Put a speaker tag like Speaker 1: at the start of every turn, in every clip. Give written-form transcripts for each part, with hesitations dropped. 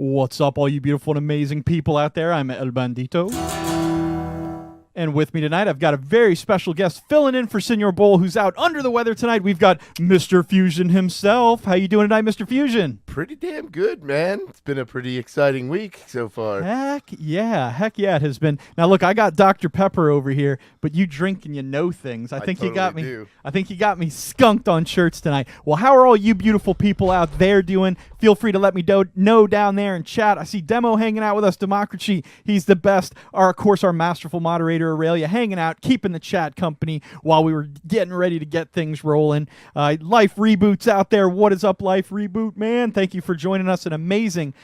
Speaker 1: What's up, all you beautiful and amazing people out there? I'm El Bandito. And with me tonight, I've got a very special guest filling in for Senor Bowl, who's out under the weather tonight. We've got Mr. Fusion himself. How you doing tonight, Mr. Fusion?
Speaker 2: Pretty damn good, man. It's been a pretty exciting week so far.
Speaker 1: Heck yeah, it has been. Now look, I got Dr. Pepper over here, but you drink and you know things. I think you got me.
Speaker 2: Do.
Speaker 1: I think you got me skunked on shirts tonight. Well, how are all you beautiful people out there doing? Feel free to let me know down there in chat. I see Demo hanging out with us. Democracy, he's the best. Of course, our masterful moderator Aurelia hanging out, keeping the chat company while we were getting ready to get things rolling. Life Reboots out there. What is up, Life Reboot, man? Thank you for joining us. An amazing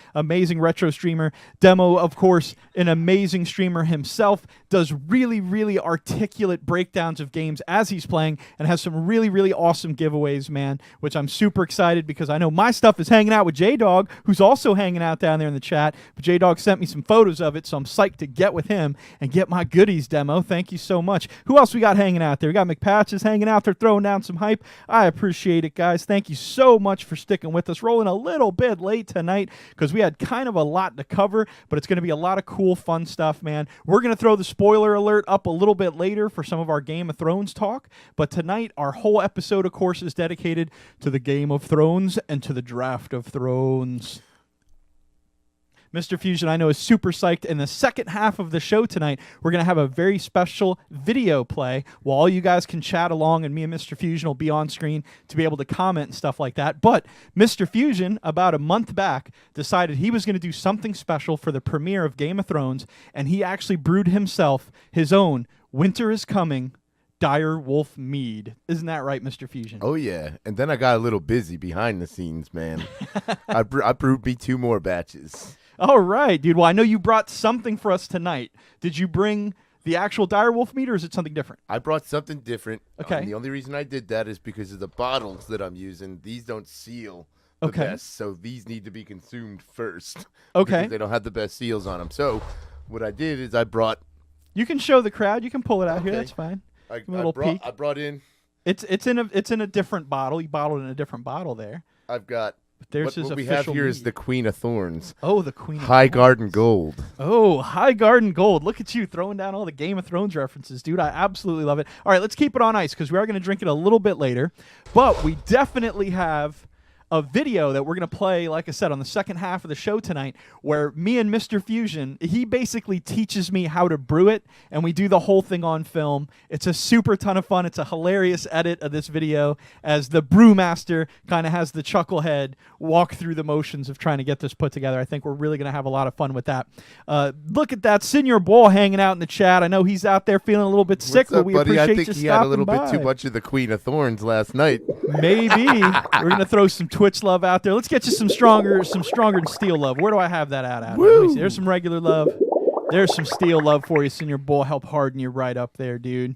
Speaker 1: retro streamer. Demo, of course, an amazing streamer himself. Does really articulate breakdowns of games as he's playing and has some really awesome giveaways, man, which I'm super excited because I know my stuff is hanging out with J-Dog, who's also hanging out down there in the chat. But J-Dog sent me some photos of it, so I'm psyched to get with him and get my goodies, Demo. Thank you so much. Who else we got hanging out there? We got McPatches hanging out there, throwing down some hype. I appreciate it, guys. Thank you so much for sticking with us. Rolling a little bit late tonight because we had kind of a lot to cover, but it's going to be a lot of cool, fun stuff, man. We're going to throw the spoiler alert up a little bit later for some of our Game of Thrones talk, but tonight our whole episode, of course, is dedicated to the Game of Thrones and to the Draft of Thrones. Mr. Fusion, I know, is super psyched. In the second half of the show tonight, we're going to have a very special video play while all you guys can chat along, and me and Mr. Fusion will be on screen to be able to comment and stuff like that. But Mr. Fusion, about a month back, decided he was going to do something special for the premiere of Game of Thrones, and he actually brewed himself his own Winter is Coming Dire Wolf Mead. Isn't that right, Mr. Fusion?
Speaker 2: Oh, yeah. And then I got a little busy behind the scenes, man. I brewed me 2 more batches.
Speaker 1: All right, dude. Well, I know you brought something for us tonight. Did you bring the actual Direwolf meat, or is it something different?
Speaker 2: I brought something different.
Speaker 1: Okay.
Speaker 2: The only reason I did that is because of the bottles that I'm using. These don't seal the best, so these need to be consumed first.
Speaker 1: Okay.
Speaker 2: Because they don't have the best seals on them. So what I did is I brought...
Speaker 1: You can show the crowd. You can pull it out here. That's fine.
Speaker 2: I brought in...
Speaker 1: It's in a different bottle. You bottled it in a different bottle there.
Speaker 2: I've got...
Speaker 1: What
Speaker 2: we have here is the Queen of Thorns.
Speaker 1: Oh, the Queen of
Speaker 2: High
Speaker 1: Thorns.
Speaker 2: Garden Gold.
Speaker 1: Oh, High Garden Gold. Look at you throwing down all the Game of Thrones references, dude. I absolutely love it. All right, let's keep it on ice because we are going to drink it a little bit later. But we definitely have a video that we're going to play, like I said, on the second half of the show tonight, where me and Mr. Fusion, he basically teaches me how to brew it, and we do the whole thing on film. It's a super ton of fun. It's a hilarious edit of this video as the brewmaster kind of has the chucklehead walk through the motions of trying to get this put together. I think we're really going to have a lot of fun with that. Look at that Senor Ball hanging out in the chat. I know he's out there feeling a little bit sick, but we appreciate you stopping by.
Speaker 2: I think he had a little bit too much of the Queen of Thorns last night.
Speaker 1: Maybe. We're going to throw some Twitch love out there. Let's get you some stronger than steel love. Where do I have that at? There's some regular love. There's some steel love for you, Senor Bull. Help harden you right up there, dude.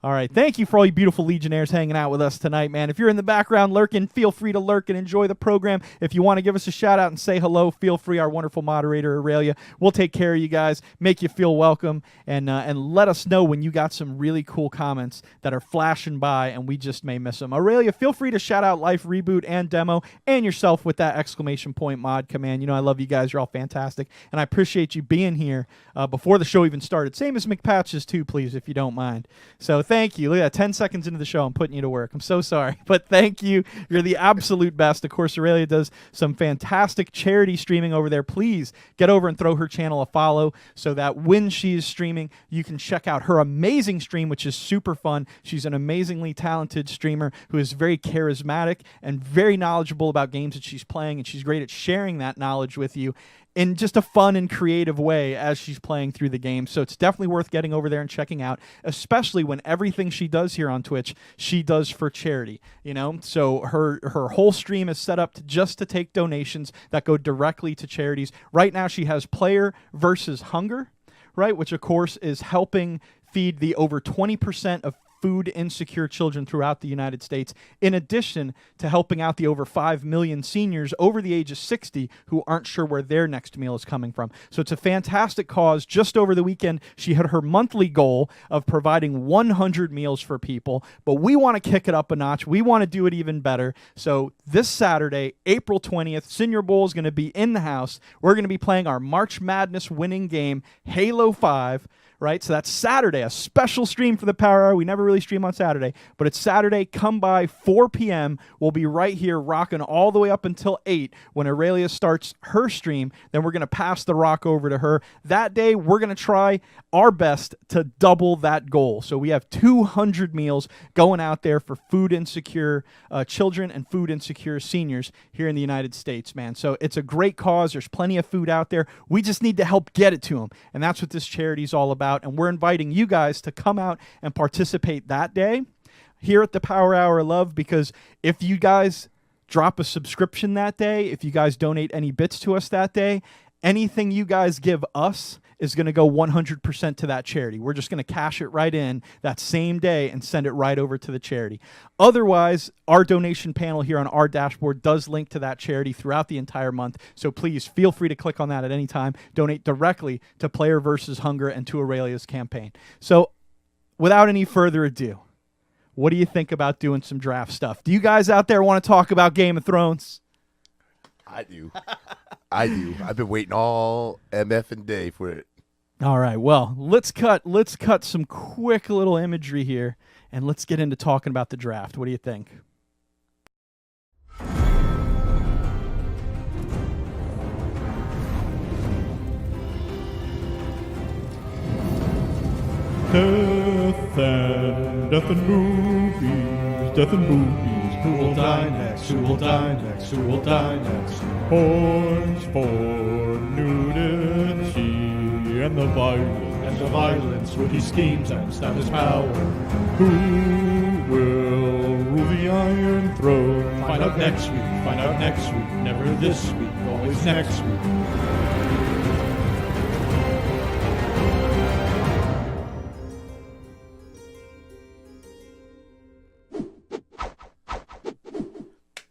Speaker 1: All right, thank you for all you beautiful Legionnaires hanging out with us tonight, man. If you're in the background lurking, feel free to lurk and enjoy the program. If you want to give us a shout-out and say hello, feel free. Our wonderful moderator, Aurelia, we'll take care of you guys, make you feel welcome, and let us know when you got some really cool comments that are flashing by and we just may miss them. Aurelia, feel free to shout-out Life Reboot and Demo and yourself with that exclamation point mod command. You know I love you guys. You're all fantastic, and I appreciate you being here before the show even started. Same as McPatches, too, please, if you don't mind. So thank you. Look at that. 10 seconds into the show, I'm putting you to work. I'm so sorry, but thank you. You're the absolute best. Of course, Aurelia does some fantastic charity streaming over there. Please get over and throw her channel a follow so that when she is streaming, you can check out her amazing stream, which is super fun. She's an amazingly talented streamer who is very charismatic and very knowledgeable about games that she's playing, and she's great at sharing that knowledge with you in just a fun and creative way as she's playing through the game. So it's definitely worth getting over there and checking out, especially when everything she does here on Twitch, she does for charity, you know? So her whole stream is set up just to take donations that go directly to charities. Right now she has Player versus Hunger, right? Which of course is helping feed the over 20% of food insecure children throughout the United States, in addition to helping out the over 5 million seniors over the age of 60 who aren't sure where their next meal is coming from. So it's a fantastic cause. Just over the weekend, she hit her monthly goal of providing 100 meals for people, but we want to kick it up a notch. We want to do it even better. So this Saturday, April 20th, Senior Bowl is going to be in the house. We're going to be playing our March Madness winning game, Halo 5. Right? So that's Saturday, a special stream for the Power Hour. We never really stream on Saturday, but it's Saturday. Come by 4 p.m. We'll be right here rocking all the way up until 8 when Aurelia starts her stream. Then we're going to pass the rock over to her. That day, we're going to try our best to double that goal. So we have 200 meals going out there for food insecure children and food insecure seniors here in the United States, man. So it's a great cause. There's plenty of food out there. We just need to help get it to them. And that's what this charity is all about. And we're inviting you guys to come out and participate that day here at the Power Hour of Love, because if you guys drop a subscription that day, if you guys donate any bits to us that day, anything you guys give us is going to go 100% to that charity. We're just going to cash it right in that same day and send it right over to the charity. Otherwise, our donation panel here on our dashboard does link to that charity throughout the entire month. So please feel free to click on that at any time. Donate directly to Player versus Hunger and to Aurelia's campaign. So without any further ado, what do you think about doing some draft stuff? Do you guys out there want to talk about Game of Thrones?
Speaker 2: I do. I do. I've been waiting all MF and day for it.
Speaker 1: All right. Well, let's cut some quick little imagery here, and let's get into talking about the draft. What do you think?
Speaker 3: Death and movies, death and movies. Who will die next? Who will die next? Who will die next? Horns for nudity and the violence with his schemes and stand his power. Who will rule the Iron Throne? Find out next week. Find out next week. Never this week. Always next week.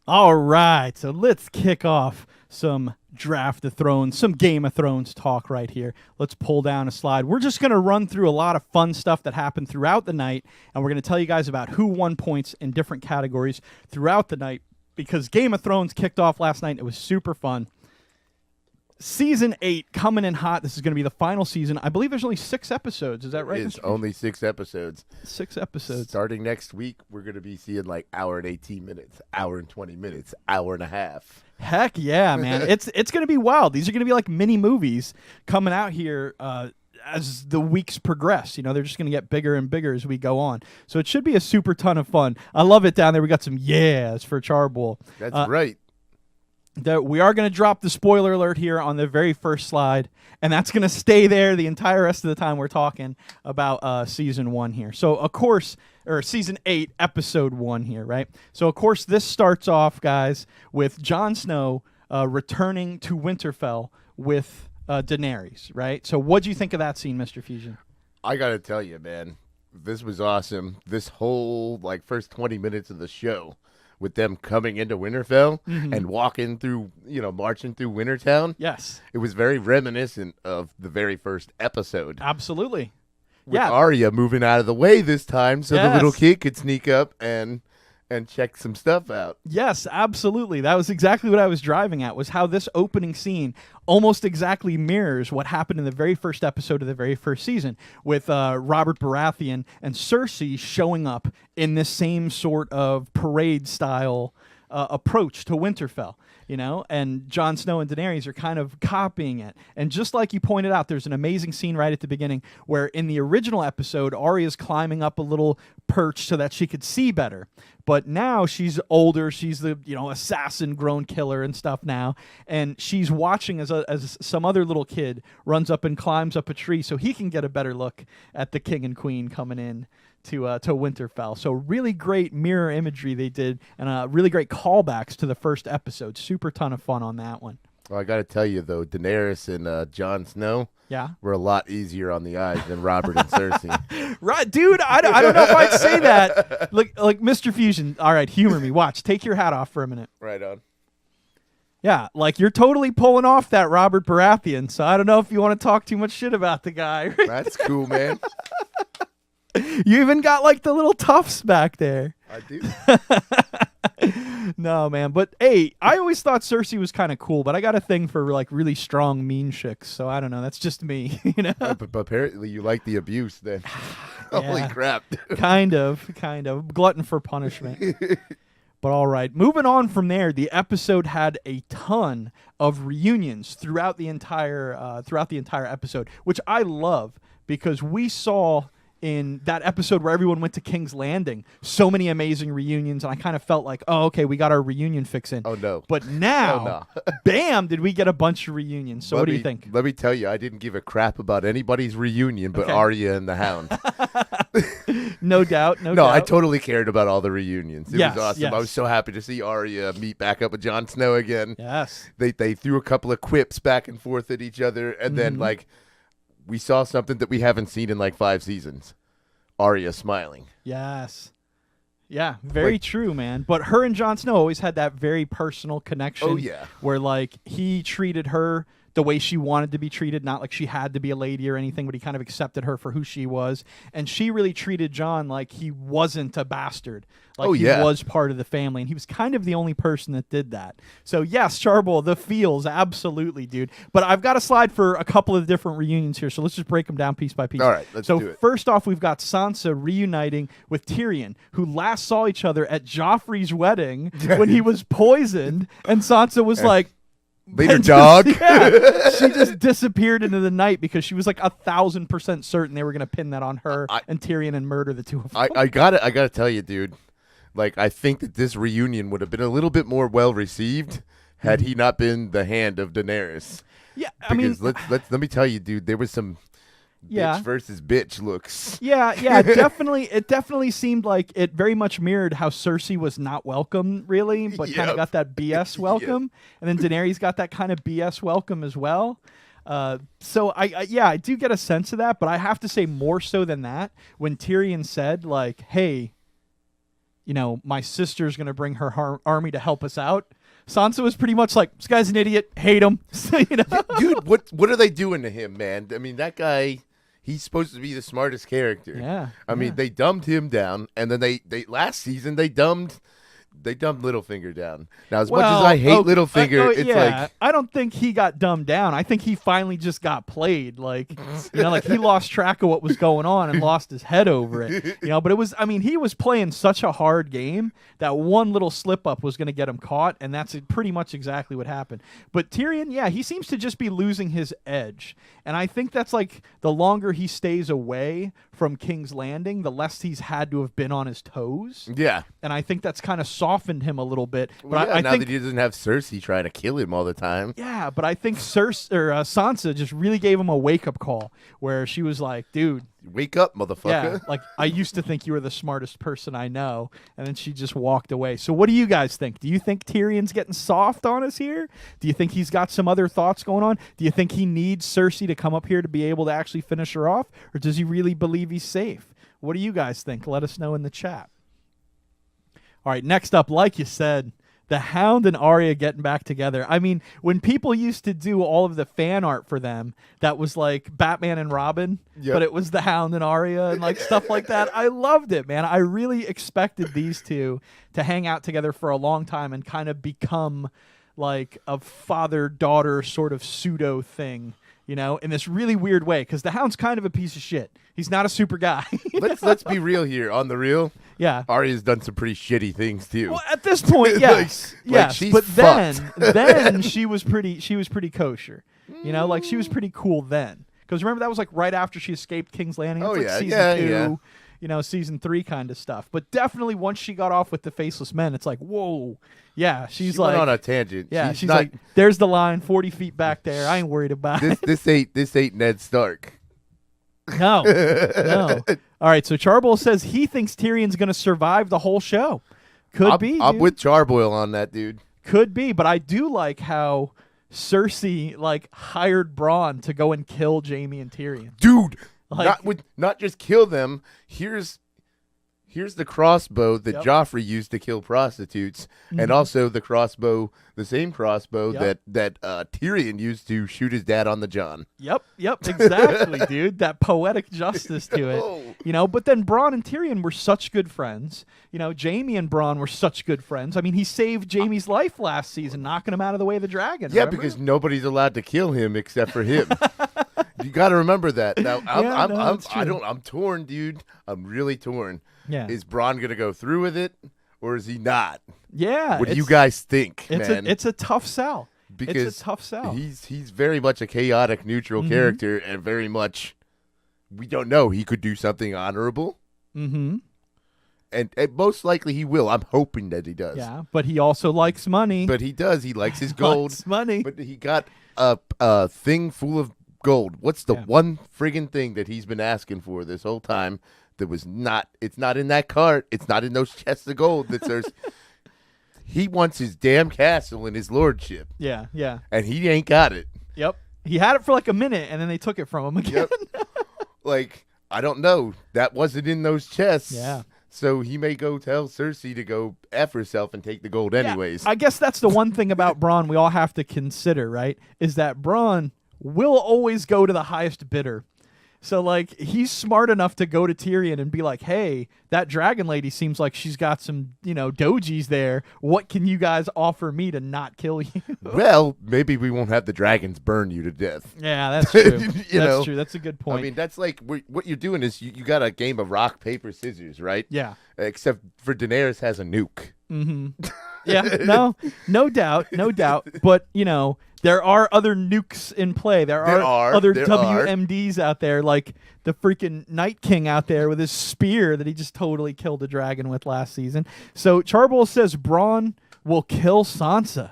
Speaker 1: All right, so let's kick off some Draft of Thrones, some Game of Thrones talk right here. Let's pull down a slide. We're just going to run through a lot of fun stuff that happened throughout the night, and we're going to tell you guys about who won points in different categories throughout the night, because Game of Thrones kicked off last night. It was super fun. Season 8 coming in hot. This is going to be the final season. I believe there's only 6 episodes. Is that right?
Speaker 2: It's only 6 episodes.
Speaker 1: 6 episodes.
Speaker 2: Starting next week, we're going to be seeing like hour and 18 minutes, hour and 20 minutes, hour and a half.
Speaker 1: Heck yeah, man. It's going to be wild. These are going to be like mini movies coming out here as the weeks progress. You know, they're just going to get bigger and bigger as we go on. So it should be a super ton of fun. I love it down there. We got some yeahs for Charboil.
Speaker 2: That's right.
Speaker 1: That we are going to drop the spoiler alert here on the very first slide, and that's going to stay there the entire rest of the time we're talking about season 1 here. So, of course, or season 8, episode 1 here, right? So, of course, this starts off, guys, with Jon Snow returning to Winterfell with Daenerys, right? So, what do you think of that scene, Mr. Fusion?
Speaker 2: I got to tell you, man, this was awesome. This whole, first 20 minutes of the show, with them coming into Winterfell and walking through, marching through Wintertown.
Speaker 1: Yes.
Speaker 2: It was very reminiscent of the very first episode.
Speaker 1: Absolutely.
Speaker 2: With Arya moving out of the way this time so the little kid could sneak up and check some stuff out.
Speaker 1: Yes, absolutely. That was exactly what I was driving at, was how this opening scene almost exactly mirrors what happened in the very first episode of the very first season with Robert Baratheon and Cersei showing up in this same sort of parade style approach to Winterfell, and Jon Snow and Daenerys are kind of copying it. And just like you pointed out, there's an amazing scene right at the beginning where in the original episode, Arya's climbing up a little perch so that she could see better. But now she's older. She's the, assassin grown killer and stuff now. And she's watching as some other little kid runs up and climbs up a tree so he can get a better look at the king and queen coming in to Winterfell. So really great mirror imagery they did, and really great callbacks to the first episode. Super ton of fun on that one.
Speaker 2: Well, I got to tell you, though, Daenerys and Jon Snow
Speaker 1: Yeah.
Speaker 2: were a lot easier on the eyes than Robert and Cersei.
Speaker 1: Right, dude, I don't know if I'd say that. Like Mr. Fusion, all right, humor me. Watch, take your hat off for a minute.
Speaker 2: Right on.
Speaker 1: Yeah, like you're totally pulling off that Robert Baratheon, so I don't know if you want to talk too much shit about the guy.
Speaker 2: That's cool, man.
Speaker 1: You even got like the little tufts back there.
Speaker 2: I do.
Speaker 1: No, man, but hey, I always thought Cersei was kind of cool, but I got a thing for like really strong, mean chicks, so I don't know. That's just me, you know?
Speaker 2: But apparently you like the abuse then. Holy
Speaker 1: Yeah.
Speaker 2: crap.
Speaker 1: Kind of. Glutton for punishment. But all right, moving on from there, the episode had a ton of reunions throughout the entire episode, which I love because we saw in that episode where everyone went to King's Landing so many amazing reunions, and I kind of felt like, oh, okay, we got our reunion fix in.
Speaker 2: Oh, no.
Speaker 1: But now, bam, did we get a bunch of reunions. So what do you think?
Speaker 2: Let me tell you, I didn't give a crap about anybody's reunion but Arya and the Hound.
Speaker 1: No doubt.
Speaker 2: No, I totally cared about all the reunions. It
Speaker 1: Yes,
Speaker 2: was awesome.
Speaker 1: yes.
Speaker 2: I was so happy to see Arya meet back up with Jon Snow again.
Speaker 1: Yes.
Speaker 2: They threw a couple of quips back and forth at each other, and then like we saw something that we haven't seen in like 5 seasons. Arya smiling.
Speaker 1: Yes. Yeah, very true, man. But her and Jon Snow always had that very personal connection.
Speaker 2: Oh, yeah.
Speaker 1: Where like he treated her the way she wanted to be treated, not like she had to be a lady or anything, but he kind of accepted her for who she was. And she really treated Jon like he wasn't a bastard. Like he was part of the family, and he was kind of the only person that did that. So yes, Charboil, the feels, absolutely, dude. But I've got a slide for a couple of different reunions here, so let's just break them down piece by piece.
Speaker 2: All right, let's do it.
Speaker 1: So first off, we've got Sansa reuniting with Tyrion, who last saw each other at Joffrey's wedding when he was poisoned, and Sansa was like,
Speaker 2: Later, dog.
Speaker 1: Yeah, she just disappeared into the night because she was like 1,000% certain they were going to pin that on her and Tyrion and murder the two of them.
Speaker 2: I gotta tell you, dude. Like, I think that this reunion would have been a little bit more well received had he not been the hand of Daenerys.
Speaker 1: Yeah, I mean,
Speaker 2: let me tell you, dude, there was some bitch versus bitch looks.
Speaker 1: Yeah, definitely. It definitely seemed like it very much mirrored how Cersei was not welcome, really, but kind of got that BS welcome, and then Daenerys got that kind of BS welcome as well. So I do get a sense of that, but I have to say more so than that when Tyrion said like, "Hey, you know, my sister's gonna bring her army to help us out." Sansa was pretty much like, "This guy's an idiot. Hate him." You know?
Speaker 2: Dude, what are they doing to him, man? I mean, that guy. He's supposed to be the smartest character.
Speaker 1: Yeah.
Speaker 2: I mean, they dumbed him down, and then they last season they dumbed Littlefinger down. Now, as much as I hate Littlefinger, it's like
Speaker 1: I don't think he got dumbed down. I think he finally just got played. Like, you know, like he lost track of what was going on and lost his head over it. You know, but it was, I mean, he was playing such a hard game that one little slip up was going to get him caught, and that's pretty much exactly what happened. But Tyrion, yeah, he seems to just be losing his edge. And I think that's like the longer he stays away from King's Landing, the less he's had to have been on his toes.
Speaker 2: Yeah.
Speaker 1: And I think that's kind of softened him a little bit. But
Speaker 2: Well, yeah,
Speaker 1: I
Speaker 2: now
Speaker 1: think
Speaker 2: that he doesn't have Cersei trying to kill him all the time.
Speaker 1: yeah, but I think Sansa just really gave him a wake-up call where she was like, dude,
Speaker 2: Wake up, motherfucker.
Speaker 1: yeah, like, I used to think you were the smartest person I know, and then she just walked away. So what do you guys think? Do you think Tyrion's getting soft on us here? Do you think he's got some other thoughts going on? Do you think he needs Cersei to come up here to be able to actually finish her off, or does he really believe he's safe? What do you guys think? Let us know in the chat. All right, next up, like you said, the Hound and Arya getting back together. I mean, when people used to do all of the fan art for them, that was like Batman and Robin, but it was the Hound and Arya and like stuff like that. I loved it, man. I really expected these two to hang out together for a long time and kind of become like a father-daughter sort of pseudo thing, you know, in this really weird way, because the Hound's kind of a piece of shit. He's not a super guy.
Speaker 2: Let's be real here. On the real,
Speaker 1: yeah.
Speaker 2: Arya's done some pretty shitty things too.
Speaker 1: Well, at this point, yes, yes.
Speaker 2: she's
Speaker 1: but
Speaker 2: fucked.
Speaker 1: then she was pretty kosher. You know, like she was pretty cool then. Because remember that was like right after she escaped King's Landing. It was like season 2, you know, season 3 kind of stuff. But definitely once she got off with the faceless men, it's like, whoa, yeah. She
Speaker 2: went on a tangent.
Speaker 1: Yeah, she's like, there's the line, 40 feet back there. I ain't worried about it.
Speaker 2: This ain't Ned Stark.
Speaker 1: No. All right, so Charboil says he thinks Tyrion's going to survive the whole show. Could be.
Speaker 2: I'm
Speaker 1: dude.
Speaker 2: with Charboil on that, dude.
Speaker 1: Could be, but I do like how Cersei like hired Bronn to go and kill Jaime and Tyrion.
Speaker 2: Dude,
Speaker 1: Like-
Speaker 2: not just kill them. Here's the crossbow that
Speaker 1: Yep.
Speaker 2: Joffrey used to kill prostitutes, and also the same crossbow
Speaker 1: Yep.
Speaker 2: that Tyrion used to shoot his dad on the John.
Speaker 1: Yep, exactly, dude. That poetic justice to it.
Speaker 2: Oh.
Speaker 1: But then Bronn and Tyrion were such good friends. Jaime and Bronn were such good friends. I mean, he saved Jaime's life last season, knocking him out of the way of the dragon.
Speaker 2: Yeah,
Speaker 1: remember?
Speaker 2: because nobody's allowed to kill him except for him. You got to remember that. Now, I'm torn, dude. I'm really torn.
Speaker 1: Yeah.
Speaker 2: Is Bronn gonna go through with it, or is he not?
Speaker 1: Yeah.
Speaker 2: What do you guys think,
Speaker 1: it's
Speaker 2: man?
Speaker 1: it's a tough sell.
Speaker 2: Because
Speaker 1: it's a tough sell.
Speaker 2: He's very much a chaotic, neutral character, and very much we don't know. He could do something honorable,
Speaker 1: Mm-hmm.
Speaker 2: and most likely he will. I'm hoping that he does.
Speaker 1: Yeah, but he also likes money.
Speaker 2: But he does. He likes his gold.
Speaker 1: Likes money.
Speaker 2: But he got a thing full of gold. What's the
Speaker 1: Yeah.
Speaker 2: one friggin' thing that he's been asking for this whole time? That was not. It's not in that cart. It's not in those chests of gold. That there's. He wants his damn castle and his lordship,
Speaker 1: Yeah.
Speaker 2: and he ain't got it.
Speaker 1: Yep. He had it for like a minute, and then they took it from him again.
Speaker 2: Yep. Like, I don't know. That wasn't in those chests.
Speaker 1: Yeah.
Speaker 2: So he may go tell Cersei to go F herself and take the gold anyways.
Speaker 1: Yeah, I guess that's the one thing about Bronn we all have to consider, right? Is that Bronn will always go to the highest bidder. So, like, he's smart enough to go to Tyrion and be like, hey, that dragon lady seems like she's got some, dojis there. What can you guys offer me to not kill you?
Speaker 2: Well, maybe we won't have the dragons burn you to death.
Speaker 1: Yeah, that's true.
Speaker 2: You know?
Speaker 1: That's true. That's a good point.
Speaker 2: I mean, that's like what you're doing is you got a game of rock, paper, scissors, right?
Speaker 1: yeah.
Speaker 2: Except for Daenerys has a nuke.
Speaker 1: Yeah, no doubt. But, there are other nukes in play. There are other WMDs out there, like the freaking Night King out there with his spear that he just totally killed a dragon with last season. So Charboil says Bronn will kill Sansa.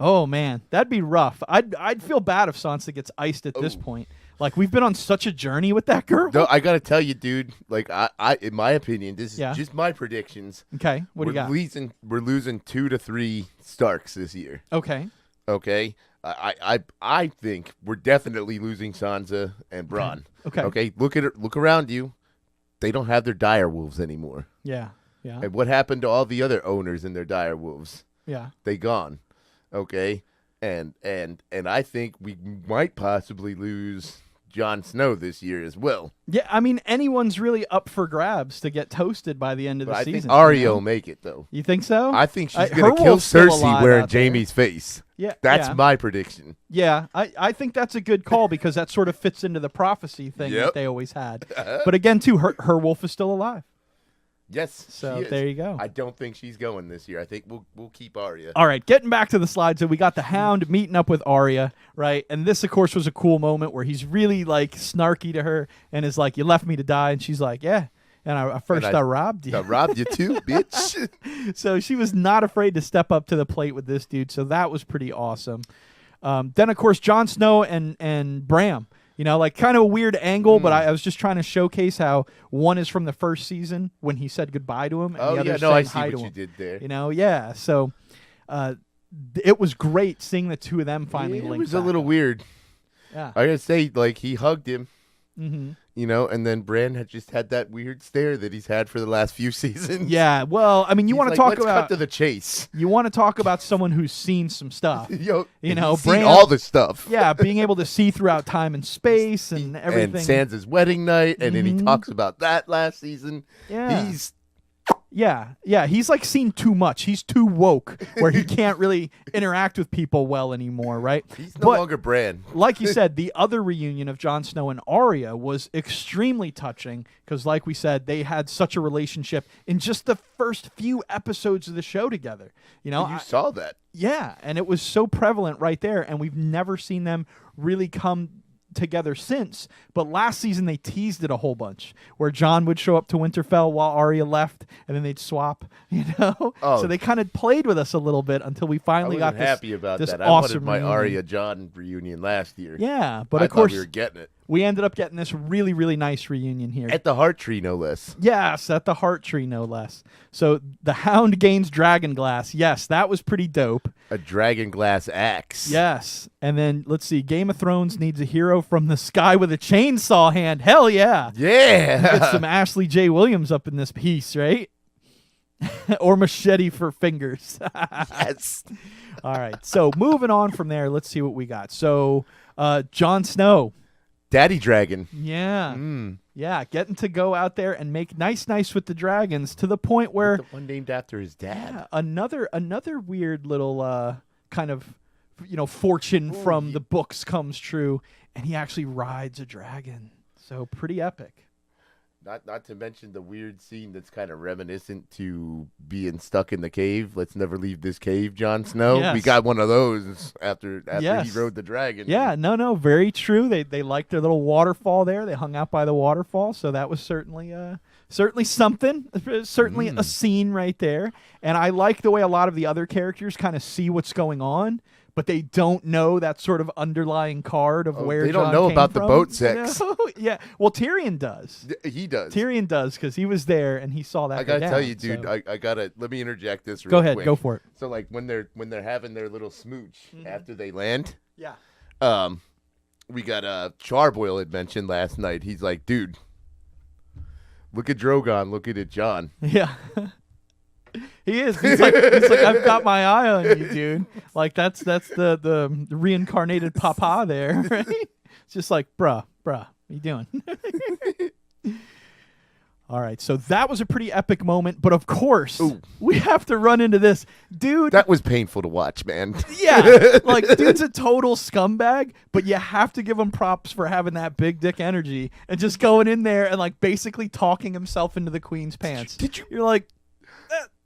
Speaker 1: Oh, man, that'd be rough. I'd feel bad if Sansa gets iced at this point. Like, we've been on such a journey with that girl.
Speaker 2: No, I got to tell you, dude, like, I in my opinion, this is just my predictions.
Speaker 1: Okay, what do you got?
Speaker 2: We're losing 2 to 3 Starks this year.
Speaker 1: Okay.
Speaker 2: I think we're definitely losing Sansa and Bronn.
Speaker 1: Okay.
Speaker 2: Look around you. They don't have their dire wolves anymore.
Speaker 1: Yeah.
Speaker 2: And what happened to all the other owners in their dire wolves?
Speaker 1: Yeah.
Speaker 2: They gone. Okay. And I think we might possibly lose Jon Snow this year as well.
Speaker 1: Yeah, I mean, anyone's really up for grabs to get toasted by the end of the
Speaker 2: But I
Speaker 1: season.
Speaker 2: think Arya will make it, though.
Speaker 1: You think so?
Speaker 2: I think she's
Speaker 1: her
Speaker 2: going to kill
Speaker 1: wolf's still
Speaker 2: Cersei
Speaker 1: alive
Speaker 2: wearing
Speaker 1: out there.
Speaker 2: Jaime's face.
Speaker 1: Yeah,
Speaker 2: That's my prediction.
Speaker 1: Yeah, I think that's a good call because that sort of fits into the prophecy thing that they always had. But again, too, her wolf is still alive.
Speaker 2: Yes.
Speaker 1: So
Speaker 2: she is.
Speaker 1: there you go.
Speaker 2: I don't think she's going this year. I think we'll keep Arya.
Speaker 1: All right, getting back to the slides. So we got the Hound meeting up with Arya, right? And this, of course, was a cool moment where he's really like snarky to her and is like, "You left me to die," and she's like, "Yeah." And I robbed you.
Speaker 2: I robbed you too, bitch.
Speaker 1: So she was not afraid to step up to the plate with this dude. So that was pretty awesome. Then, of course, Jon Snow and Bram. Like kind of a weird angle, but I was just trying to showcase how one is from the first season when he said goodbye to him, and the other
Speaker 2: I
Speaker 1: saying
Speaker 2: see
Speaker 1: hi
Speaker 2: what
Speaker 1: to
Speaker 2: you
Speaker 1: him.
Speaker 2: did there.
Speaker 1: Yeah. So it was great seeing the two of them finally link.
Speaker 2: It was a
Speaker 1: back
Speaker 2: little
Speaker 1: up.
Speaker 2: weird.
Speaker 1: Yeah.
Speaker 2: I gotta say, like he hugged him.
Speaker 1: Mm-hmm.
Speaker 2: And then Bran had just had that weird stare that he's had for the last few seasons.
Speaker 1: Yeah, well, I mean, you want to talk
Speaker 2: Let's
Speaker 1: about
Speaker 2: cut to the chase.
Speaker 1: You want to talk about someone who's seen some stuff.
Speaker 2: He's
Speaker 1: Bran,
Speaker 2: seen all the stuff.
Speaker 1: Yeah, being able to see throughout time and space and everything.
Speaker 2: And Sansa's wedding night, and then he talks about that last season.
Speaker 1: Yeah. He's like seen too much. He's too woke where he can't really interact with people well anymore, right?
Speaker 2: He's no longer Bran.
Speaker 1: Like you said, the other reunion of Jon Snow and Arya was extremely touching because, like we said, they had such a relationship in just the first few episodes of the show together.
Speaker 2: You saw that.
Speaker 1: Yeah, and it was so prevalent right there, and we've never seen them really come together since. But last season they teased it a whole bunch where Jon would show up to Winterfell while Arya left and then they'd swap, so they kind of played with us a little bit until we finally got this
Speaker 2: happy about
Speaker 1: this
Speaker 2: that.
Speaker 1: awesome
Speaker 2: I wanted my
Speaker 1: reunion.
Speaker 2: Arya Jon reunion last year.
Speaker 1: Yeah, but
Speaker 2: I
Speaker 1: of course
Speaker 2: thought we were getting it.
Speaker 1: we ended up getting this really, really nice reunion here.
Speaker 2: At the Heart Tree, no less.
Speaker 1: Yes, at the Heart Tree, no less. So the Hound gains Dragon Glass. Yes, that was pretty dope.
Speaker 2: A Dragon Glass axe.
Speaker 1: Yes. And then, let's see, Game of Thrones needs a hero from the sky with a chainsaw hand. Hell yeah.
Speaker 2: Yeah.
Speaker 1: Get some Ashley J. Williams up in this piece, right? Or machete for fingers.
Speaker 2: Yes.
Speaker 1: All right. So moving on from there, let's see what we got. So Jon Snow.
Speaker 2: Daddy Dragon.
Speaker 1: Yeah. Yeah, getting to go out there and make nice with the dragons to the point where
Speaker 2: The one named after his dad.
Speaker 1: yeah, another weird little kind of fortune from the books comes true, and he actually rides a dragon. So pretty epic.
Speaker 2: Not to mention the weird scene that's kind of reminiscent to being stuck in the cave. Let's never leave this cave, Jon Snow.
Speaker 1: Yes.
Speaker 2: We got one of those after
Speaker 1: Yes.
Speaker 2: he rode the dragon.
Speaker 1: Yeah, no, very true. They liked their little waterfall there. They hung out by the waterfall, so that was certainly something. Certainly a scene right there. And I like the way a lot of the other characters kind of see what's going on, but they don't know that sort of underlying card of where
Speaker 2: they don't
Speaker 1: Jon
Speaker 2: know
Speaker 1: came
Speaker 2: about the
Speaker 1: from.
Speaker 2: boat sex.
Speaker 1: No? Yeah, well, Tyrion does.
Speaker 2: He does.
Speaker 1: Tyrion does because he was there and he saw that.
Speaker 2: I
Speaker 1: go
Speaker 2: gotta
Speaker 1: down,
Speaker 2: tell you, dude.
Speaker 1: so-
Speaker 2: I gotta let me interject this. Real
Speaker 1: Go ahead,
Speaker 2: quick.
Speaker 1: go for it.
Speaker 2: So like when they're having their little smooch after they land,
Speaker 1: Yeah.
Speaker 2: we got Charboil had mentioned last night. He's like, dude, look at Drogon, look at it, John.
Speaker 1: Yeah. He is. He's like, I've got my eye on you, dude. Like that's the reincarnated papa there, right? It's just like, bruh, what you doing? All right, so that was a pretty epic moment, but of course, we have to run into this. Dude,
Speaker 2: That was painful to watch, man.
Speaker 1: yeah, like dude's a total scumbag, but you have to give him props for having that big dick energy and just going in there and like basically talking himself into the queen's pants. You're like,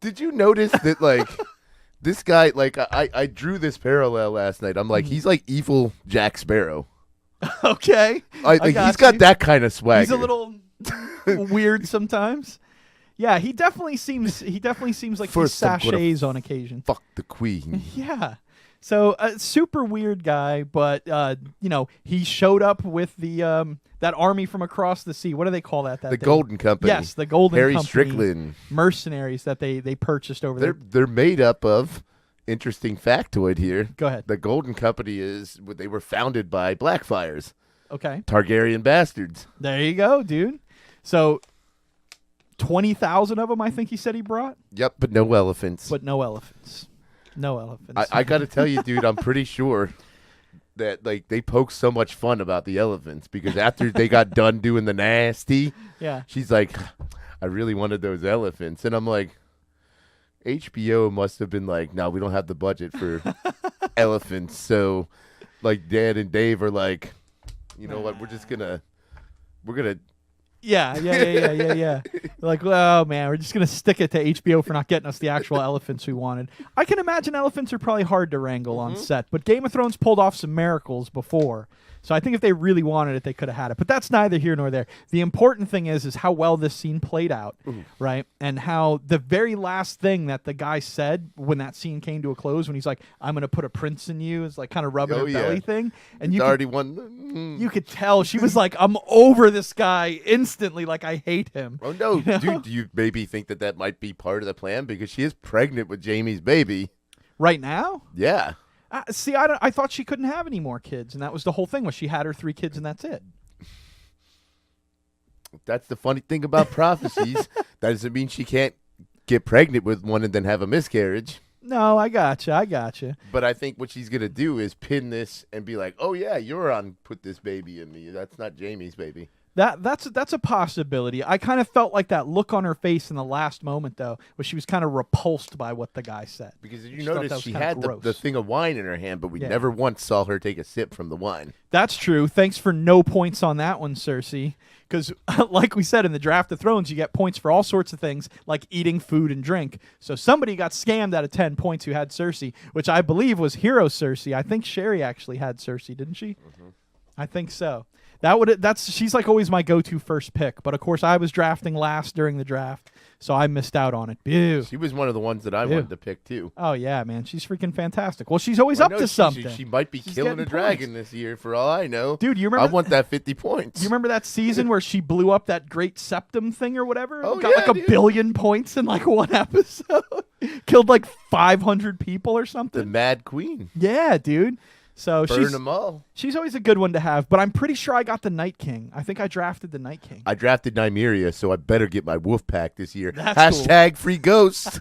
Speaker 2: Did you notice that, like, this guy, like, I drew this parallel last night. I'm like, he's like evil Jack Sparrow.
Speaker 1: okay.
Speaker 2: He's got that kind of swagger.
Speaker 1: He's a little weird sometimes. Yeah, he definitely seems like he
Speaker 2: First, I'm gonna
Speaker 1: sachets on occasion.
Speaker 2: Fuck the queen.
Speaker 1: Yeah. So a super weird guy, but he showed up with the that army from across the sea. What do they call that?
Speaker 2: The
Speaker 1: day?
Speaker 2: Golden Company.
Speaker 1: Yes, the Golden
Speaker 2: Harry
Speaker 1: Company.
Speaker 2: Strickland.
Speaker 1: Mercenaries that they purchased over there.
Speaker 2: They're made up of, interesting factoid here.
Speaker 1: Go ahead.
Speaker 2: The Golden Company they were founded by Blackfires,
Speaker 1: Okay.
Speaker 2: Targaryen bastards.
Speaker 1: There you go, dude. So 20,000 of them, I think he said he brought,
Speaker 2: Yep, but no elephants.
Speaker 1: but no elephants. No elephants.
Speaker 2: I got to tell you, dude, I'm pretty sure that like they poked so much fun about the elephants because after they got done doing the nasty,
Speaker 1: yeah.
Speaker 2: she's like, I really wanted those elephants. And I'm like, HBO must have been like, no, we don't have the budget for elephants. So like Dad and Dave are like, you know what, we're going to
Speaker 1: Yeah. Like, oh man, we're just gonna stick it to HBO for not getting us the actual elephants we wanted. I can imagine elephants are probably hard to wrangle on set, but Game of Thrones pulled off some miracles before. So I think if they really wanted it, they could have had it. But that's neither here nor there. The important thing is how well this scene played out, right? And how the very last thing that the guy said when that scene came to a close, when he's like, "I'm gonna put a prince in you," is like kind of rubbing her belly thing, and you
Speaker 2: already won.
Speaker 1: You could tell she was like, "I'm over this guy instantly. Like I hate him."
Speaker 2: Oh no,
Speaker 1: You know?
Speaker 2: dude! Do you maybe think that might be part of the plan because she is pregnant with Jamie's baby?
Speaker 1: Right now?
Speaker 2: Yeah.
Speaker 1: See, I thought she couldn't have any more kids, and that was the whole thing. Was she had her 3 kids and that's it?
Speaker 2: That's the funny thing about prophecies. That doesn't mean she can't get pregnant with one and then have a miscarriage.
Speaker 1: No, I gotcha.
Speaker 2: But I think what she's gonna do is pin this and be like, "Oh yeah, Euron put this baby in me. That's not Jamie's baby."
Speaker 1: That's a possibility. I kind of felt like that look on her face in the last moment, though, where she was kind of repulsed by what the guy said.
Speaker 2: Because you
Speaker 1: Just thought that
Speaker 2: noticed
Speaker 1: was
Speaker 2: she
Speaker 1: kinda
Speaker 2: had
Speaker 1: gross.
Speaker 2: the thing of wine in her hand, but we never once saw her take a sip from the wine.
Speaker 1: That's true. Thanks for no points on that one, Cersei. Because, like we said in the Draft of Thrones, you get points for all sorts of things, like eating food and drink. So somebody got scammed out of 10 points who had Cersei, which I believe was Hero Cersei. I think Sherry actually had Cersei, didn't she? I think so. She's like always my go-to first pick, but of course I was drafting last during the draft, so I missed out on it. Ew.
Speaker 2: She was one of the ones that I wanted to pick too.
Speaker 1: Oh yeah, man, she's freaking fantastic. Well, she's always up to something.
Speaker 2: She might be killing a dragon this year, for all I know.
Speaker 1: Dude, you remember?
Speaker 2: I want that 50 points.
Speaker 1: You remember that season where she blew up that great septum thing or whatever?
Speaker 2: Oh,
Speaker 1: got like
Speaker 2: dude.
Speaker 1: 1 billion points in like one episode. Killed like 500 people or something.
Speaker 2: The Mad Queen.
Speaker 1: Yeah, dude. So
Speaker 2: Burn them all.
Speaker 1: She's always a good one to have, but I'm pretty sure I got the Night King. I think I drafted the Night King.
Speaker 2: I drafted Nymeria, so I better get my wolf pack this year.
Speaker 1: That's
Speaker 2: Hashtag free Ghost.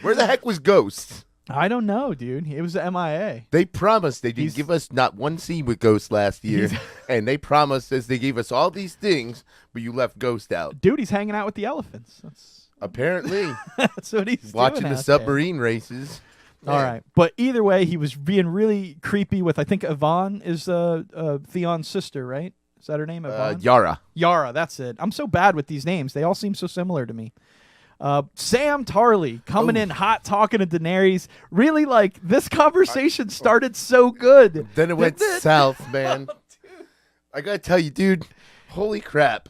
Speaker 2: Where the heck was Ghost?
Speaker 1: I don't know, dude. It was the MIA.
Speaker 2: They promised they didn't give us not one scene with Ghost last year, and they promised as they gave us all these things, but you left Ghost out.
Speaker 1: Dude, he's hanging out with the elephants.
Speaker 2: Apparently.
Speaker 1: That's what he's
Speaker 2: watching
Speaker 1: doing
Speaker 2: the
Speaker 1: out
Speaker 2: submarine races.
Speaker 1: All right. But either way, he was being really creepy with, I think Yvonne is Theon's sister, right? Is that her name? Yvonne?
Speaker 2: Yara.
Speaker 1: Yara, that's it. I'm so bad with these names. They all seem so similar to me. Sam Tarley coming in hot, talking to Daenerys. Really, like, this conversation started so good.
Speaker 2: Then it went south, man. I got to tell you, dude, holy crap.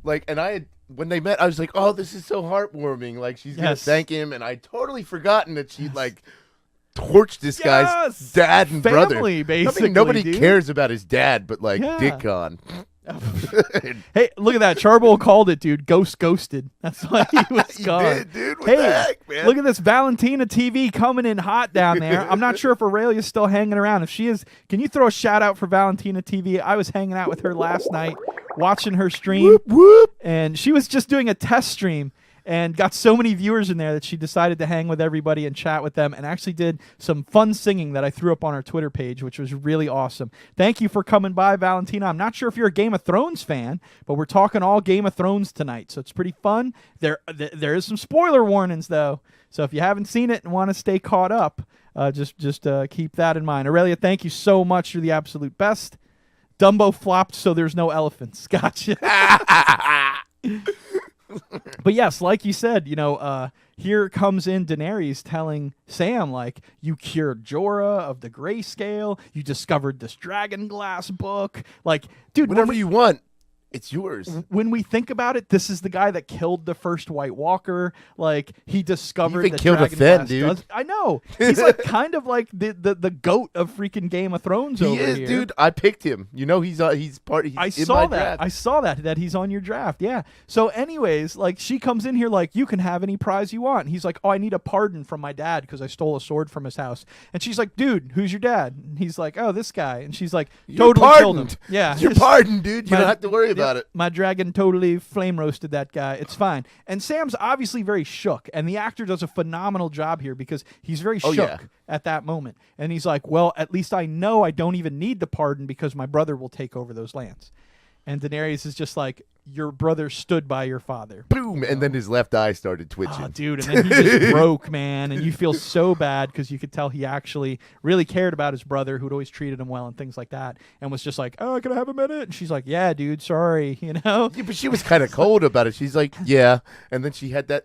Speaker 2: Like, and when they met, I was like, oh, this is so heartwarming. Like, she's going to thank him. And I'd totally forgotten that she'd, like, torched this guy's dad and brother.
Speaker 1: Basically,
Speaker 2: I mean, nobody
Speaker 1: dude.
Speaker 2: cares about his dad, but, like, Dickon.
Speaker 1: Hey, look at that. Charboil called it, dude. Ghosted. That's why he was gone.
Speaker 2: Did, dude. What the heck, man?
Speaker 1: Look at this Valentina TV coming in hot down there. I'm not sure if Aurelia's still hanging around. If she is, can you throw a shout out for Valentina TV? I was hanging out with her last night, watching her stream.
Speaker 2: Whoop, whoop.
Speaker 1: And she was just doing a test stream and got so many viewers in there that she decided to hang with everybody and chat with them, and actually did some fun singing that I threw up on our Twitter page, which was really awesome. Thank you for coming by, Valentina. I'm not sure if you're a Game of Thrones fan, but we're talking all Game of Thrones tonight, so it's pretty fun. There is some spoiler warnings, though, so if you haven't seen it and want to stay caught up, just keep that in mind. Aurelia, thank you so much. You're the absolute best. Dumbo flopped, so there's no elephants. Gotcha. But yes, like you said, here comes in Daenerys telling Sam, like, you cured Jorah of the grayscale. You discovered this dragon glass book. Like, dude,
Speaker 2: whatever you want, it's yours.
Speaker 1: When we think about it, this is the guy that killed the first White Walker. Like, he discovered
Speaker 2: that
Speaker 1: killed
Speaker 2: a Fenn,
Speaker 1: dude. I know. He's like kind of like the goat of freaking Game of Thrones.
Speaker 2: He is,
Speaker 1: here.
Speaker 2: dude. I picked him. He's part. He's
Speaker 1: I
Speaker 2: in
Speaker 1: saw
Speaker 2: my
Speaker 1: that.
Speaker 2: draft.
Speaker 1: I saw that he's on your draft. Yeah. So, anyways, like, she comes in here like, you can have any prize you want. And he's like, oh, I need a pardon from my dad because I stole a sword from his house. And she's like, dude, who's your dad? And he's like, oh, this guy. And she's like, totally killed him. Yeah.
Speaker 2: You're pardoned, dude. You don't have to worry about it.
Speaker 1: My dragon totally flame roasted that guy. It's fine. And Sam's obviously very shook, and the actor does a phenomenal job here because he's very shook at that moment. And he's like, well, at least I know I don't even need the pardon because my brother will take over those lands. And Daenerys is just like, your brother stood by your father.
Speaker 2: Boom! And then his left eye started twitching.
Speaker 1: Oh, dude, and then he just broke, man. And you feel so bad because you could tell he actually really cared about his brother, who'd always treated him well and things like that, and was just like, oh, can I have a minute? And she's like, yeah, dude, sorry,
Speaker 2: Yeah, but she was kind of cold about it. She's like, yeah. And then she had the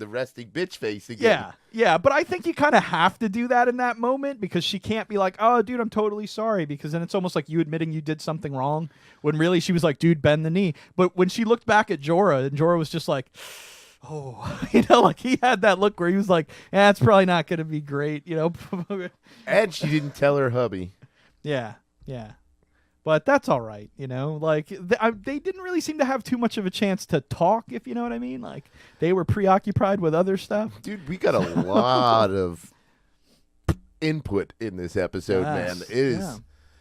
Speaker 2: resting bitch face again.
Speaker 1: Yeah, but I think you kind of have to do that in that moment because she can't be like, oh, dude, I'm totally sorry, because then it's almost like you admitting you did something wrong when really she was like, dude, bend the knee. But when she looked back at Jorah, and Jorah was just like, oh, like he had that look where he was like, it's probably not going to be great,
Speaker 2: And she didn't tell her hubby.
Speaker 1: Yeah. But that's all right, like they didn't really seem to have too much of a chance to talk, if you know what I mean. Like, they were preoccupied with other stuff.
Speaker 2: Dude, we got a lot of input in this episode, man. It is.
Speaker 1: Yeah.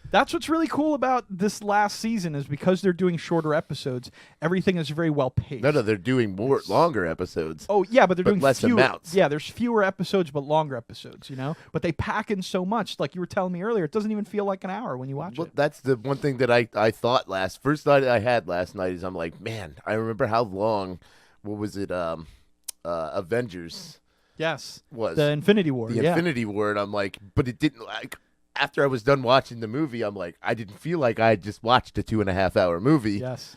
Speaker 1: That's what's really cool about this last season is because they're doing shorter episodes, everything is very well paced.
Speaker 2: No, they're doing longer episodes.
Speaker 1: Oh, yeah, but they're doing
Speaker 2: less
Speaker 1: fewer
Speaker 2: amounts.
Speaker 1: Yeah, there's fewer episodes, but longer episodes, But they pack in so much. Like you were telling me earlier, it doesn't even feel like an hour when you watch it.
Speaker 2: That's the one thing that I thought first night I had last night is I'm like, man, I remember how long, what was it, Avengers.
Speaker 1: Yes.
Speaker 2: Was.
Speaker 1: The Infinity War.
Speaker 2: The Infinity War, and I'm like, but it didn't, like, after I was done watching the movie, I'm like, I didn't feel like I had just watched a 2.5 hour movie.
Speaker 1: Yes.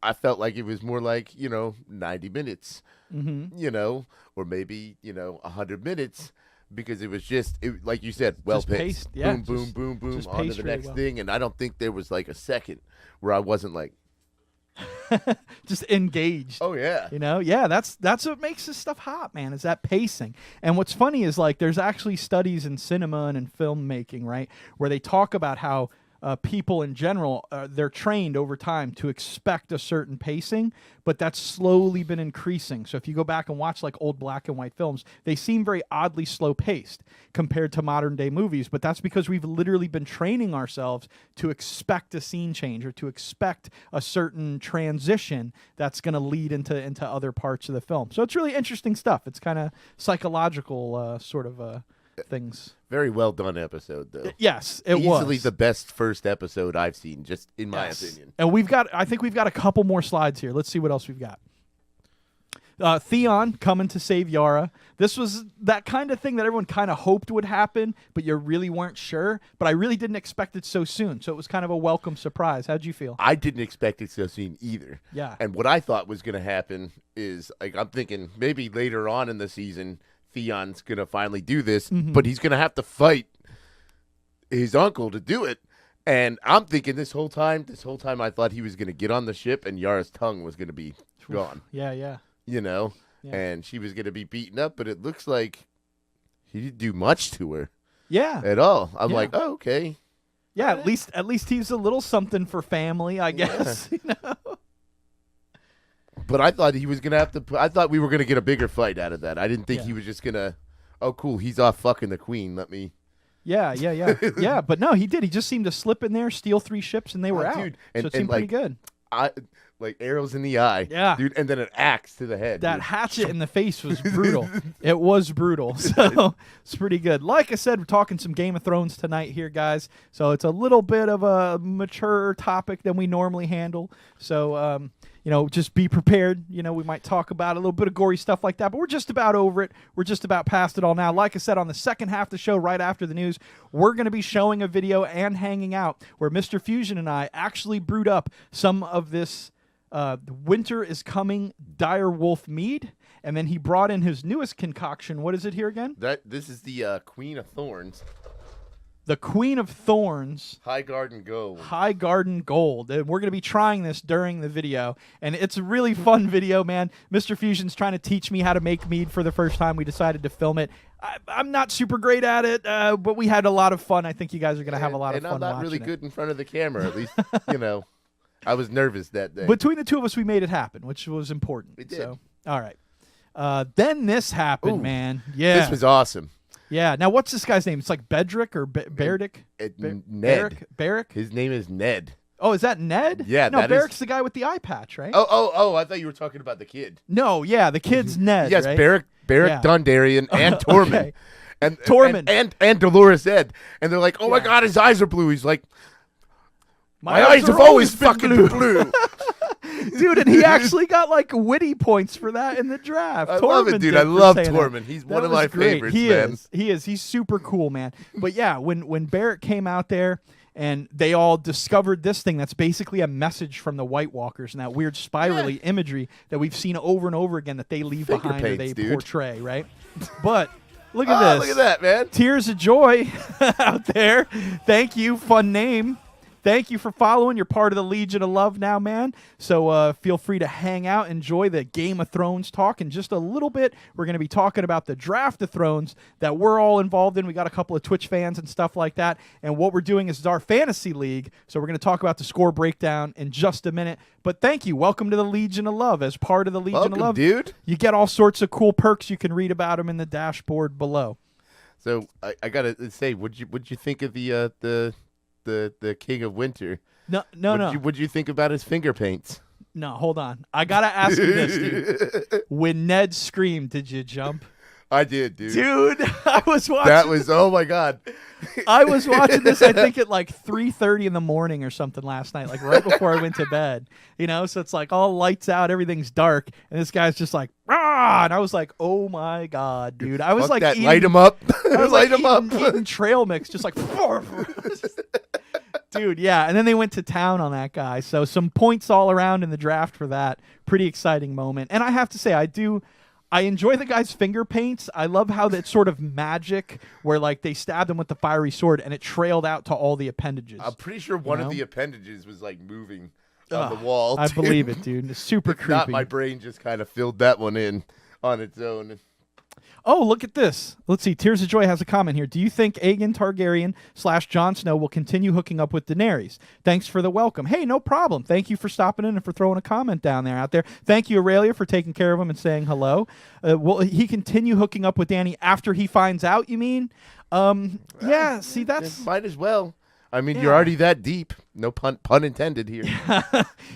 Speaker 2: I felt like it was more like, 90 minutes,
Speaker 1: Mm-hmm.
Speaker 2: or maybe, 100 minutes. because it was just like you said, well
Speaker 1: Just
Speaker 2: paced.
Speaker 1: paced, yeah,
Speaker 2: boom, boom, boom, boom,
Speaker 1: just
Speaker 2: on to
Speaker 1: paced
Speaker 2: the
Speaker 1: really
Speaker 2: next
Speaker 1: well.
Speaker 2: thing, and I don't think there was like a second where I wasn't like,
Speaker 1: Just engaged.
Speaker 2: oh yeah,
Speaker 1: Yeah, that's what makes this stuff hot, man, is that pacing. And what's funny is like there's actually studies in cinema and in filmmaking, right, where they talk about how people in general, they're trained over time to expect a certain pacing, but that's slowly been increasing. So if you go back and watch like old black and white films, they seem very oddly slow paced compared to modern day movies, but that's because we've literally been training ourselves to expect a scene change or to expect a certain transition that's going to lead into other parts of the film. So it's really interesting stuff. It's kind of psychological sort of things.
Speaker 2: very well done episode though.
Speaker 1: Yes, it was
Speaker 2: Easily the best first episode I've seen, just in my
Speaker 1: Yes.
Speaker 2: opinion.
Speaker 1: And I think we've got a couple more slides here. Let's see what else we've got. Theon coming to save Yara. This was that kind of thing that everyone kind of hoped would happen, but you really weren't sure. But I really didn't expect it so soon. So it was kind of a welcome surprise. How'd you feel?
Speaker 2: I didn't expect it so soon either.
Speaker 1: Yeah.
Speaker 2: And what I thought was going to happen is, like, I'm thinking maybe later on in the season, Theon's going to finally do this, but he's going to have to fight his uncle to do it. And I'm thinking this whole time I thought he was going to get on the ship and Yara's tongue was going to be gone,
Speaker 1: Yeah.
Speaker 2: Yeah. And she was going to be beaten up, but it looks like he didn't do much to her
Speaker 1: Yeah.
Speaker 2: at all. I'm
Speaker 1: Yeah.
Speaker 2: like, oh, okay.
Speaker 1: Yeah, at least he's a little something for family, I guess.
Speaker 2: But I thought he was going to have to I thought we were going to get a bigger fight out of that. I didn't think
Speaker 1: Yeah.
Speaker 2: he was just going to, oh, cool, he's off fucking the queen. Let me.
Speaker 1: Yeah. Yeah, but no, he did. He just seemed to slip in there, steal 3 ships, and they were
Speaker 2: Oh,
Speaker 1: out.
Speaker 2: dude.
Speaker 1: So
Speaker 2: And-
Speaker 1: it seemed
Speaker 2: and,
Speaker 1: pretty
Speaker 2: like,
Speaker 1: good.
Speaker 2: I like arrows in the eye.
Speaker 1: Yeah.
Speaker 2: Dude, and then an axe to the head.
Speaker 1: That
Speaker 2: dude.
Speaker 1: hatchet in the face was brutal. It was brutal. So it's pretty good. Like I said, we're talking some Game of Thrones tonight here, guys. So it's a little bit of a mature topic than we normally handle. So, just be prepared. We might talk about a little bit of gory stuff like that, but we're just about over it. We're just about past it all now. Like I said, on the second half of the show, right after the news, we're going to be showing a video and hanging out where Mr. Fusion and I actually brewed up some of this Winter is Coming Dire Wolf Mead, and then he brought in his newest concoction. What is it here again?
Speaker 2: This is the Queen of Thorns,
Speaker 1: The Queen of Thorns
Speaker 2: High Garden Gold.
Speaker 1: High Garden Gold. And we're going to be trying this during the video, and it's a really fun video, man. Mr. Fusion's trying to teach me how to make mead for the first time. We decided to film it. I'm not super great at it, but we had a lot of fun. I think you guys are going to have a lot of fun
Speaker 2: And I'm not really
Speaker 1: watching it.
Speaker 2: good in front of the camera, at least, I was nervous that day.
Speaker 1: Between the two of us, we made it happen, which was important.
Speaker 2: We did.
Speaker 1: So, all right. Then this happened,
Speaker 2: Ooh,
Speaker 1: man. Yeah.
Speaker 2: This was awesome.
Speaker 1: Yeah. Now, what's this guy's name? It's like Bedrick or Berdick?
Speaker 2: Ned.
Speaker 1: Barrick?
Speaker 2: His name is Ned.
Speaker 1: Oh, is that Ned?
Speaker 2: Yeah,
Speaker 1: No,
Speaker 2: that is-
Speaker 1: Barrick's the guy with the eye patch, right?
Speaker 2: Oh, I thought you were talking about the kid.
Speaker 1: No, yeah, the kid's Ned.
Speaker 2: Yes,
Speaker 1: right?
Speaker 2: Barrick
Speaker 1: Yeah.
Speaker 2: Dondarrion and Tormund.
Speaker 1: Okay.
Speaker 2: And
Speaker 1: Tormund.
Speaker 2: and Dolores Ed. And they're like, oh my
Speaker 1: Yeah.
Speaker 2: God, his eyes are blue. He's like, my
Speaker 1: eyes
Speaker 2: eyes have
Speaker 1: are
Speaker 2: always
Speaker 1: been
Speaker 2: fucking been blue.
Speaker 1: Dude, and he actually got like witty points for that in the draft.
Speaker 2: I love it,
Speaker 1: Tormund
Speaker 2: dude.
Speaker 1: did
Speaker 2: I
Speaker 1: for
Speaker 2: love
Speaker 1: saying that.
Speaker 2: Tormund. He's
Speaker 1: That
Speaker 2: one of
Speaker 1: was
Speaker 2: my
Speaker 1: great.
Speaker 2: favorites,
Speaker 1: He
Speaker 2: man.
Speaker 1: is. He's super cool, man. But yeah, when Barrett came out there and they all discovered this thing that's basically a message from the White Walkers and that weird spirally imagery that we've seen over and over again that they leave
Speaker 2: Finger
Speaker 1: behind or
Speaker 2: paints,
Speaker 1: they
Speaker 2: dude.
Speaker 1: portray, right? But look at this.
Speaker 2: Look at that, man.
Speaker 1: Tears of Joy out there. Thank you. Fun name. Thank you for following. You're part of the Legion of Love now, man. So feel free to hang out, enjoy the Game of Thrones talk. In just a little bit, we're going to be talking about the Draft of Thrones that we're all involved in. We got a couple of Twitch fans and stuff like that. And what we're doing is our fantasy league. So we're going to talk about the score breakdown in just a minute. But thank you. Welcome to the Legion of Love. As part of the Legion
Speaker 2: Welcome,
Speaker 1: of Love,
Speaker 2: dude.
Speaker 1: you get all sorts of cool perks. You can read about them in the dashboard below.
Speaker 2: So I gotta say, what'd you think of the King of Winter?
Speaker 1: No.
Speaker 2: What'd you think about his finger paints?
Speaker 1: No, hold on. I gotta ask you this, dude. When Ned screamed, did you jump?
Speaker 2: I did, dude.
Speaker 1: Dude, I was watching.
Speaker 2: That was, oh my God.
Speaker 1: I was watching this. I think at like 3:30 in the morning or something last night, like right before I went to bed. So it's like all lights out, everything's dark, and this guy's just like, rah! And I was like, oh my God, dude. I was
Speaker 2: Fuck
Speaker 1: like,
Speaker 2: that.
Speaker 1: eating,
Speaker 2: Light him up.
Speaker 1: I was
Speaker 2: Light
Speaker 1: like
Speaker 2: him up.
Speaker 1: eating trail mix, just like, dude, yeah. And then they went to town on that guy. So some points all around in the draft for that. Pretty exciting moment. And I have to say, I enjoy the guy's finger paints. I love how that's sort of magic, where like they stabbed him with the fiery sword and it trailed out to all the appendages.
Speaker 2: I'm pretty sure one of the appendages was like moving on the wall.
Speaker 1: I
Speaker 2: dude.
Speaker 1: believe it, dude. It's super
Speaker 2: If
Speaker 1: creepy.
Speaker 2: not, my brain just kind of filled that one in on its own.
Speaker 1: Oh, look at this. Let's see. Tears of Joy has a comment here. Do you think Aegon Targaryen / Jon Snow will continue hooking up with Daenerys? Thanks for the welcome. Hey, no problem. Thank you for stopping in and for throwing a comment down there out there. Thank you, Aurelia, for taking care of him and saying hello. Will he continue hooking up with Dany after he finds out, you mean? Yeah, see, that's...
Speaker 2: Might as well. I mean,
Speaker 1: Yeah.
Speaker 2: you're already that deep. No pun intended here.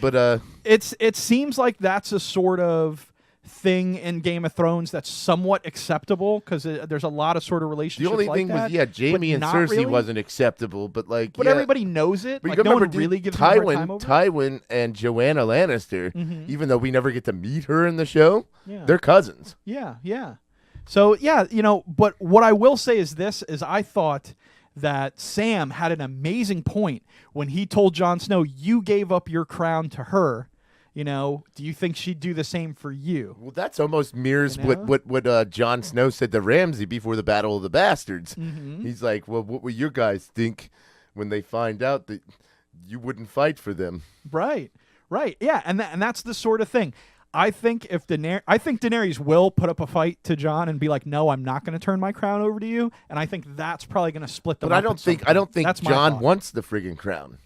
Speaker 2: But
Speaker 1: It seems like that's a sort of thing in Game of Thrones that's somewhat acceptable, because there's a lot of sort of relationships
Speaker 2: the only
Speaker 1: like
Speaker 2: thing
Speaker 1: that,
Speaker 2: was, Jaime
Speaker 1: but
Speaker 2: and
Speaker 1: not
Speaker 2: Cersei
Speaker 1: really.
Speaker 2: wasn't acceptable, but like,
Speaker 1: But
Speaker 2: yeah.
Speaker 1: everybody knows it.
Speaker 2: But
Speaker 1: Like,
Speaker 2: you
Speaker 1: no one
Speaker 2: remember,
Speaker 1: really gives them a hard time over it.
Speaker 2: Tywin and Joanna Lannister, even though we never get to meet her in the show,
Speaker 1: Yeah.
Speaker 2: they're cousins.
Speaker 1: Yeah, yeah. So, yeah, but what I will say is this, is I thought that Sam had an amazing point when he told Jon Snow, you gave up your crown to her. Do you think she'd do the same for you?
Speaker 2: Well, that's almost mirrors
Speaker 1: You know?
Speaker 2: what Jon Snow said to Ramsay before the Battle of the Bastards.
Speaker 1: Mm-hmm.
Speaker 2: He's like, well, what will your guys think when they find out that you wouldn't fight for them?
Speaker 1: Right. Yeah, and that's the sort of thing. I think Daenerys will put up a fight to Jon and be like, "No, I'm not going to turn my crown over to you." And I think that's probably going to split them.
Speaker 2: But
Speaker 1: up
Speaker 2: I don't
Speaker 1: at some
Speaker 2: think
Speaker 1: point. That's my
Speaker 2: Jon
Speaker 1: thought.
Speaker 2: wants the friggin' crown.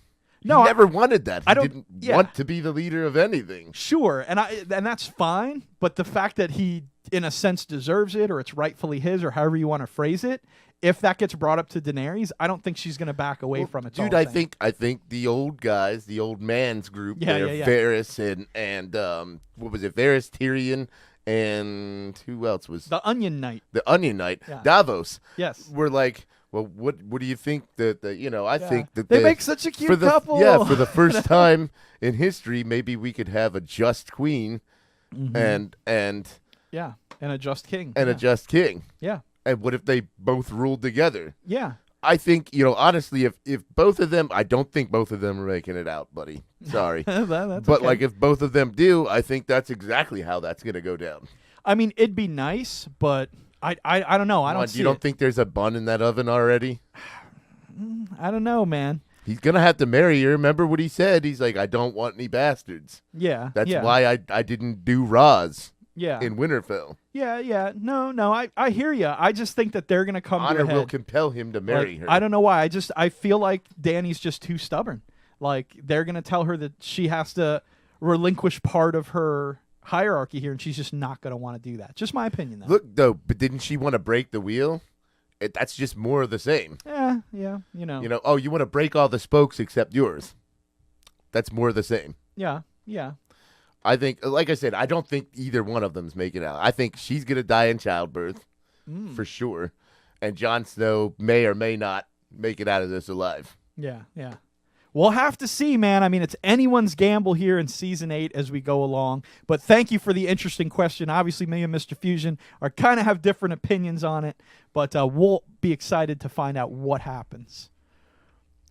Speaker 1: No,
Speaker 2: he never wanted that. He
Speaker 1: I don't-
Speaker 2: didn't
Speaker 1: yeah.
Speaker 2: want to be the leader of anything.
Speaker 1: Sure, and that's fine. But the fact that he, in a sense, deserves it, or it's rightfully his, or however you want to phrase it, if that gets brought up to Daenerys, I don't think she's going to back away from it.
Speaker 2: Dude, I think the old guys, the old man's group,
Speaker 1: Yeah,
Speaker 2: there,
Speaker 1: yeah, yeah.
Speaker 2: Varys and what was it? Varys, Tyrion, and who else was
Speaker 1: the Onion Knight.
Speaker 2: the Onion Knight?
Speaker 1: Yeah.
Speaker 2: Davos.
Speaker 1: Yes,
Speaker 2: We're like, well, what do you think that I think that
Speaker 1: they make such a cute
Speaker 2: for the
Speaker 1: couple.
Speaker 2: for the first time in history, maybe we could have a just queen and
Speaker 1: yeah, and a just king.
Speaker 2: a just king.
Speaker 1: Yeah,
Speaker 2: And what if they both ruled together?
Speaker 1: yeah.
Speaker 2: I think, honestly, if both of them, I don't think both of them are making it out, buddy. Sorry.
Speaker 1: That's
Speaker 2: But
Speaker 1: okay.
Speaker 2: like if both of them do, I think that's exactly how that's going to go down.
Speaker 1: I mean, it'd be nice, but I don't know. I don't see
Speaker 2: You don't
Speaker 1: it.
Speaker 2: think there's a bun in that oven already?
Speaker 1: I don't know, man.
Speaker 2: He's going to have to marry her. Remember what he said? He's like, I don't want any bastards.
Speaker 1: Yeah,
Speaker 2: That's
Speaker 1: yeah.
Speaker 2: why I didn't do Roz
Speaker 1: Yeah,
Speaker 2: in Winterfell.
Speaker 1: yeah. No. I hear you. I just think that they're gonna come to
Speaker 2: Honor
Speaker 1: a head.
Speaker 2: will compel him to marry
Speaker 1: Like,
Speaker 2: her.
Speaker 1: I don't know why. I feel like Dany's just too stubborn. Like, they're gonna tell her that she has to relinquish part of her hierarchy here, and she's just not gonna want to do that. Just my opinion, though.
Speaker 2: Look, though, but didn't she want to break the wheel? That's just more of the same.
Speaker 1: Yeah. You
Speaker 2: You want to break all the spokes except yours. That's more of the same.
Speaker 1: Yeah.
Speaker 2: I think, like I said, I don't think either one of them's making it out. I think she's going to die in childbirth for sure. And Jon Snow may or may not make it out of this alive.
Speaker 1: Yeah. We'll have to see, man. I mean, it's anyone's gamble here in Season 8 as we go along. But thank you for the interesting question. Obviously, me and Mr. Fusion are kind of have different opinions on it. But we'll be excited to find out what happens.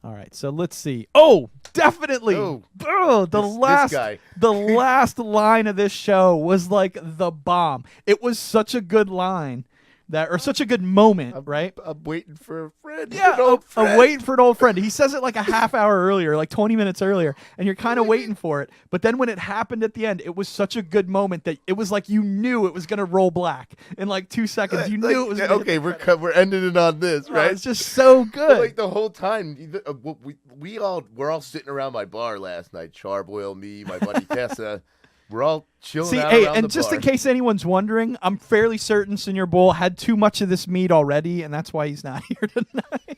Speaker 1: All right, so let's see. Oh, definitely.
Speaker 2: Oh,
Speaker 1: The
Speaker 2: this guy.
Speaker 1: the last line of this show was like the bomb. It was such a good line or such a good moment, right?
Speaker 2: I'm waiting for a friend.
Speaker 1: Yeah,
Speaker 2: an old friend.
Speaker 1: I'm waiting for an old friend. He says it like a half hour earlier, like 20 minutes earlier, and you're kind of waiting for it. But then when it happened at the end, it was such a good moment that it was like you knew it was going to roll black in like 2 seconds. You knew it was gonna
Speaker 2: Okay, we're ending it on this, right?
Speaker 1: It's just so good.
Speaker 2: Like the whole time, we're all sitting around my bar last night. Charboil, me, my buddy Tessa. We're all chilling
Speaker 1: See,
Speaker 2: out
Speaker 1: hey,
Speaker 2: around
Speaker 1: and
Speaker 2: the
Speaker 1: just
Speaker 2: bar.
Speaker 1: in case anyone's wondering, I'm fairly certain Senor Bull had too much of this meat already, and that's why he's not here tonight.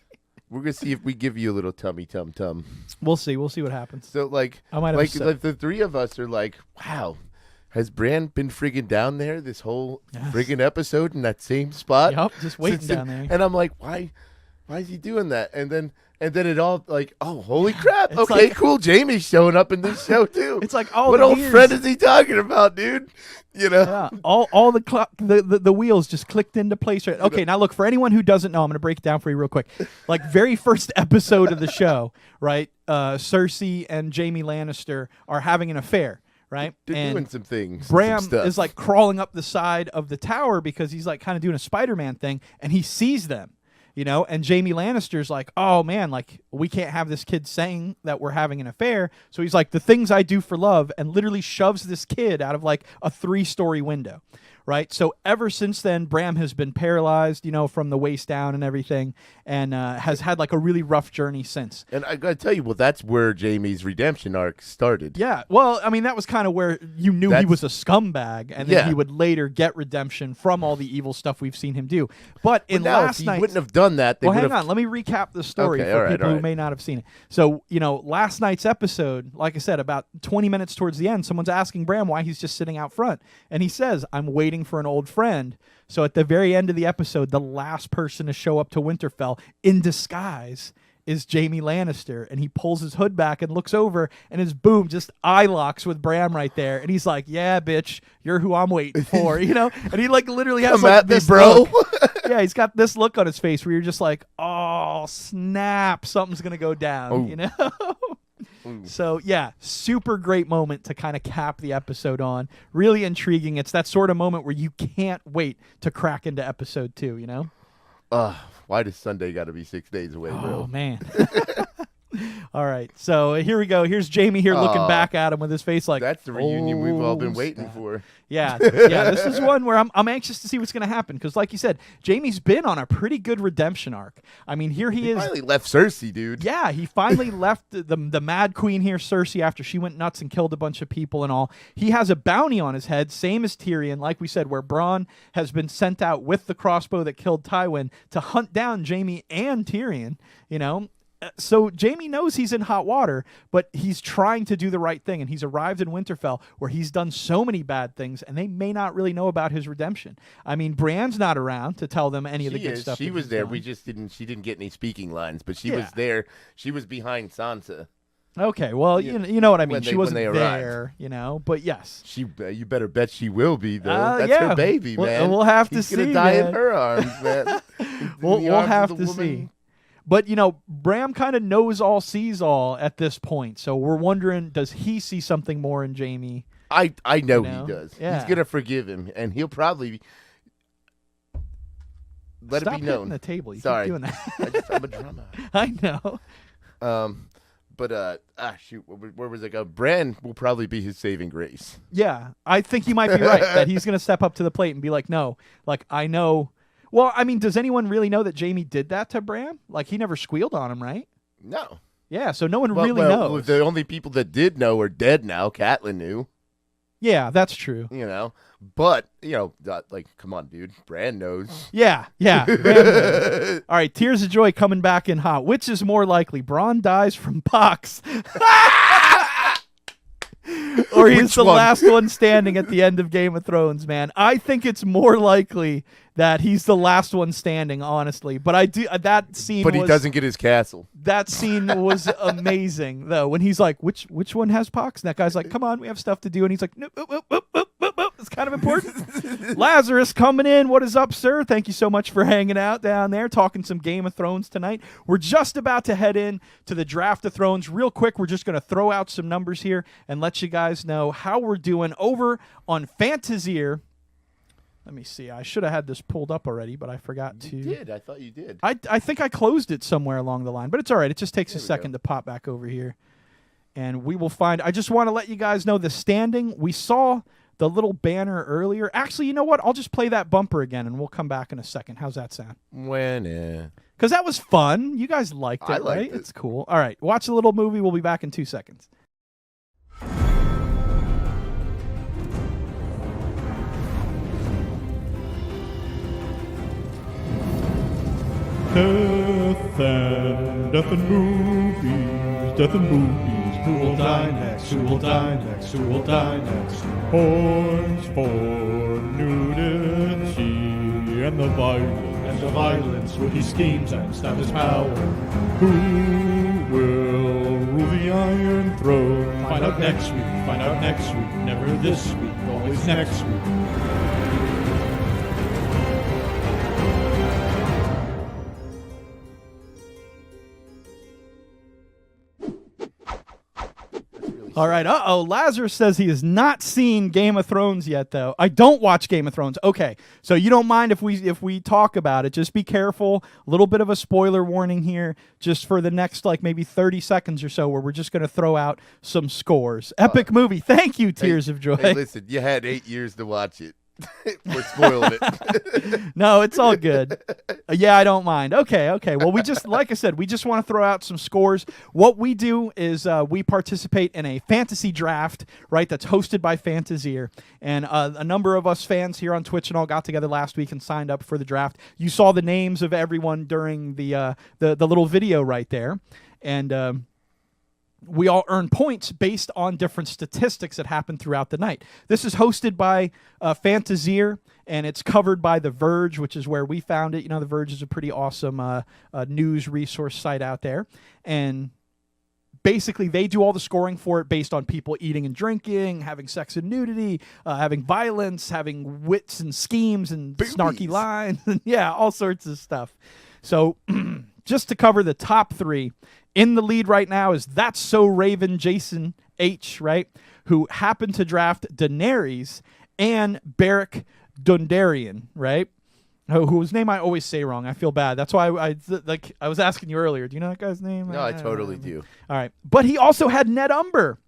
Speaker 2: We're gonna see if we give you a little tummy tum tum.
Speaker 1: We'll see. We'll see what happens.
Speaker 2: So like,
Speaker 1: I might have
Speaker 2: like,
Speaker 1: a sip.
Speaker 2: like the three of us are like, wow, has Bran been friggin' down there this whole friggin' episode in that same spot?
Speaker 1: Yup, just waiting
Speaker 2: Since
Speaker 1: down
Speaker 2: then-
Speaker 1: there.
Speaker 2: And I'm like, why is he doing that? And then it all like, oh, holy crap!
Speaker 1: It's
Speaker 2: Okay,
Speaker 1: like-
Speaker 2: cool. Jamie's showing up in this show too.
Speaker 1: It's like all
Speaker 2: what
Speaker 1: the
Speaker 2: old
Speaker 1: gears-
Speaker 2: friend is he talking about, dude?
Speaker 1: Yeah, all the wheels just clicked into place. Right. Okay, now look, for anyone who doesn't know, I'm going to break it down for you real quick. Like, very first episode of the show, right? Cersei and Jaime Lannister are having an affair, right?
Speaker 2: They're
Speaker 1: and
Speaker 2: doing some things.
Speaker 1: Bram
Speaker 2: some stuff.
Speaker 1: is like crawling up the side of the tower because he's like kind of doing a Spider-Man thing, and he sees them. And Jaime Lannister's like, oh man, like we can't have this kid saying that we're having an affair. So he's like, the things I do for love, and literally shoves this kid out of like a 3-story window. Right. So ever since then, Bram has been paralyzed, from the waist down and everything, and has had like a really rough journey since.
Speaker 2: And I gotta tell you, well, that's where Jaime's redemption arc started.
Speaker 1: Yeah. Well, I mean, that was kind of where you knew he was a scumbag, and then he would later get redemption from all the evil stuff we've seen him do. But in last night,
Speaker 2: he wouldn't have done that.
Speaker 1: Hang on. Let me recap the story for people who may not have seen it. So, last night's episode, like I said, about 20 minutes towards the end, someone's asking Bram why he's just sitting out front, and he says, "I'm waiting for an old friend." So at the very end of the episode, the last person to show up to Winterfell in disguise is Jaime Lannister, and he pulls his hood back and looks over, and his boom just eye locks with Bram right there, and he's like, "Yeah, bitch, you're who I'm waiting for," and he like literally has like this
Speaker 2: bro.
Speaker 1: Look. Yeah, he's got this look on his face where you're just like, "Oh snap, something's gonna go down," So, yeah, super great moment to kind of cap the episode on. Really intriguing. It's that sort of moment where you can't wait to crack into episode 2,
Speaker 2: Why does Sunday got to be 6 days away, bro?
Speaker 1: Oh, man. All right, so here we go. Here's Jaime here looking back at him with his face like,
Speaker 2: that's the reunion we've all been waiting for.
Speaker 1: Yeah, this is one where I'm anxious to see what's going to happen because, like you said, Jaime's been on a pretty good redemption arc. I mean, here he is.
Speaker 2: Finally left Cersei, dude.
Speaker 1: Yeah, he finally left the Mad Queen here, Cersei, after she went nuts and killed a bunch of people and all. He has a bounty on his head, same as Tyrion, like we said, where Bronn has been sent out with the crossbow that killed Tywin to hunt down Jaime and Tyrion, So Jaime knows he's in hot water, but he's trying to do the right thing, and he's arrived in Winterfell where he's done so many bad things, and they may not really know about his redemption. I mean, Brienne's not around to tell them any of the good stuff.
Speaker 2: She was there. She didn't get any speaking lines, but she was there. She was behind Sansa.
Speaker 1: Okay, well, you know what I mean. She wasn't
Speaker 2: there,
Speaker 1: but yes.
Speaker 2: You better bet she will be, though. That's her baby, man.
Speaker 1: We'll have to see.
Speaker 2: She's gonna die in her arms, man.
Speaker 1: We'll have to see. But, Bram kind of knows all, sees all at this point. So we're wondering, does he see something more in Jaime?
Speaker 2: I know he does.
Speaker 1: Yeah.
Speaker 2: He's going to forgive him, and he'll probably let
Speaker 1: Stop
Speaker 2: it be known.
Speaker 1: Hitting the table. You
Speaker 2: Sorry.
Speaker 1: keep doing that.
Speaker 2: I'm a drama.
Speaker 1: I know.
Speaker 2: But shoot, where was it go? Bran will probably be his saving grace.
Speaker 1: Yeah, I think you might be right, that he's going to step up to the plate and be like, no, like, I know. Well, I mean, does anyone really know that Jaime did that to Bram? Like, he never squealed on him, right?
Speaker 2: No.
Speaker 1: Yeah, so no one really knows.
Speaker 2: The only people that did know are dead now. Catelyn knew.
Speaker 1: Yeah, that's true.
Speaker 2: But, come on, dude. Bran knows.
Speaker 1: Yeah. Bran knows. All right, Tears of Joy coming back in hot. Which is more likely? Bronn dies from pox. Or he's the last one standing at the end of Game of Thrones, man. I think it's more likely that he's the last one standing, honestly. But I do that scene.
Speaker 2: But he doesn't get his castle.
Speaker 1: That scene was amazing, though. When he's like, "Which one has pox?" And that guy's like, "Come on, we have stuff to do." And he's like, "Nope, it's kind of important." Lazarus coming in. What is up, sir? Thank you so much for hanging out down there, talking some Game of Thrones tonight. We're just about to head in to the Draft of Thrones. Real quick, we're just going to throw out some numbers here and let you guys know how we're doing over on Fantaseer. Let me see. I should have had this pulled up already, but I forgot to.
Speaker 2: You did. I thought you did.
Speaker 1: I think I closed it somewhere along the line, but it's all right. It just takes a second to pop back over here. And we will find. I just want to let you guys know the standing. We saw the little banner earlier. Actually, you know what? I'll just play that bumper again, and we'll come back in a second. How's that sound? Because that was fun. You guys liked it, right?
Speaker 2: Liked it.
Speaker 1: It's cool. All right. Watch a little movie. We'll be back in 2 seconds.
Speaker 3: Death and movies, death and movies. Who will die next? Who will die next? Who will die next? Horns for nudity and the violence with his schemes and stab his power. Who will rule the Iron Throne? Find out next week. Find out next week. Never this week. Always next week.
Speaker 1: All right. Lazarus says he has not seen Game of Thrones yet, though. I don't watch Game of Thrones. Okay, so you don't mind if we talk about it. Just be careful. A little bit of a spoiler warning here, just for the next maybe 30 seconds or so, where we're just going to throw out some scores. Epic movie. Thank you, Tears of Joy.
Speaker 2: Hey, listen, you had 8 years to watch it. We're spoiling it.
Speaker 1: No, it's all good. Yeah, I don't mind. Okay. Well, we just, like I said, we just want to throw out some scores. What we do is we participate in a fantasy draft, right, that's hosted by Fantaseer. And a number of us fans here on Twitch and all got together last week and signed up for the draft. You saw the names of everyone during the little video right there. And we all earn points based on different statistics that happen throughout the night. This is hosted by Fantaseer, and it's covered by The Verge, which is where we found it. You know, The Verge is a pretty awesome news resource site out there. And basically, they do all the scoring for it based on people eating and drinking, having sex and nudity, having violence, having wits and schemes and snarky lines. And yeah, all sorts of stuff. So just to cover the top 3, in the lead right now is That's So Raven Jason H, right, who happened to draft Daenerys and Beric Dondarrion, right, whose name I always say wrong. I feel bad. That's why I was asking you earlier. Do you know that guy's name?
Speaker 2: No, I totally do.
Speaker 1: All right. But he also had Ned Umber.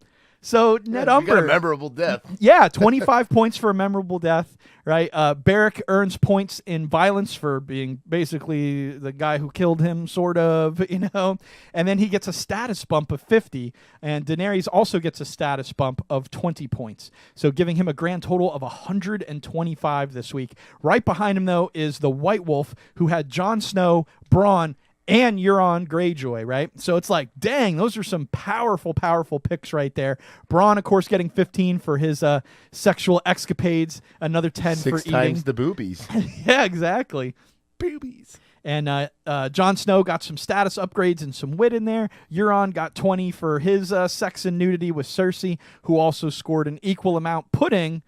Speaker 1: So Ned Umber,
Speaker 2: got a memorable death.
Speaker 1: Yeah, 25 points for a memorable death, right? Beric earns points in violence for being basically the guy who killed him, sort of, you know. And then he gets a status bump of 50, and Daenerys also gets a status bump of 20 points. So giving him a grand total of 125 this week. Right behind him, though, is the White Wolf, who had Jon Snow, Bronn, and Euron Greyjoy, right? So it's like, dang, those are some powerful, powerful picks right there. Bronn, of course, getting 15 for his sexual escapades, another 10 for eating.
Speaker 2: 6 times the boobies.
Speaker 1: Yeah, exactly. Boobies. And Jon Snow got some status upgrades and some wit in there. Euron got 20 for his sex and nudity with Cersei, who also scored an equal amount, putting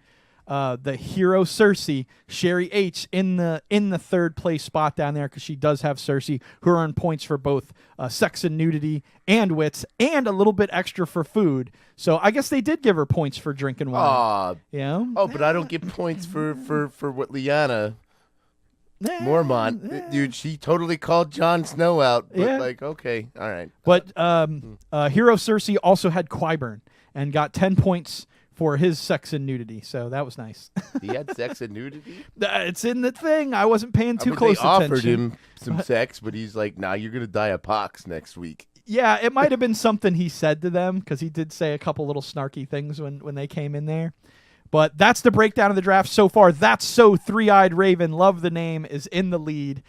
Speaker 1: the hero Cersei, Sherry H, in the third place spot down there, because she does have Cersei, who earned points for both sex and nudity and wits, and a little bit extra for food. So I guess they did give her points for drinking wine. You know?
Speaker 2: Oh, but I don't get points for what Lyanna Mormont, dude. She totally called Jon Snow out. But okay, all right.
Speaker 1: But hero Cersei also had Qyburn and got 10 points for his sex and nudity, so that was nice.
Speaker 2: He had sex and nudity?
Speaker 1: It's in the thing. I wasn't paying too close attention.
Speaker 2: They offered him some sex, but he's like, nah, you're going to die of pox next week.
Speaker 1: Yeah, it might have been something he said to them, because he did say a couple little snarky things when they came in there. But that's the breakdown of the draft so far. That's So Three-Eyed Raven, love the name, is in the lead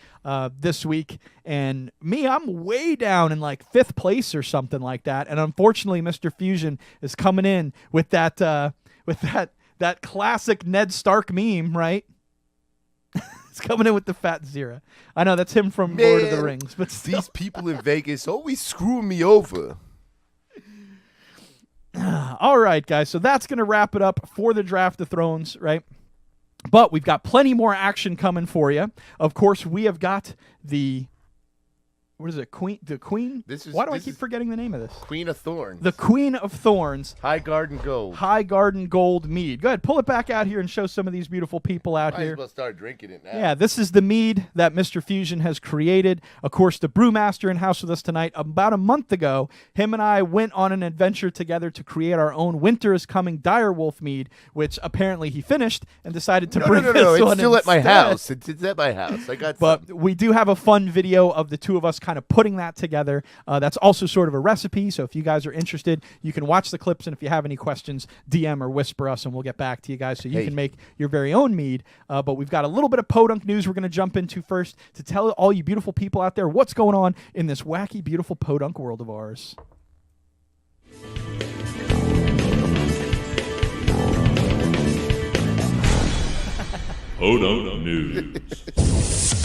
Speaker 1: this week. And me, I'm way down in 5th place or something like that. And unfortunately, Mr. Fusion is coming in with that classic Ned Stark meme, right? He's coming in with the fat zero. I know, that's him from Lord of the Rings. But still.
Speaker 2: These people in Vegas always screwing me over.
Speaker 1: All right, guys, so that's going to wrap it up for the Draft of Thrones, right? But we've got plenty more action coming for you. Of course, we have got the... What is it? The Queen? Why do I keep forgetting the name of this?
Speaker 2: Queen of Thorns.
Speaker 1: The Queen of Thorns.
Speaker 2: High Garden Gold.
Speaker 1: High Garden Gold Mead. Go ahead, pull it back out here and show some of these beautiful people out here.
Speaker 2: Might as well start drinking it now.
Speaker 1: Yeah, this is the mead that Mr. Fusion has created. Of course, the brewmaster in house with us tonight. About a month ago, him and I went on an adventure together to create our own Winter is Coming Direwolf mead, which apparently he finished and decided to bring this one
Speaker 2: it's still
Speaker 1: instead.
Speaker 2: at my house. It's at my house. I got
Speaker 1: But we do have a fun video of the two of us kind of putting that together. That's also sort of a recipe, so if you guys are interested, you can watch the clips, and if you have any questions, DM or whisper us, and we'll get back to you guys so you can make your very own mead. But we've got a little bit of PoDunk news we're going to jump into first to tell all you beautiful people out there what's going on in this wacky, beautiful PoDunk world of ours.
Speaker 3: PoDunk News.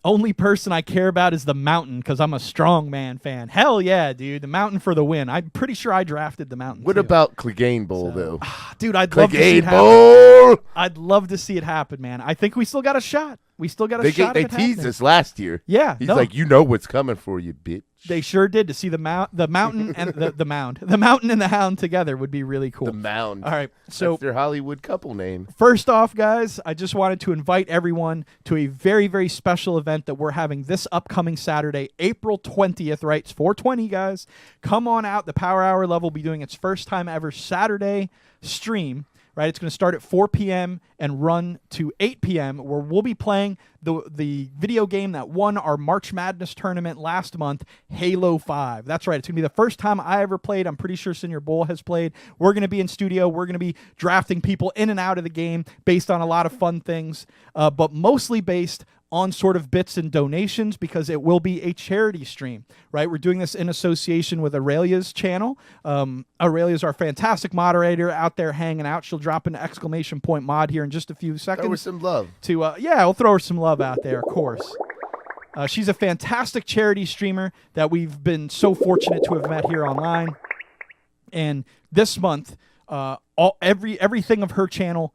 Speaker 1: Only person I care about is the Mountain, because I'm a Strongman fan. Hell yeah, dude. The Mountain for the win. I'm pretty sure I drafted the Mountain.
Speaker 2: What about Clegane Bowl, though?
Speaker 1: Dude, I'd love to see it happen. I'd love to see it happen, man. I think we still got a shot. We still got a shot.
Speaker 2: They teased us last year.
Speaker 1: Yeah.
Speaker 2: He's like, you know what's coming for you, bitch.
Speaker 1: They sure did. To see the mountain and the mound. The mountain and the hound together would be really cool.
Speaker 2: The mound.
Speaker 1: All right. So
Speaker 2: that's their Hollywood couple name.
Speaker 1: first off, guys, I just wanted to invite everyone to a very, very special event that we're having this upcoming Saturday, April 20th, right? It's 420, guys. Come on out. The Power Hour Love will be doing its first time ever Saturday stream. Right, it's going to start at 4 p.m. and run to 8 p.m. where we'll be playing the video game that won our March Madness tournament last month, Halo 5. That's right. It's going to be the first time I ever played. I'm pretty sure Senior Bull has played. We're going to be in studio. We're going to be drafting people in and out of the game based on a lot of fun things, but mostly based on sort of bits and donations because it will be a charity stream, right? We're doing this in association with Aurelia's channel. Aurelia's our fantastic moderator out there hanging out. She'll drop an exclamation point mod here in just a few seconds.
Speaker 2: Throw her some love.
Speaker 1: Yeah, we'll throw her some love out there, of course. She's a fantastic charity streamer that we've been so fortunate to have met here online. And this month, everything of her channel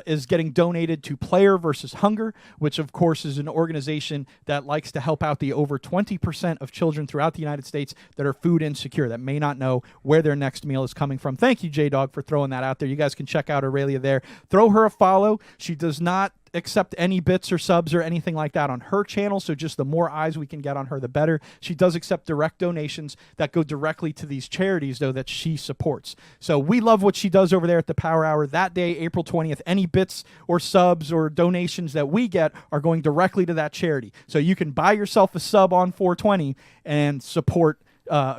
Speaker 1: is getting donated to Player versus Hunger, which of course is an organization that likes to help out the over 20% of children throughout the United States that are food insecure, that may not know where their next meal is coming from. Thank you, J-Dog, for throwing that out there. You guys can check out Aurelia there. Throw her a follow. She does not accept any bits or subs or anything like that on her channel, so just the more eyes we can get on her, the better. She does accept direct donations that go directly to these charities, though, that she supports. So we love what she does over there at the Power Hour. That day, April 20th, any bits or subs or donations that we get are going directly to that charity. So you can buy yourself a sub on 420 and support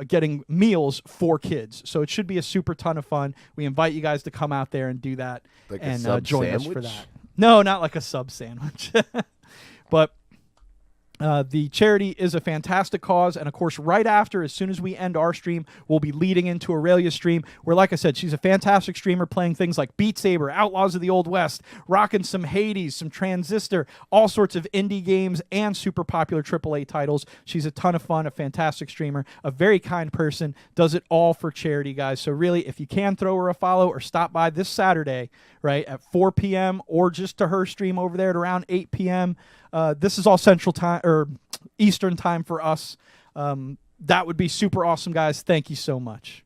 Speaker 1: getting meals for kids. So it should be a super ton of fun. We invite you guys to come out there and do that and join us for that. No, not like a sub sandwich. But the charity is a fantastic cause. And, of course, right after, as soon as we end our stream, we'll be leading into Aurelia's stream where, like I said, she's a fantastic streamer playing things like Beat Saber, Outlaws of the Old West, rocking some Hades, some Transistor, all sorts of indie games and super popular AAA titles. She's a ton of fun, a fantastic streamer, a very kind person, does it all for charity, guys. So really, if you can throw her a follow or stop by this Saturday, right, at 4 p.m. or just to her stream over there at around 8 p.m., this is all Central Time or Eastern Time for us. That would be super awesome, guys. Thank you so much.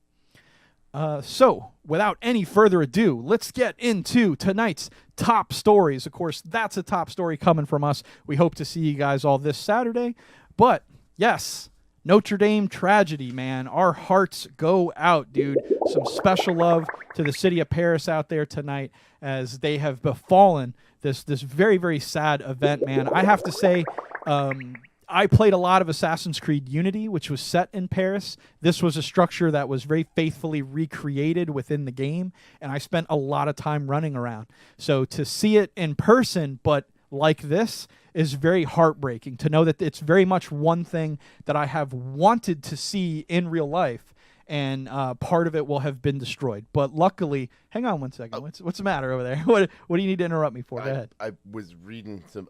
Speaker 1: So, without any further ado, let's get into tonight's top stories. Of course, that's a top story coming from us. We hope to see you guys all this Saturday. But, yes, Notre Dame tragedy, man. Our hearts go out, dude. Some special love to the city of Paris out there tonight as they have befallen this very, very sad event, man. I have to say, I played a lot of Assassin's Creed Unity, which was set in Paris. This was a structure that was very faithfully recreated within the game, and I spent a lot of time running around. So to see it in person, but like this, is very heartbreaking. To know that it's very much one thing that I have wanted to see in real life, and part of it will have been destroyed. But luckily, hang on one second. What's the matter over there? What do you need to interrupt me for? Go ahead.
Speaker 2: I was reading some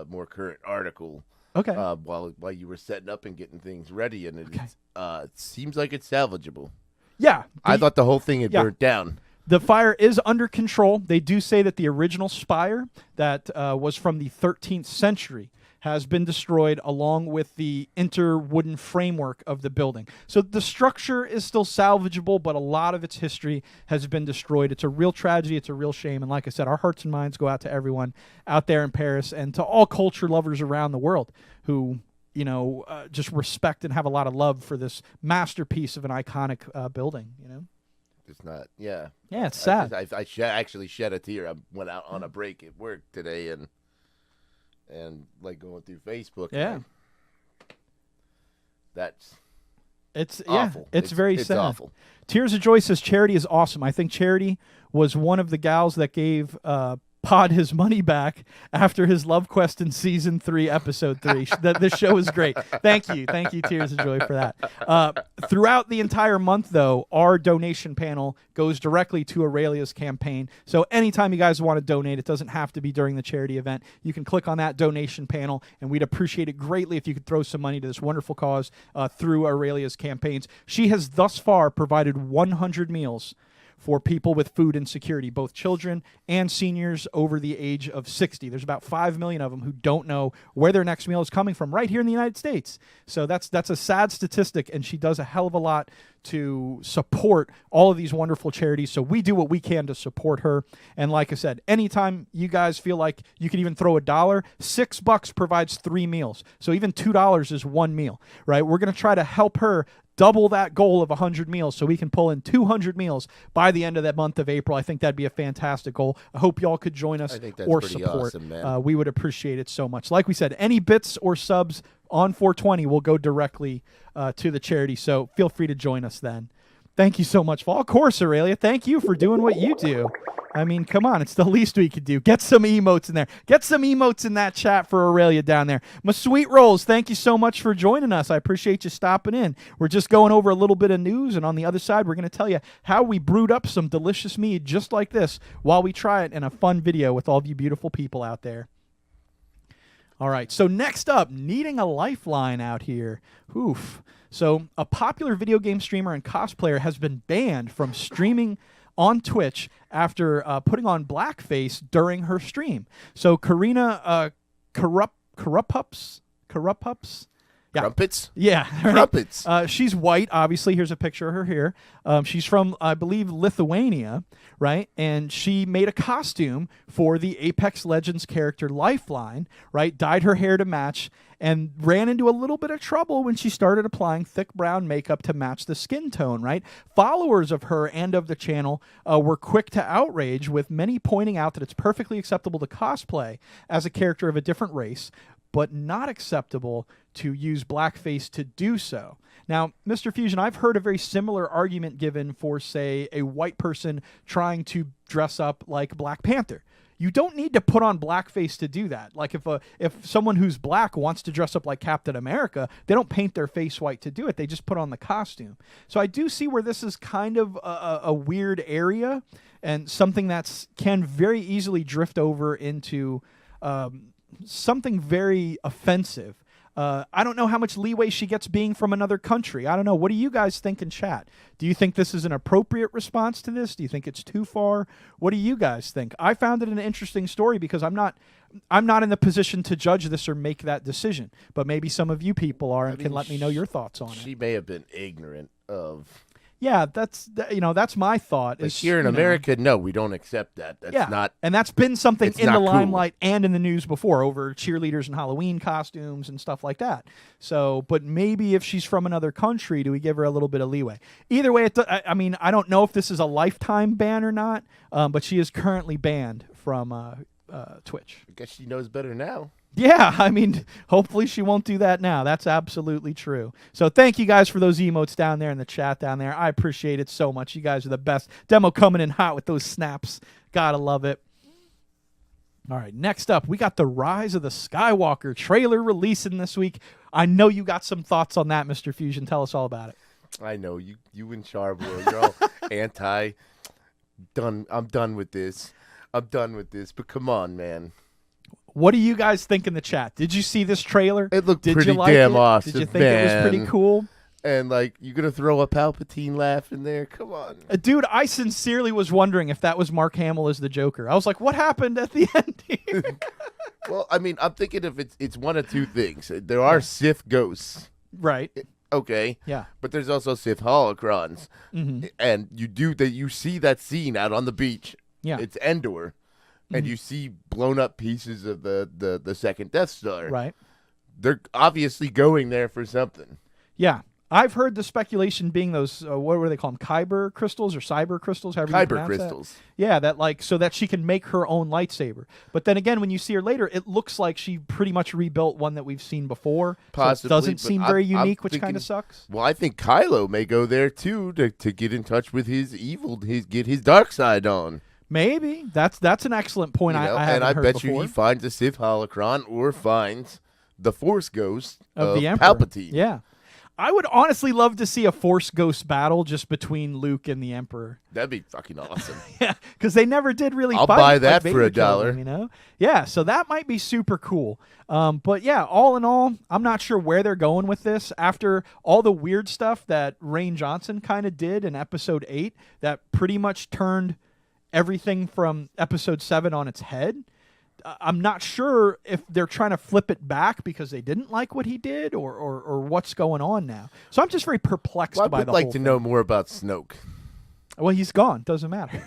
Speaker 2: more current article.
Speaker 1: Okay.
Speaker 2: While you were setting up and getting things ready, and it seems like it's salvageable.
Speaker 1: Yeah.
Speaker 2: I thought the whole thing had burnt down.
Speaker 1: The fire is under control. They do say that the original spire that was from the 13th century has been destroyed along with the inter-wooden framework of the building. So the structure is still salvageable, but a lot of its history has been destroyed. It's a real tragedy. It's a real shame. And like I said, our hearts and minds go out to everyone out there in Paris and to all culture lovers around the world who, you know, just respect and have a lot of love for this masterpiece of an iconic building, you know?
Speaker 2: It's not, yeah.
Speaker 1: Yeah, it's sad.
Speaker 2: I actually shed a tear. I went out on a break at work today and like going through Facebook.
Speaker 1: Yeah.
Speaker 2: It's awful.
Speaker 1: It's very sad.
Speaker 2: It's awful.
Speaker 1: Tears of Joy says Charity is awesome. I think Charity was one of the gals that gave Pod his money back after his Love Quest in Season 3, Episode 3. This show is great. Thank you, Tears of Joy, for that. Throughout the entire month, though, our donation panel goes directly to Aurelia's campaign. So anytime you guys want to donate, it doesn't have to be during the charity event. You can click on that donation panel, and we'd appreciate it greatly if you could throw some money to this wonderful cause through Aurelia's campaigns. She has thus far provided 100 meals for people with food insecurity, both children and seniors over the age of 60. There's about 5 million of them who don't know where their next meal is coming from right here in the United States. So that's a sad statistic, and she does a hell of a lot to support all of these wonderful charities. So we do what we can to support her. And like I said, anytime you guys feel like you can even throw $1, $6 provides 3 meals. So even $2 is 1 meal, right? We're going to try to help her double that goal of 100 meals so we can pull in 200 meals by the end of that month of April. I think that'd be a fantastic goal. I hope y'all could join us or support.
Speaker 2: Awesome, man.
Speaker 1: We would appreciate it so much. Like we said, any bits or subs on 420 will go directly to the charity, so feel free to join us then. Thank you so much, Of course, Aurelia. Thank you for doing what you do. I mean, come on. It's the least we could do. Get some emotes in there. Get some emotes in that chat for Aurelia down there. My Sweet Rolls, thank you so much for joining us. I appreciate you stopping in. We're just going over a little bit of news, and on the other side, we're going to tell you how we brewed up some delicious mead just like this while we try it in a fun video with all of you beautiful people out there. All right, so next up, needing a lifeline out here. Oof. So a popular video game streamer and cosplayer has been banned from streaming on Twitch after putting on blackface during her stream. So Karina Corruppups? Yeah.
Speaker 2: Crumpets?
Speaker 1: Yeah. Right?
Speaker 2: Crumpets.
Speaker 1: She's white, obviously. Here's a picture of her here. She's from, I believe, Lithuania, right? And she made a costume for the Apex Legends character Lifeline, right? Dyed her hair to match and ran into a little bit of trouble when she started applying thick brown makeup to match the skin tone, right? Followers of her and of the channel were quick to outrage, with many pointing out that it's perfectly acceptable to cosplay as a character of a different race, but not acceptable to use blackface to do so. Now, Mr. Fusion, I've heard a very similar argument given for, say, a white person trying to dress up like Black Panther. You don't need to put on blackface to do that. Like if someone who's black wants to dress up like Captain America, they don't paint their face white to do it. They just put on the costume. So I do see where this is kind of a weird area and something that can very easily drift over into something very offensive. I don't know how much leeway she gets being from another country. I don't know. What do you guys think in chat? Do you think this is an appropriate response to this? Do you think it's too far? What do you guys think? I found it an interesting story because I'm not in the position to judge this or make that decision. But maybe some of you people are and can let me know your thoughts on it.
Speaker 2: She may have been ignorant of...
Speaker 1: Yeah, that's my thought.
Speaker 2: Like here in America, no, we don't accept that. That's not,
Speaker 1: and that's been something in the
Speaker 2: cool.
Speaker 1: limelight and in the news before over cheerleaders and Halloween costumes and stuff like that. So, but maybe if she's from another country, do we give her a little bit of leeway? Either way, I mean, I don't know if this is a lifetime ban or not, but she is currently banned from Twitch.
Speaker 2: I guess she knows better now.
Speaker 1: Yeah, I mean, hopefully she won't do that now. That's absolutely true. So thank you guys for those emotes down there in the chat down there. I appreciate it so much. You guys are the best. Demo coming in hot with those snaps. Gotta love it. All right, next up, we got the Rise of the Skywalker trailer releasing this week. I know you got some thoughts on that, Mr. Fusion. Tell us all about it.
Speaker 2: I know. You and Charboil, you're all anti. I'm done with this. But come on, man.
Speaker 1: What do you guys think in the chat? Did you see this trailer?
Speaker 2: It looked
Speaker 1: Did
Speaker 2: pretty
Speaker 1: you like
Speaker 2: damn
Speaker 1: it?
Speaker 2: awesome,
Speaker 1: Did you think it was pretty cool?
Speaker 2: And, like, you're going to throw a Palpatine laugh in there? Come on.
Speaker 1: Dude, I sincerely was wondering if that was Mark Hamill as the Joker. I was like, what happened at the end here?
Speaker 2: Well, I mean, I'm thinking if it's one of two things. There are Sith ghosts.
Speaker 1: Right.
Speaker 2: Okay.
Speaker 1: Yeah.
Speaker 2: But there's also Sith holocrons.
Speaker 1: Mm-hmm.
Speaker 2: And you see that scene out on the beach.
Speaker 1: Yeah.
Speaker 2: It's Endor. And you see blown up pieces of the second Death Star.
Speaker 1: Right.
Speaker 2: They're obviously going there for something.
Speaker 1: Yeah. I've heard the speculation being those, what were they called? Kyber crystals or cyber crystals? However you
Speaker 2: Kyber
Speaker 1: pronounce
Speaker 2: crystals.
Speaker 1: That. Yeah, that like so that she can make her own lightsaber. But then again, when you see her later, it looks like she pretty much rebuilt one that we've seen before.
Speaker 2: Possibly.
Speaker 1: So it doesn't seem very unique,
Speaker 2: I'm
Speaker 1: which
Speaker 2: thinking,
Speaker 1: kind of sucks.
Speaker 2: Well, I think Kylo may go there too to get in touch with his evil, get his dark side on.
Speaker 1: Maybe that's an excellent point. I haven't heard
Speaker 2: bet
Speaker 1: before.
Speaker 2: you he finds a Sith holocron or finds the Force ghost
Speaker 1: of the Emperor.
Speaker 2: Palpatine.
Speaker 1: Yeah, I would honestly love to see a Force Ghost battle just between Luke and the Emperor.
Speaker 2: That'd be fucking awesome.
Speaker 1: Yeah, because they never did really
Speaker 2: I'll
Speaker 1: fight.
Speaker 2: buy
Speaker 1: like
Speaker 2: that
Speaker 1: Vader
Speaker 2: for
Speaker 1: killed
Speaker 2: $1.
Speaker 1: them, you know? Yeah, so that might be super cool. But yeah, all in all, I'm not sure where they're going with this. After all the weird stuff that Rain Johnson kind of did in Episode 8, that pretty much turned everything from Episode 7 on its head. I'm not sure if they're trying to flip it back because they didn't like what he did or what's going on now. So I'm just very perplexed
Speaker 2: Well, I
Speaker 1: by
Speaker 2: would
Speaker 1: the
Speaker 2: like
Speaker 1: whole
Speaker 2: to
Speaker 1: thing.
Speaker 2: know more about Snoke.
Speaker 1: Well, he's gone. Doesn't matter.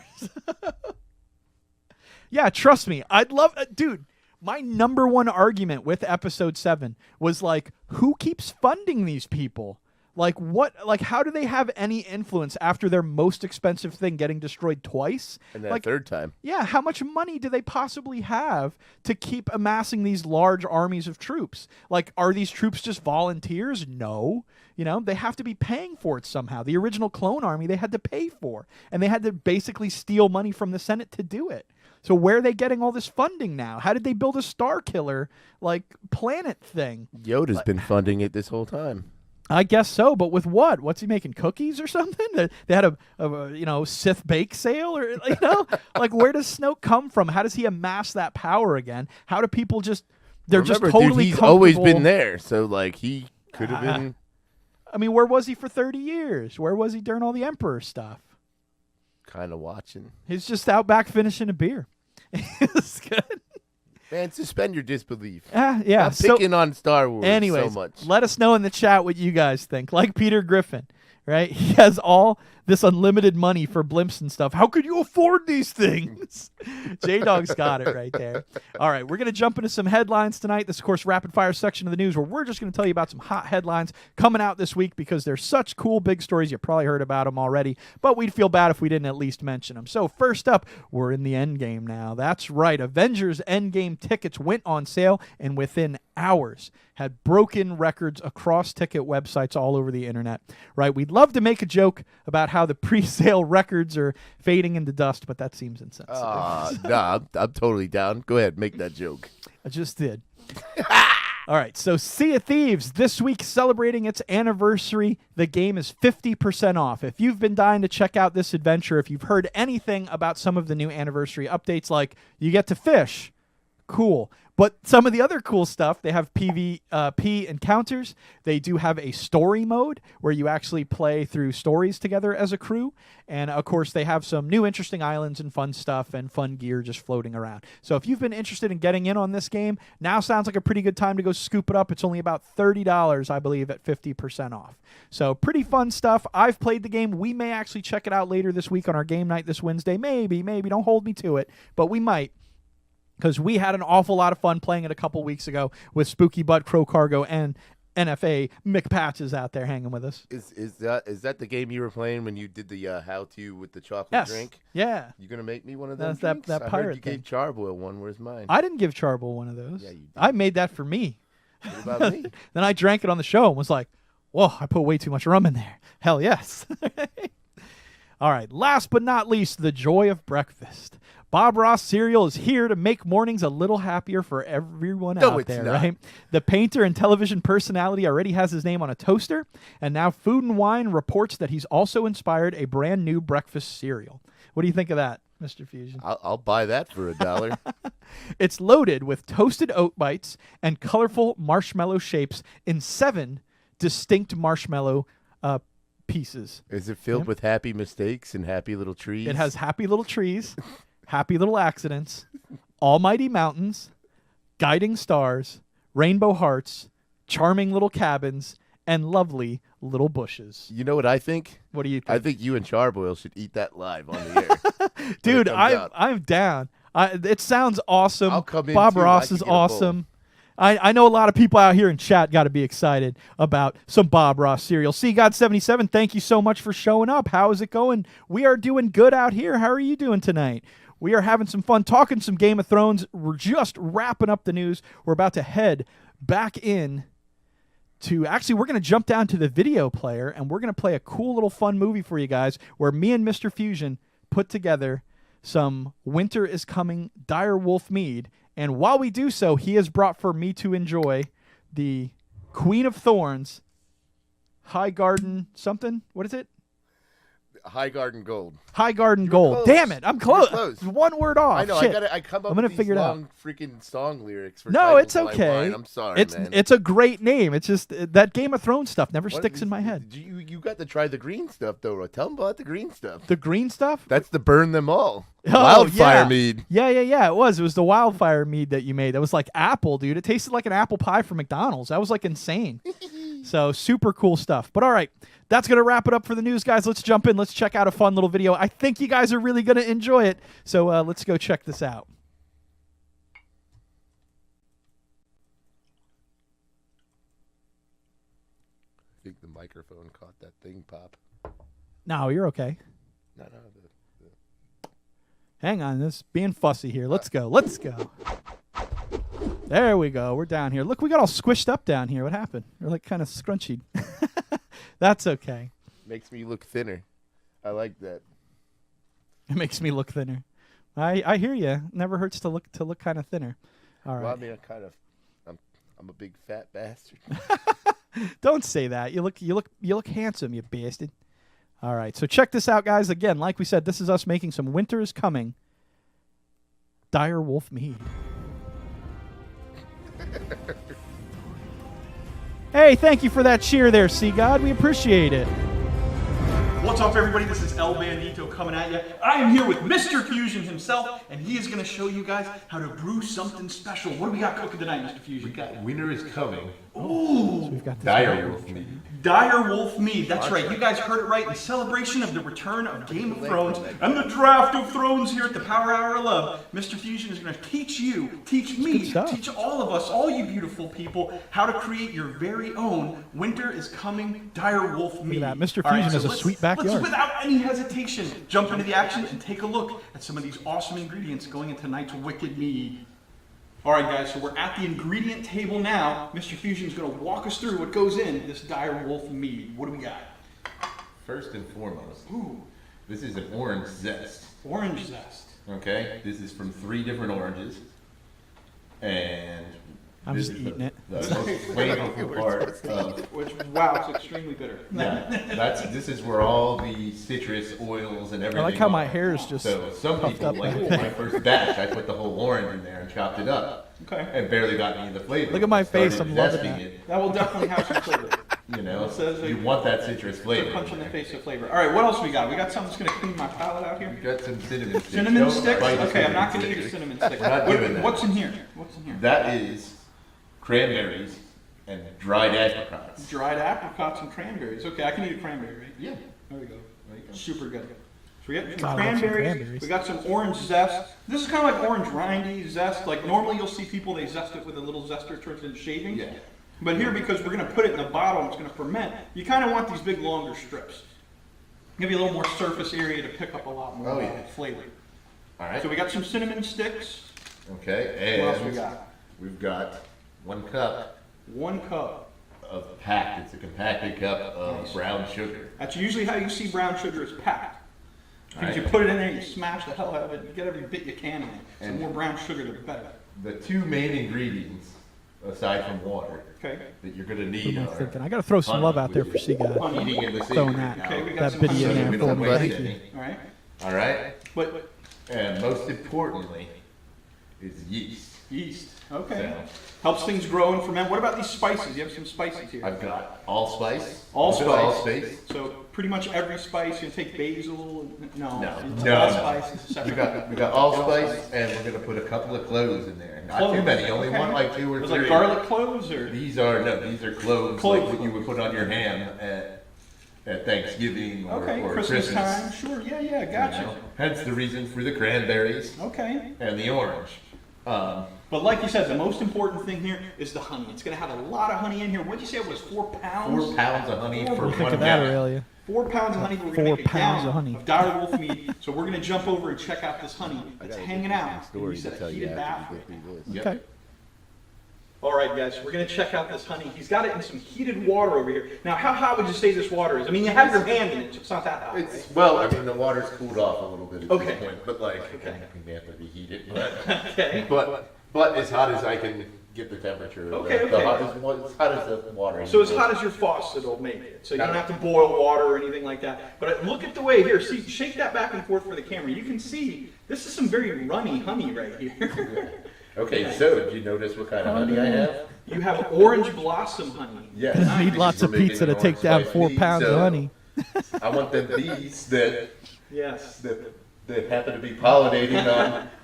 Speaker 1: Yeah, trust me. I'd love... dude, my number one argument with Episode 7 was like, who keeps funding these people? Like, what? Like, how do they have any influence after their most expensive thing getting destroyed twice?
Speaker 2: And that
Speaker 1: like,
Speaker 2: third time.
Speaker 1: yeah, how much money do they possibly have to keep amassing these large armies of troops? Like, are these troops just volunteers? No. You know, they have to be paying for it somehow. The original clone army they had to pay for, and they had to basically steal money from the Senate to do it. So where are they getting all this funding now? How did they build a Star Killer, like, planet thing?
Speaker 2: Yoda's been funding it this whole time.
Speaker 1: I guess so, but with what? What's he making, cookies or something? They had a Sith bake sale, or like where does Snoke come from? How does he amass that power again? How do people just just totally
Speaker 2: dude, he's always
Speaker 1: comfortable-
Speaker 2: been there, so like he could have been.
Speaker 1: I mean, where was he for 30 years? Where was he during all the Emperor stuff?
Speaker 2: Kind of watching.
Speaker 1: He's just out back finishing a beer. It's good.
Speaker 2: Man, suspend your disbelief.
Speaker 1: Yeah.
Speaker 2: Stop picking on Star Wars
Speaker 1: Anyways,
Speaker 2: so much.
Speaker 1: let us know in the chat what you guys think. Like Peter Griffin, right? He has all this unlimited money for blimps and stuff. How could you afford these things? J-Dog's got it right there. All right, we're going to jump into some headlines tonight. This, of course, rapid fire section of the news where we're just going to tell you about some hot headlines coming out this week because they're such cool big stories. You probably heard about them already, but we'd feel bad if we didn't at least mention them. So first up, we're in the Endgame now. That's right. Avengers Endgame tickets went on sale and within hours had broken records across ticket websites all over the internet, right? We'd love to make a joke about how the pre-sale records are fading into dust, but that seems insensitive.
Speaker 2: Nah, I'm totally down. Go ahead, make that joke.
Speaker 1: I just did. All right, so Sea of Thieves, this week celebrating its anniversary. The game is 50% off. If you've been dying to check out this adventure, if you've heard anything about some of the new anniversary updates, like you get to fish, cool. But some of the other cool stuff, they have PvP encounters. They do have a story mode where you actually play through stories together as a crew. And, of course, they have some new interesting islands and fun stuff and fun gear just floating around. So if you've been interested in getting in on this game, now sounds like a pretty good time to go scoop it up. It's only about $30, I believe, at 50% off. So pretty fun stuff. I've played the game. We may actually check it out later this week on our game night this Wednesday. Maybe. Don't hold me to it, but we might. Because we had an awful lot of fun playing it a couple weeks ago with Spooky Butt, Crow Cargo, and NFA. Mick Patches out there hanging with us.
Speaker 2: Is that the game you were playing when you did the how-to with the chocolate
Speaker 1: Yes.
Speaker 2: drink?
Speaker 1: Yeah.
Speaker 2: You gonna make me one of those?
Speaker 1: That's that
Speaker 2: I
Speaker 1: pirate
Speaker 2: heard you
Speaker 1: thing.
Speaker 2: gave Charboil one. Where's mine?
Speaker 1: I didn't give Charboil one of those.
Speaker 2: Yeah, you did.
Speaker 1: I made that for me.
Speaker 2: What about me?
Speaker 1: Then I drank it on the show and was like, whoa, I put way too much rum in there. Hell yes. All right, last but not least, the joy of breakfast. Bob Ross cereal is here to make mornings a little happier for everyone
Speaker 2: No,
Speaker 1: out
Speaker 2: it's
Speaker 1: there,
Speaker 2: not.
Speaker 1: right? The painter and television personality already has his name on a toaster, and now Food and Wine reports that he's also inspired a brand new breakfast cereal. What do you think of that, Mr. Fusion?
Speaker 2: I'll buy that for $1.
Speaker 1: It's loaded with toasted oat bites and colorful marshmallow shapes in 7 distinct marshmallow pieces.
Speaker 2: Is it filled
Speaker 1: Yep.
Speaker 2: with happy mistakes and happy little trees?
Speaker 1: It has happy little trees, happy little accidents, almighty mountains, guiding stars, rainbow hearts, charming little cabins, and lovely little bushes.
Speaker 2: You know what I think?
Speaker 1: What do you think?
Speaker 2: I think you and Charboil should eat that live on the air.
Speaker 1: Dude,
Speaker 2: comes out.
Speaker 1: I'm down. It sounds awesome.
Speaker 2: I'll come in
Speaker 1: Bob
Speaker 2: too. I
Speaker 1: Ross
Speaker 2: can
Speaker 1: is
Speaker 2: get a bowl.
Speaker 1: awesome. I know a lot of people out here in chat got to be excited about some Bob Ross cereal. God77, thank you so much for showing up. How is it going? We are doing good out here. How are you doing tonight? We are having some fun talking some Game of Thrones. We're just wrapping up the news. We're about to head back in to... Actually, we're going to jump down to the video player, and we're going to play a cool little fun movie for you guys where me and Mr. Fusion put together some Winter is Coming Dire Wolf Mead. And while we do so, he has brought for me to enjoy the Queen of Thorns High Garden something. What is it?
Speaker 2: High Garden Gold.
Speaker 1: High Garden Gold.
Speaker 2: close.
Speaker 1: Damn it, I'm close.
Speaker 2: Close.
Speaker 1: One word off.
Speaker 2: I know.
Speaker 1: Shit.
Speaker 2: I come up
Speaker 1: I'm gonna
Speaker 2: with these
Speaker 1: figure it out.
Speaker 2: long freaking song lyrics for
Speaker 1: No,
Speaker 2: titles
Speaker 1: it's
Speaker 2: while I
Speaker 1: okay.
Speaker 2: whine. I'm sorry, man.
Speaker 1: It's a great name. It's just that Game of Thrones stuff never
Speaker 2: What-
Speaker 1: sticks in my head.
Speaker 2: You got to try the green stuff though. Tell them about the green stuff.
Speaker 1: The green stuff?
Speaker 2: That's the burn them all.
Speaker 1: Oh,
Speaker 2: Wildfire
Speaker 1: yeah.
Speaker 2: mead.
Speaker 1: Yeah. It was the wildfire mead that you made. That was like apple, dude. It tasted like an apple pie from McDonald's. That was like insane. So super cool stuff. But all right, that's going to wrap it up for the news, guys. Let's jump in. Let's check out a fun little video. I think you guys are really going to enjoy it. So let's go check this out.
Speaker 2: I think the microphone caught that thing pop.
Speaker 1: No, you're okay.
Speaker 2: No.
Speaker 1: Hang on, this being fussy here. Let's go. Let's go. There we go. We're down here. Look, we got all squished up down here. What happened? We're like kind of scrunchy. That's okay.
Speaker 2: Makes me look thinner. I like that.
Speaker 1: It makes me look thinner. I hear you. Never hurts to look kind of thinner. All right.
Speaker 2: Well, I mean, I'm a big fat bastard.
Speaker 1: Don't say that. You look handsome, you bastard. All right. So check this out, guys. Again, like we said, this is us making some Winter is Coming Dire Wolf Mead. Hey, thank you for that cheer there, Sea God. We appreciate it.
Speaker 4: What's up, everybody? This is El Bandito coming at you. I am here with Mr. Fusion himself, and he is going to show you guys how to brew something special. What do we got cooking tonight, Mr. Fusion?
Speaker 2: Winter is coming.
Speaker 1: So we've got this
Speaker 2: Dire Wolf mead.
Speaker 4: Dire Wolf Mead. That's right. You guys heard it right. In celebration of the return of Game of Thrones and the draft of thrones here at the Power Hour of Love, Mr. Fusion is going to teach you, teach me,
Speaker 1: stuff.
Speaker 4: teach all of us, all you beautiful people, how to create your very own Winter is Coming Dire Wolf Mead.
Speaker 1: that. Mr.
Speaker 4: All right,
Speaker 1: Fusion has a
Speaker 4: let's-
Speaker 1: sweet backyard.
Speaker 4: Let's, without any hesitation, jump into the action and take a look at some of these awesome ingredients going into tonight's Wicked Mead. All right, guys, so we're at the ingredient table now. Mr. Fusion's going to walk us through what goes in this Dire Wolf Mead. What do we got?
Speaker 5: First and foremost,
Speaker 4: Ooh,
Speaker 5: this is an orange zest.
Speaker 4: orange zest.
Speaker 5: Okay, this is from 3 different oranges, and
Speaker 1: I'm
Speaker 5: this
Speaker 1: just
Speaker 5: is
Speaker 1: eating it.
Speaker 5: the most flavorful part of.
Speaker 4: Which, wow, it's extremely bitter.
Speaker 5: Yeah, this is where all the citrus oils and everything.
Speaker 1: I like how my
Speaker 5: are.
Speaker 1: hair is just
Speaker 5: So some
Speaker 1: puffed
Speaker 5: people
Speaker 1: up
Speaker 5: like
Speaker 1: like that.
Speaker 5: my first batch, I put the whole orange in there and chopped it up.
Speaker 4: Okay.
Speaker 5: And barely got any of the flavor.
Speaker 1: Look at my face,
Speaker 5: Started
Speaker 1: I'm loving
Speaker 5: zesting
Speaker 1: that.
Speaker 5: it,
Speaker 4: That will definitely have some flavor.
Speaker 5: you know,
Speaker 4: It says
Speaker 5: you
Speaker 4: like-
Speaker 5: want that citrus
Speaker 4: It's a
Speaker 5: flavor.
Speaker 4: punch in the face of flavor. All right, what else we got? We got something that's going to clean my palate out here.
Speaker 5: We got some cinnamon sticks.
Speaker 4: Cinnamon
Speaker 5: Don't
Speaker 4: sticks?
Speaker 5: bite the
Speaker 4: Okay, I'm not going to
Speaker 5: cinnamon
Speaker 4: eat a
Speaker 5: sticks.
Speaker 4: cinnamon stick.
Speaker 5: We're not doing that.
Speaker 4: What's in here? What's in here?
Speaker 5: That is cranberries and dried apricots.
Speaker 4: Dried apricots and cranberries. Okay, I can eat a cranberry, right?
Speaker 5: Yeah.
Speaker 4: There we go.
Speaker 5: There you go.
Speaker 4: Super good. So we got some
Speaker 1: God, I love some
Speaker 4: cranberries.
Speaker 1: cranberries.
Speaker 4: We got some orange zest. This is kind of like orange rindy zest. Like normally you'll see people, they zest it with a little zester, turns it into shavings.
Speaker 5: Yeah.
Speaker 4: But here, because we're going to put it in the bottle, it's going to ferment, you kind of want these big, longer strips. Give you a little more surface area to pick up a lot more
Speaker 5: Oh, yeah.
Speaker 4: flavor.
Speaker 5: All right.
Speaker 4: So we got some cinnamon sticks.
Speaker 5: Okay. And
Speaker 4: What else we got?
Speaker 5: we've got 1 cup
Speaker 4: 1 cup.
Speaker 5: of packed. It's a compacted cup of
Speaker 4: Nice.
Speaker 5: brown sugar.
Speaker 4: That's usually how you see brown sugar is packed. Because
Speaker 5: Right.
Speaker 4: you put it in there, you smash the hell out of it, you get every bit you can in it. So the
Speaker 5: And-
Speaker 4: more brown sugar, the better.
Speaker 5: The 2 main ingredients, aside from water,
Speaker 4: Okay.
Speaker 5: that you're going to
Speaker 1: What
Speaker 5: need
Speaker 1: am I
Speaker 5: are
Speaker 1: thinking? I got to throw some love out there for Sea God.
Speaker 5: heating in the
Speaker 1: Throwing
Speaker 5: sink
Speaker 1: that,
Speaker 5: now.
Speaker 4: Okay, we got
Speaker 1: that
Speaker 4: some
Speaker 1: biddy in
Speaker 4: honey.
Speaker 1: there
Speaker 5: We
Speaker 1: for
Speaker 5: don't
Speaker 1: me.
Speaker 5: waste
Speaker 1: Thank
Speaker 5: any.
Speaker 1: you.
Speaker 4: All right.
Speaker 5: All right.
Speaker 4: But
Speaker 5: And most importantly is yeast.
Speaker 4: yeast. Okay.
Speaker 5: So
Speaker 4: Helps things grow and ferment. What about these spices? You have some spices here.
Speaker 5: I've got allspice.
Speaker 4: Allspice. So pretty much every spice. You take basil. No.
Speaker 5: No.
Speaker 4: It's
Speaker 5: No.
Speaker 4: allspice is a
Speaker 5: We
Speaker 4: separate.
Speaker 5: got allspice, and we're gonna put a couple of cloves in there. Not too many. Only
Speaker 4: Okay.
Speaker 5: want like 2 or
Speaker 4: Was
Speaker 5: 3.
Speaker 4: like garlic cloves or?
Speaker 5: These are cloves,
Speaker 4: Cloves.
Speaker 5: like what you would put on your ham at Thanksgiving or,
Speaker 4: Okay,
Speaker 5: or
Speaker 4: Christmas time. Sure. Yeah.
Speaker 5: you
Speaker 4: Gotcha.
Speaker 5: know. Hence the reason for the cranberries
Speaker 4: Okay.
Speaker 5: and the orange.
Speaker 4: But like you said, the most important thing here is the honey. It's going to have a lot of honey in here. What'd you say it was? 4 pounds?
Speaker 5: 4 pounds of honey
Speaker 4: What
Speaker 5: for
Speaker 4: do you
Speaker 1: Think
Speaker 5: 1
Speaker 1: of that,
Speaker 5: gallon.
Speaker 1: Aurelia.
Speaker 4: 4 pounds of honey. We're going
Speaker 1: 4
Speaker 4: to make a
Speaker 1: pounds
Speaker 4: gallon
Speaker 1: of honey.
Speaker 4: of Dire Wolf mead. So we're going to jump over and check out this honey
Speaker 2: I
Speaker 4: that's
Speaker 2: gotta
Speaker 4: hanging
Speaker 2: get
Speaker 4: out.
Speaker 2: some
Speaker 4: And you
Speaker 2: story
Speaker 4: said
Speaker 2: to
Speaker 4: a
Speaker 2: tell you
Speaker 4: heated bath.
Speaker 2: after you get through this.
Speaker 5: Yep.
Speaker 1: Okay.
Speaker 4: All right, guys, we're going to check out this honey. He's got it in some heated water over here. Now, how hot would you say this water is? I mean, you have your hand in it, so it's not that hot.
Speaker 5: It's
Speaker 4: Right?
Speaker 5: well, I mean the water's cooled off a little bit at
Speaker 4: Okay.
Speaker 5: this point, but like
Speaker 4: Okay.
Speaker 5: it may have to be heated, but
Speaker 4: Okay.
Speaker 5: but as hot as I can
Speaker 2: get the temperature.
Speaker 4: Okay,
Speaker 2: the
Speaker 4: okay.
Speaker 2: hot, as hot as the water.
Speaker 4: So as hot as your faucet will make it. So you don't have to boil water or anything like that. But look at the way here. See, shake that back and forth for the camera. You can see this is some very runny honey right here.
Speaker 2: Okay, so do you notice what kind of honey I have?
Speaker 4: You have orange blossom honey.
Speaker 2: Yes.
Speaker 1: Need lots of
Speaker 2: We're making
Speaker 1: pizza
Speaker 2: an
Speaker 1: to take
Speaker 2: orange
Speaker 1: down
Speaker 2: spice
Speaker 1: 4
Speaker 2: tea,
Speaker 1: pounds of
Speaker 2: so
Speaker 1: honey.
Speaker 2: I want them bees that
Speaker 4: Yes.
Speaker 2: happen to be pollinating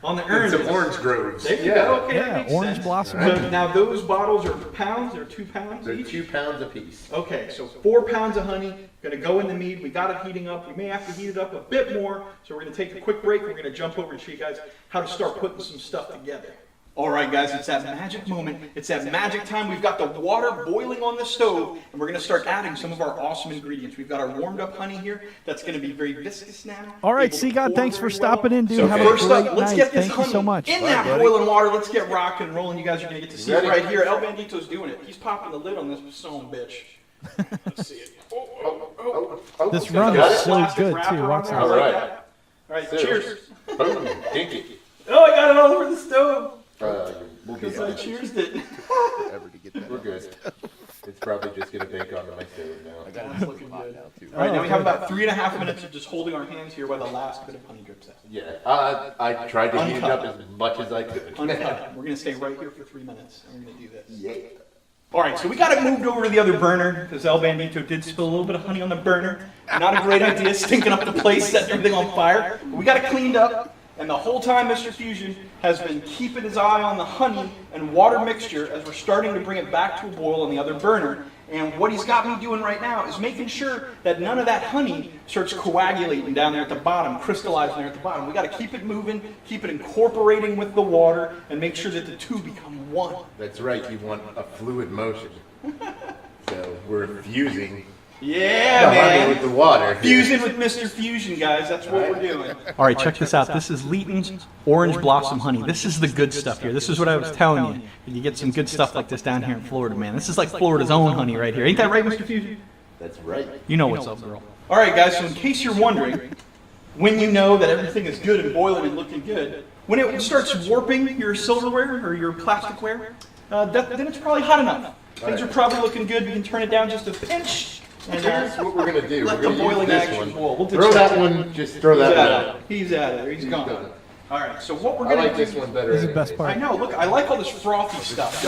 Speaker 4: On the
Speaker 2: on
Speaker 4: oranges.
Speaker 2: some orange groves.
Speaker 4: There you go. Okay, that
Speaker 1: Yeah,
Speaker 4: makes
Speaker 1: orange
Speaker 4: sense.
Speaker 1: blossom
Speaker 4: So
Speaker 1: honey.
Speaker 4: now those bottles are pounds. They're 2 pounds
Speaker 2: They're
Speaker 4: each.
Speaker 2: 2 pounds apiece.
Speaker 4: Okay, so 4 pounds of honey, gonna go in the mead. We got it heating up. We may have to heat it up a bit more. So we're gonna take a quick break. We're gonna jump over and show you guys how to start putting some stuff together. All right, guys, it's that magic moment. It's that magic time. We've got the water boiling on the stove, and we're gonna start adding some of our awesome ingredients. We've got our warmed up honey here. That's gonna be very viscous now.
Speaker 1: All right,
Speaker 4: Able to
Speaker 1: see, God,
Speaker 4: pour
Speaker 1: thanks for
Speaker 4: very
Speaker 1: stopping in, dude.
Speaker 4: So
Speaker 1: Have a
Speaker 4: first
Speaker 1: great
Speaker 4: up, let's
Speaker 1: night.
Speaker 4: get this
Speaker 1: Thank you
Speaker 4: honey
Speaker 1: so much.
Speaker 4: in
Speaker 2: Bye,
Speaker 4: that
Speaker 2: buddy.
Speaker 4: boiling water. Let's get rocking and rolling. You guys are gonna get to see it
Speaker 2: Ready?
Speaker 4: right here. El Bandito's doing it. He's popping the lid on this son of a bitch. Let's see it.
Speaker 1: This
Speaker 2: okay,
Speaker 1: run
Speaker 2: got
Speaker 1: is
Speaker 2: it?
Speaker 1: so
Speaker 4: Plastic
Speaker 1: good,
Speaker 4: wrapper
Speaker 1: too.
Speaker 4: on
Speaker 1: Watch
Speaker 4: there. I
Speaker 1: out.
Speaker 4: like
Speaker 2: Alright.
Speaker 4: that. All right,
Speaker 2: So-
Speaker 4: cheers.
Speaker 2: Boom, dinky.
Speaker 4: Oh, I got it all over the stove
Speaker 2: We'll be
Speaker 4: because I
Speaker 2: fine.
Speaker 4: cheersed it.
Speaker 2: Ever to get that. We're good. It's probably just gonna bake onto my stove now.
Speaker 4: That's looking good. All right, now we have about 3.5 minutes of just holding our hands here while the last bit of honey drips out.
Speaker 2: Yeah, I tried to heat it up as much as I could.
Speaker 4: Uncut. We're gonna stay right here for 3 minutes, and we're gonna do this.
Speaker 2: Yeah.
Speaker 4: All right, so we got it moved over to the other burner because El Bandito did spill a little bit of honey on the burner. Not a great idea, stinking up the place, setting everything on fire. But we got it cleaned up, and the whole time Mr. Fusion has been keeping his eye on the honey and water mixture as we're starting to bring it back to a boil on the other burner. And what he's got me doing right now is making sure that none of that honey starts coagulating down there at the bottom, crystallizing there at the bottom. We got to keep it moving, keep it incorporating with the water, and make sure that the two become one.
Speaker 2: That's right, you want a fluid motion. So we're fusing
Speaker 4: Yeah,
Speaker 2: the honey
Speaker 4: man.
Speaker 2: with the water.
Speaker 4: Fusing with Mr. Fusion, guys. That's what we're doing. All right, check this out. This is Leighton's Orange Blossom Honey. This is the good stuff here. This is what I was telling you. You get some good stuff like this down here in Florida, man. This is like Florida's own honey right here. Ain't that right, Mr. Fusion?
Speaker 2: That's right.
Speaker 4: You know what's up, girl. All right, guys, so in case you're wondering, when you know that everything is good and boiling and looking good, when it starts warping your silverware or your plasticware, then it's probably hot enough. Things are probably looking good. We can turn it down just a pinch. And
Speaker 2: That's what we're gonna do.
Speaker 4: let
Speaker 2: We're
Speaker 4: the
Speaker 2: gonna use
Speaker 4: boiling
Speaker 2: this
Speaker 4: action
Speaker 2: one.
Speaker 4: boil. We'll
Speaker 2: Throw
Speaker 4: detect
Speaker 2: that
Speaker 4: it.
Speaker 2: one, just throw
Speaker 4: He's
Speaker 2: that
Speaker 4: out
Speaker 2: one
Speaker 4: of
Speaker 2: out.
Speaker 4: there. He's out of there. He's gone.
Speaker 2: done.
Speaker 4: All right, so what we're
Speaker 2: I
Speaker 4: gonna
Speaker 2: like
Speaker 4: do.
Speaker 2: this one better.
Speaker 1: This is the best
Speaker 2: anyways.
Speaker 1: part.
Speaker 4: I know. Look, I like all this frothy stuff.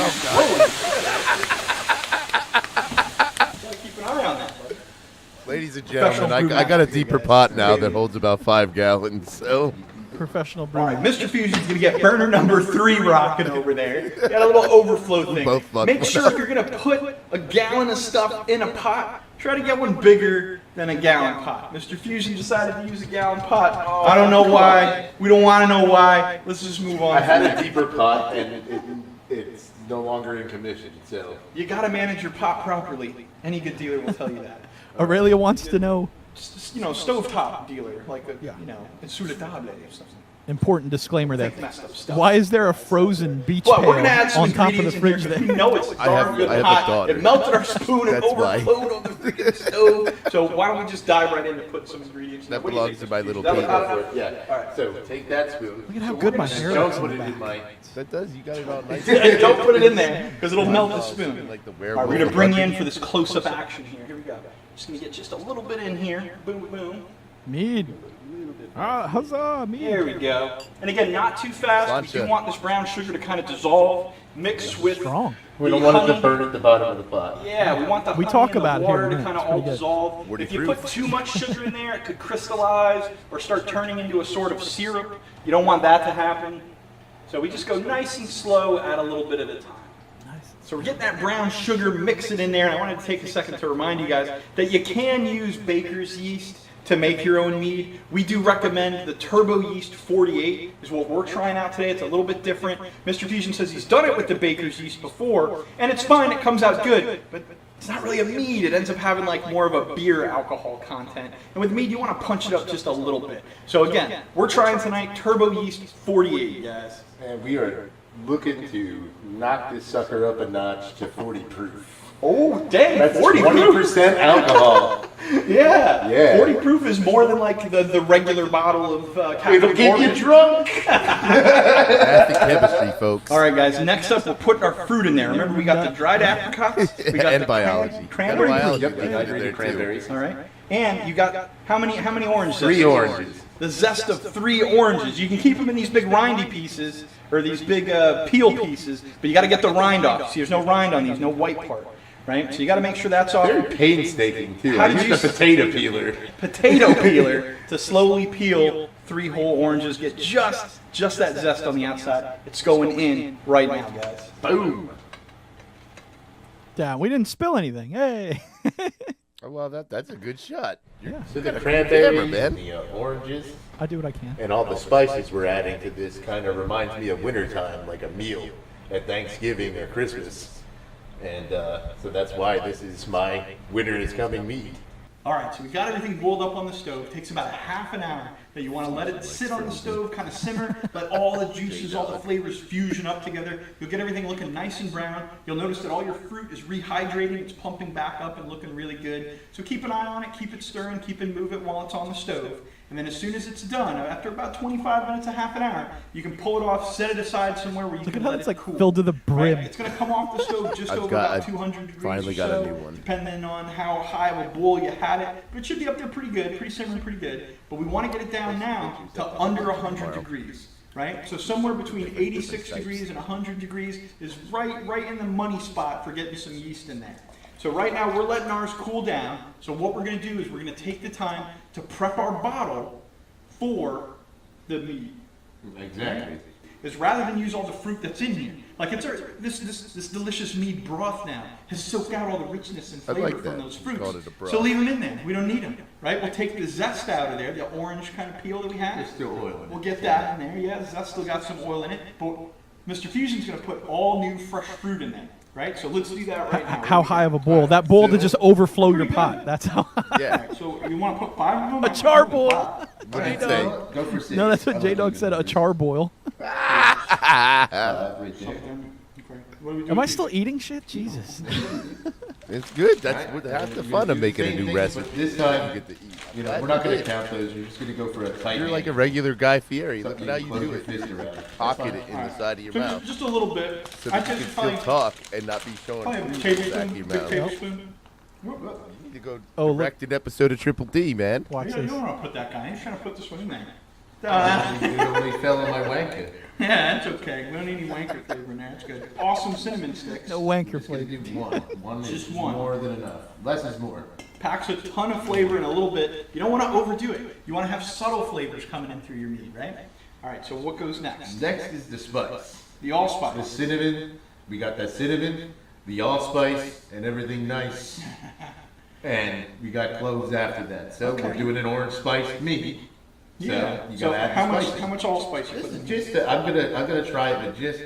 Speaker 4: Gotta keep an eye on that. Buddy.
Speaker 2: Ladies and
Speaker 4: Professional
Speaker 2: gentlemen,
Speaker 4: brew
Speaker 2: I got a
Speaker 4: master, you
Speaker 2: deeper
Speaker 4: guys.
Speaker 2: pot now that holds about 5 gallons. So
Speaker 1: Professional
Speaker 4: All right,
Speaker 1: brewer.
Speaker 4: Mr. Fusion's gonna get burner number 3 rocking over there. Got a little overflow thing.
Speaker 2: Both fuck
Speaker 4: Make
Speaker 2: one
Speaker 4: sure if you're gonna put a gallon of stuff in a pot, try to get one bigger than a gallon pot. Mr. Fusion decided to use a gallon pot. I don't know why. We don't want to know why. Let's just move on.
Speaker 2: I had a deeper pot, and it's no longer in commission. So
Speaker 4: You gotta manage your pot properly. Any good dealer will tell you that.
Speaker 1: Aurelia wants to know,
Speaker 4: Just, stovetop dealer, like a,
Speaker 1: Yeah.
Speaker 4: Insudable or something.
Speaker 1: important disclaimer there.
Speaker 4: Think messed up stuff.
Speaker 1: Why is there a frozen beach
Speaker 4: Well, we're gonna
Speaker 1: pail
Speaker 4: add some
Speaker 1: on top of the
Speaker 4: ingredients in
Speaker 1: fridge
Speaker 4: here.
Speaker 1: there?
Speaker 4: You know it's a
Speaker 2: I have-
Speaker 4: darn good
Speaker 2: I have a
Speaker 4: pot.
Speaker 2: daughter.
Speaker 4: It melted our spoon and
Speaker 2: That's why.
Speaker 4: overflowed on the freaking stove. So why don't we just dive right into putting some ingredients in there?
Speaker 2: that
Speaker 4: What do you
Speaker 2: belongs
Speaker 4: think,
Speaker 2: to my
Speaker 4: Mr.
Speaker 2: little
Speaker 4: Fusion?
Speaker 2: pea.
Speaker 4: That was
Speaker 2: Yeah.
Speaker 4: All right.
Speaker 2: So take that spoon.
Speaker 1: Look at how good my hair
Speaker 2: Don't
Speaker 1: looks
Speaker 2: put
Speaker 1: in
Speaker 2: it
Speaker 1: the
Speaker 2: in
Speaker 1: back.
Speaker 2: my. That does. You got it all nice.
Speaker 4: And don't put it in there because it'll melt the spoon.
Speaker 2: Like the
Speaker 4: All
Speaker 2: werewolf.
Speaker 4: right, we're gonna bring you in for this close-up action here. Here we go. Just gonna get just a little bit in here. Boom, boom.
Speaker 1: Mead. Ah, huzzah, Mead.
Speaker 4: There we go. And again, not too fast. We do
Speaker 2: Sláinte.
Speaker 4: want this brown sugar to kind of dissolve, mix with
Speaker 1: Strong.
Speaker 2: We
Speaker 4: the
Speaker 2: don't want it to
Speaker 4: honey.
Speaker 2: burn at the bottom of the pot.
Speaker 4: Yeah, we want the
Speaker 1: We
Speaker 4: honey
Speaker 1: talk
Speaker 4: and
Speaker 1: about
Speaker 4: the
Speaker 1: it here
Speaker 4: water
Speaker 1: in a
Speaker 4: to
Speaker 1: minute.
Speaker 4: kind of
Speaker 1: It's
Speaker 4: all
Speaker 1: pretty good.
Speaker 4: dissolve.
Speaker 2: Woody
Speaker 4: If you
Speaker 2: proof.
Speaker 4: put too much sugar in there, it could crystallize or start turning into a sort of syrup. You don't want that to happen. So we just go nice and slow, add a little bit at a time. So we're getting that brown sugar, mix it in there, and I wanted to take a second to remind you guys that you can use baker's yeast to make your own mead. We do recommend the Turbo Yeast 48 is what we're trying out today. It's a little bit different. Mr. Fusion says he's done it with the baker's yeast before, and it's fine, it comes out good, but it's not really a mead. It ends up having like more of a beer alcohol content. And with mead, you want to punch it up just a little bit. So again, we're trying tonight Turbo Yeast 48, guys.
Speaker 2: And we are looking to knock this sucker up a notch to 40 proof.
Speaker 4: Oh, dang,
Speaker 2: That's
Speaker 4: 40 proof.
Speaker 2: 20% alcohol.
Speaker 4: Yeah.
Speaker 2: Yeah.
Speaker 4: 40 proof is more than like the regular bottle of Captain
Speaker 2: It'll get you
Speaker 4: Morgan.
Speaker 2: drunk. That's the chemistry, folks.
Speaker 4: All right, guys. Next up, we're putting our fruit in there. Remember, we got the dried apricots. We got
Speaker 2: And
Speaker 4: the
Speaker 2: biology.
Speaker 4: Cranberry.
Speaker 2: Biology.
Speaker 5: Yep,
Speaker 2: goes in
Speaker 5: dehydrated
Speaker 2: there, too.
Speaker 5: cranberries.
Speaker 4: All right. And you got how many oranges?
Speaker 2: 3 oranges.
Speaker 4: The zest of 3 oranges. You can keep them in these big rindy pieces or these big peel pieces, but you got to get the rind off. See, there's no rind on these, no white part, right? So you got to make sure that's off.
Speaker 2: Very painstaking, too.
Speaker 4: How
Speaker 2: I
Speaker 4: did you
Speaker 2: used a potato peeler.
Speaker 4: Potato peeler to slowly peel 3 whole oranges. Get just that zest on the outside. It's going in right now, guys.
Speaker 2: Boom.
Speaker 1: Damn, we didn't spill anything. Hey.
Speaker 2: Oh, well, that's a good shot.
Speaker 5: So the
Speaker 2: Camera,
Speaker 5: cranberries,
Speaker 2: man.
Speaker 5: the oranges,
Speaker 1: I do what I can.
Speaker 5: and all the spices we're adding to this kind of reminds me of wintertime, like a meal at Thanksgiving or Christmas. And so that's why this is my winter is coming mead.
Speaker 4: All right, so we got everything boiled up on the stove. It takes about a half an hour that you want to let it sit on the stove, kind of simmer, let all the juices, all the flavors fusion up together. You'll get everything looking nice and brown. You'll notice that all your fruit is rehydrating. It's pumping back up and looking really good. So keep an eye on it, keep it stirring, keep it moving while it's on the stove. And then as soon as it's done, after about 25 minutes, a half an hour, you can pull it off, set it aside somewhere where you
Speaker 1: Look
Speaker 4: can
Speaker 1: at how
Speaker 4: let
Speaker 1: it's
Speaker 4: it
Speaker 1: like
Speaker 4: cool.
Speaker 1: filled to the brim.
Speaker 4: Right? It's going to come off the stove just over about 200 degrees
Speaker 2: finally
Speaker 4: or
Speaker 2: got
Speaker 4: so,
Speaker 2: a new one.
Speaker 4: depending on how high of a boil you had it. But it should be up there pretty good, pretty simmering pretty good. But we want to get it down now to under 100 degrees, right? So somewhere between 86 degrees and 100 degrees is right in the money spot for getting some yeast in there. So right now we're letting ours cool down. So what we're going to do is we're going to take the time to prep our bottle for the mead.
Speaker 5: Exactly.
Speaker 4: Is rather than use all the fruit that's in here, like this delicious mead broth now has soaked out all the richness and
Speaker 2: I
Speaker 4: flavor
Speaker 2: like
Speaker 4: from
Speaker 2: that.
Speaker 4: those
Speaker 2: You
Speaker 4: fruits.
Speaker 2: called it a broth.
Speaker 4: So leave them in there. We don't need them, right? We'll take the zest out of there, the orange kind of peel that we have.
Speaker 5: There's still oil in it.
Speaker 4: We'll get that in there. Yeah, zest still got some oil in it. But Mr. Fusion's going to put all new fresh fruit in there, right? So let's do that right now.
Speaker 1: How high of a bowl? That bowl to just overflow your pot. That's how.
Speaker 2: Yeah.
Speaker 4: So you want to put 5 of them?
Speaker 1: A charboil.
Speaker 2: What did you say?
Speaker 5: Go for 6.
Speaker 1: No, that's what J-Dog said. A charboil.
Speaker 5: Right there.
Speaker 4: What are we doing?
Speaker 1: Am I still eating shit? Jesus.
Speaker 2: It's good. That's half the fun of making a new recipe.
Speaker 5: But this time,
Speaker 2: You get to eat.
Speaker 5: you know, we're not going to count those. You're just going to go for a tight.
Speaker 2: You're like a
Speaker 5: hand.
Speaker 2: regular Guy Fieri. Look
Speaker 5: Something
Speaker 2: at how you
Speaker 5: close
Speaker 2: do
Speaker 5: your
Speaker 2: it.
Speaker 5: fist around.
Speaker 2: Pocket it in the side of your mouth.
Speaker 4: Just a little bit.
Speaker 2: So
Speaker 4: I
Speaker 2: that you
Speaker 4: just
Speaker 2: can
Speaker 4: probably
Speaker 2: still talk and not be showing
Speaker 4: probably a
Speaker 2: food in the
Speaker 4: tablespoon,
Speaker 2: back of your
Speaker 4: big
Speaker 2: mouth.
Speaker 4: tablespoon.
Speaker 2: You need to go
Speaker 1: Oh, look.
Speaker 2: direct an episode of Triple D, man.
Speaker 1: Watch
Speaker 4: You
Speaker 1: this.
Speaker 4: don't want to put that guy. He's trying to put this one in there.
Speaker 5: You only fell on my wanker.
Speaker 4: Yeah, that's okay. We don't need any wanker flavor in there. That's good. Awesome cinnamon sticks.
Speaker 1: No wanker
Speaker 5: Just going
Speaker 1: flavor.
Speaker 5: to do one. One
Speaker 4: Just
Speaker 5: is
Speaker 4: one.
Speaker 5: more than enough. Less is more.
Speaker 4: Packs a ton of flavor in a little bit. You don't want to overdo it. You want to have subtle flavors coming in through your mead, right? All right, so what goes next?
Speaker 5: Next is the spice.
Speaker 4: The
Speaker 5: The
Speaker 4: allspice.
Speaker 5: cinnamon. We got that cinnamon, the allspice, and everything nice. And we got cloves after that. So we're
Speaker 4: Okay.
Speaker 5: doing an orange spice mead. So
Speaker 4: Yeah.
Speaker 5: you
Speaker 4: So
Speaker 5: gotta add
Speaker 4: how
Speaker 5: the
Speaker 4: much?
Speaker 5: spices.
Speaker 4: How much allspice you put in?
Speaker 5: I'm gonna try it with just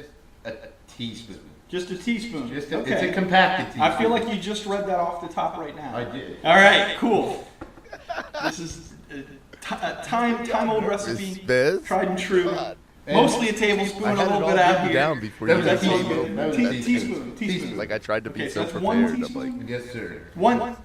Speaker 5: a teaspoon.
Speaker 4: Just a teaspoon.
Speaker 5: It's
Speaker 4: Okay.
Speaker 5: a compacted teaspoon.
Speaker 4: I feel like you just read that off the top right now.
Speaker 5: I did.
Speaker 4: All right, cool. This is a time-old recipe,
Speaker 2: Biz?
Speaker 4: tried and true.
Speaker 2: God.
Speaker 4: Mostly a tablespoon,
Speaker 2: I
Speaker 4: a
Speaker 2: had it
Speaker 4: little
Speaker 2: all
Speaker 4: bit out
Speaker 2: written
Speaker 4: here.
Speaker 2: down before
Speaker 5: That
Speaker 2: you
Speaker 5: was a
Speaker 2: guys came
Speaker 5: teaspoon.
Speaker 2: over.
Speaker 5: That was a
Speaker 4: Teaspoon.
Speaker 2: Like I tried to be
Speaker 4: Okay,
Speaker 2: so
Speaker 4: so that's one
Speaker 2: prepared. I'm
Speaker 4: teaspoon.
Speaker 2: like,
Speaker 5: Yes, sir.
Speaker 4: One,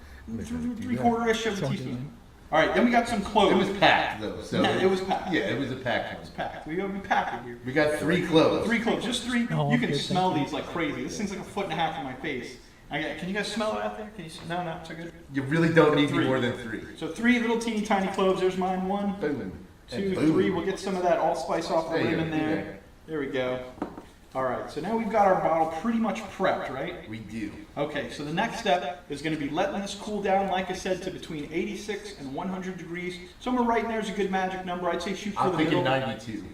Speaker 4: three-quarter-ish of a teaspoon. All right, then we got some cloves.
Speaker 5: It was packed though. So
Speaker 4: Yeah, it was packed.
Speaker 5: Yeah, it was a packed one.
Speaker 4: packed. We gotta be packed here.
Speaker 5: We got 3 cloves.
Speaker 4: 3 cloves, just 3.
Speaker 1: Oh,
Speaker 4: You can
Speaker 1: okay,
Speaker 4: smell
Speaker 1: thank
Speaker 4: these like crazy. This thing's like a foot and a half from my face. Can you guys smell it out there? Can you? No, it's so good.
Speaker 5: You really don't need
Speaker 4: 3.
Speaker 5: more than 3.
Speaker 4: So 3 little teeny tiny cloves. There's mine. 1,
Speaker 5: Boom.
Speaker 4: 2,
Speaker 5: And boom.
Speaker 4: 3. We'll get some of that allspice off the
Speaker 5: There you
Speaker 4: rim
Speaker 5: go,
Speaker 4: in
Speaker 5: yeah.
Speaker 4: there. There we go. All right, so now we've got our bottle pretty much prepped, right?
Speaker 5: We do.
Speaker 4: Okay, so the next step is going to be letting this cool down, like I said, to between 86 and 100 degrees. Somewhere right in there is a good magic number. I'd say shoot for
Speaker 5: I'm
Speaker 4: the
Speaker 5: thinking
Speaker 4: middle.
Speaker 5: 92.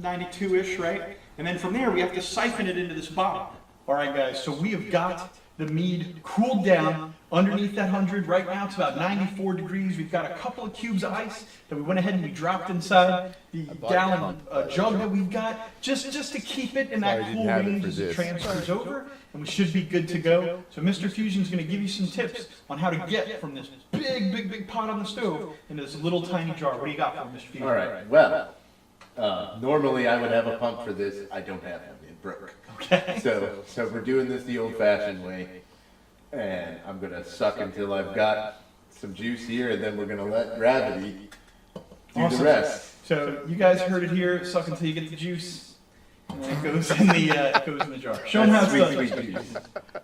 Speaker 4: 92-ish, right? And then from there, we have to siphon it into this bottle. All right, guys, so we have got the mead cooled down underneath that 100. Right now, it's about 94 degrees. We've got a couple of cubes of ice that we went ahead and we dropped inside the gallon jug that we've got, just to keep it in
Speaker 2: Sorry, I
Speaker 4: that
Speaker 2: didn't
Speaker 4: cool
Speaker 2: have it
Speaker 4: range
Speaker 2: for
Speaker 4: as it
Speaker 2: this.
Speaker 4: transfers over, and we should be good to go. So Mr. Fusion's going to give you some tips on how to get from this big pot on the stove into this little tiny jar. What do you got for me, Mr. Fusion?
Speaker 5: All right. Well, normally I would have a pump for this. I don't have one. It broke.
Speaker 4: Okay.
Speaker 5: So we're doing this the old-fashioned way, and I'm gonna suck until I've got some juice here, and then we're gonna let gravity do
Speaker 4: Awesome.
Speaker 5: the rest.
Speaker 4: So you guys heard it here. Suck until you get the juice, and then it goes in the jar. Show them how it's done.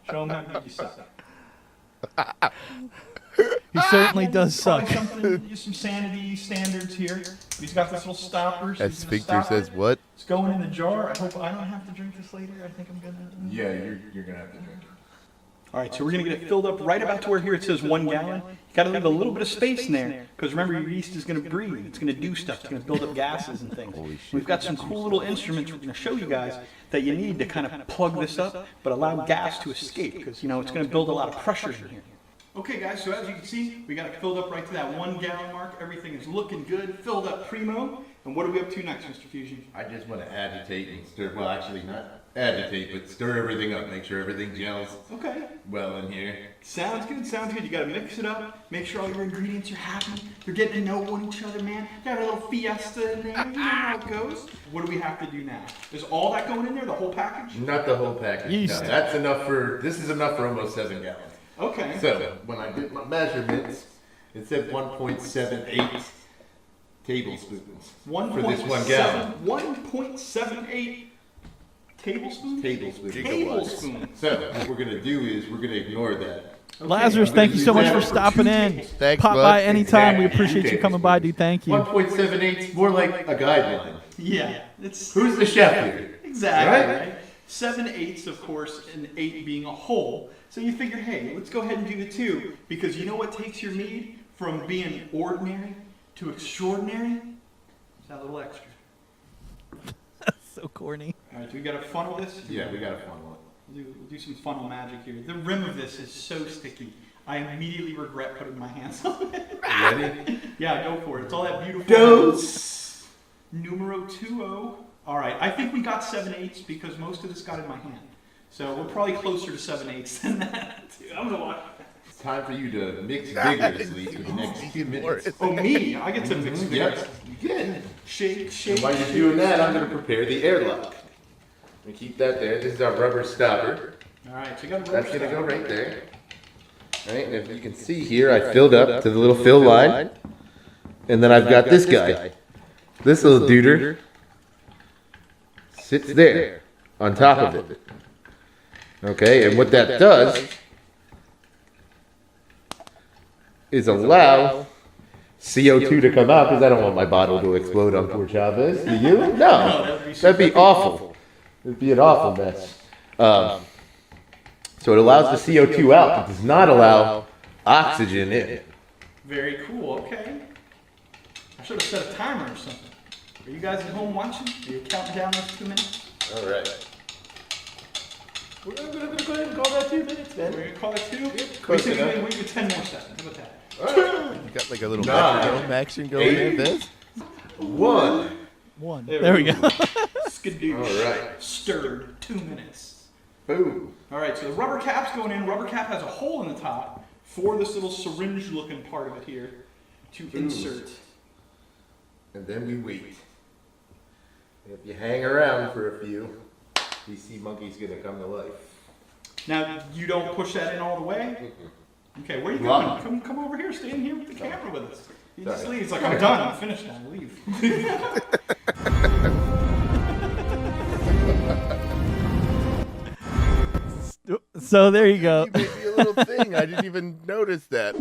Speaker 4: Show them how good you suck.
Speaker 1: He certainly does
Speaker 4: Probably
Speaker 1: suck.
Speaker 4: something, just some sanity standards here. He's got this little stopper. So
Speaker 2: That
Speaker 4: he's gonna
Speaker 2: sphincter
Speaker 4: stop
Speaker 2: says
Speaker 4: it.
Speaker 2: what?
Speaker 4: It's going in the jar. I hope I don't have to drink this later. I think I'm gonna.
Speaker 5: Yeah, you're gonna have to drink it.
Speaker 4: All right, so we're gonna get it filled up right about to where here it says 1 gallon. You gotta leave a little bit of space in there, because remember your yeast is gonna breathe. It's gonna do stuff. It's gonna build up gases and things.
Speaker 2: Holy shit.
Speaker 4: We've got some cool little instruments we're gonna show you guys that you need to kind of plug this up, but allow gas to escape, because you know it's gonna build a lot of pressure in here. Okay guys, so as you can see, we got it filled up right to that 1 gallon mark. Everything is looking good, filled up primo. And what are we up to next, Mr. Fusion?
Speaker 5: I just want to agitate and stir. Well, actually, not agitate, but stir everything up. Make sure everything gels
Speaker 4: Okay.
Speaker 5: well in here.
Speaker 4: Sounds good, sounds good. You gotta mix it up, make sure all your ingredients are happy. They're getting to know each other, man. Got a little fiesta in there, you know how it goes. What do we have to do now? Is all that going in there, the whole package?
Speaker 5: Not the whole package.
Speaker 1: Yeast.
Speaker 5: No, that's enough for. This is enough for almost 7 gallons.
Speaker 4: Okay.
Speaker 5: So when I did my measurements, it said 1.78 tablespoons for this 1 gallon.
Speaker 4: 1.78 tablespoons?
Speaker 5: Tablespoons.
Speaker 4: Tablespoons.
Speaker 5: So what we're gonna do is we're gonna ignore that.
Speaker 1: Lazarus, thank you so much for stopping in.
Speaker 2: Thanks,
Speaker 1: Pop
Speaker 2: bud.
Speaker 1: by anytime. We
Speaker 5: Exactly.
Speaker 1: appreciate you coming by, dude. Thank you.
Speaker 5: 1.78 is more like a guideline.
Speaker 4: Yeah, it's
Speaker 5: Who's the chef here?
Speaker 4: exactly
Speaker 5: Right?
Speaker 4: right. 7/8, of course, and 8 being a whole. So you figure, hey, let's go ahead and do the 2, because you know what takes your mead from being ordinary to extraordinary? It's that little extra.
Speaker 1: So corny.
Speaker 4: All right, do we got to funnel this?
Speaker 5: Yeah, we gotta funnel it.
Speaker 4: We'll do some funnel magic here. The rim of this is so sticky. I immediately regret putting my hands on it.
Speaker 5: Ready?
Speaker 4: Yeah, go for it. It's all that beautiful.
Speaker 5: Dose.
Speaker 4: Numero 2-0. All right, I think we got 7/8 because most of this got in my hand. So we're probably closer to 7/8 than that. I'm gonna watch.
Speaker 5: It's time for you to mix vigorously for the next few minutes.
Speaker 4: Oh, me? I get to mix it.
Speaker 5: Yep, you get.
Speaker 4: Shake, shake.
Speaker 5: And while you're doing that, I'm gonna prepare the airlock. We keep that there. This is our rubber stopper.
Speaker 4: All right, so you got a
Speaker 5: That's gonna go right there. All right, and if you can see here, I filled up to the little fill line, and then I've got this guy. This little duder sits there on top of it. Okay, and what that does is allow CO2 to come out, because I don't want my bottle to explode on poor Chavez. Do you? No, that'd be awful. It'd be an awful mess. So it allows the CO2 out, but does not allow oxygen in.
Speaker 4: Very cool. Okay. I should have set a timer or something. Are you guys at home watching? Are you counting down those 2 minutes?
Speaker 5: All right. We're gonna go ahead and call that 2 minutes,
Speaker 4: We're
Speaker 5: man.
Speaker 4: gonna call it 2.
Speaker 5: Close
Speaker 4: Wait
Speaker 5: enough.
Speaker 4: till 10 more seconds. How about that?
Speaker 2: You got like a little
Speaker 5: Nine.
Speaker 2: metronome action going there, Biz?
Speaker 5: 1.
Speaker 1: One.
Speaker 4: There
Speaker 1: There
Speaker 4: we
Speaker 1: we go.
Speaker 4: Skadoosh.
Speaker 5: All right.
Speaker 4: Stirred. 2 minutes.
Speaker 5: Boom.
Speaker 4: All right, so the rubber cap's going in. Rubber cap has a hole in the top for this little syringe-looking part of it here to insert.
Speaker 5: And then we wait. If you hang around for a few, these sea monkey's gonna come to life.
Speaker 4: Now, you don't push that in all the way? Okay, where are you
Speaker 5: Well,
Speaker 4: going? Come over here. Stay in here with the camera with us. He just
Speaker 5: Sorry.
Speaker 4: leaves. Like, I'm done. I'm finished now. Leave.
Speaker 1: So there you go.
Speaker 2: You made me a little thing. I didn't even notice that.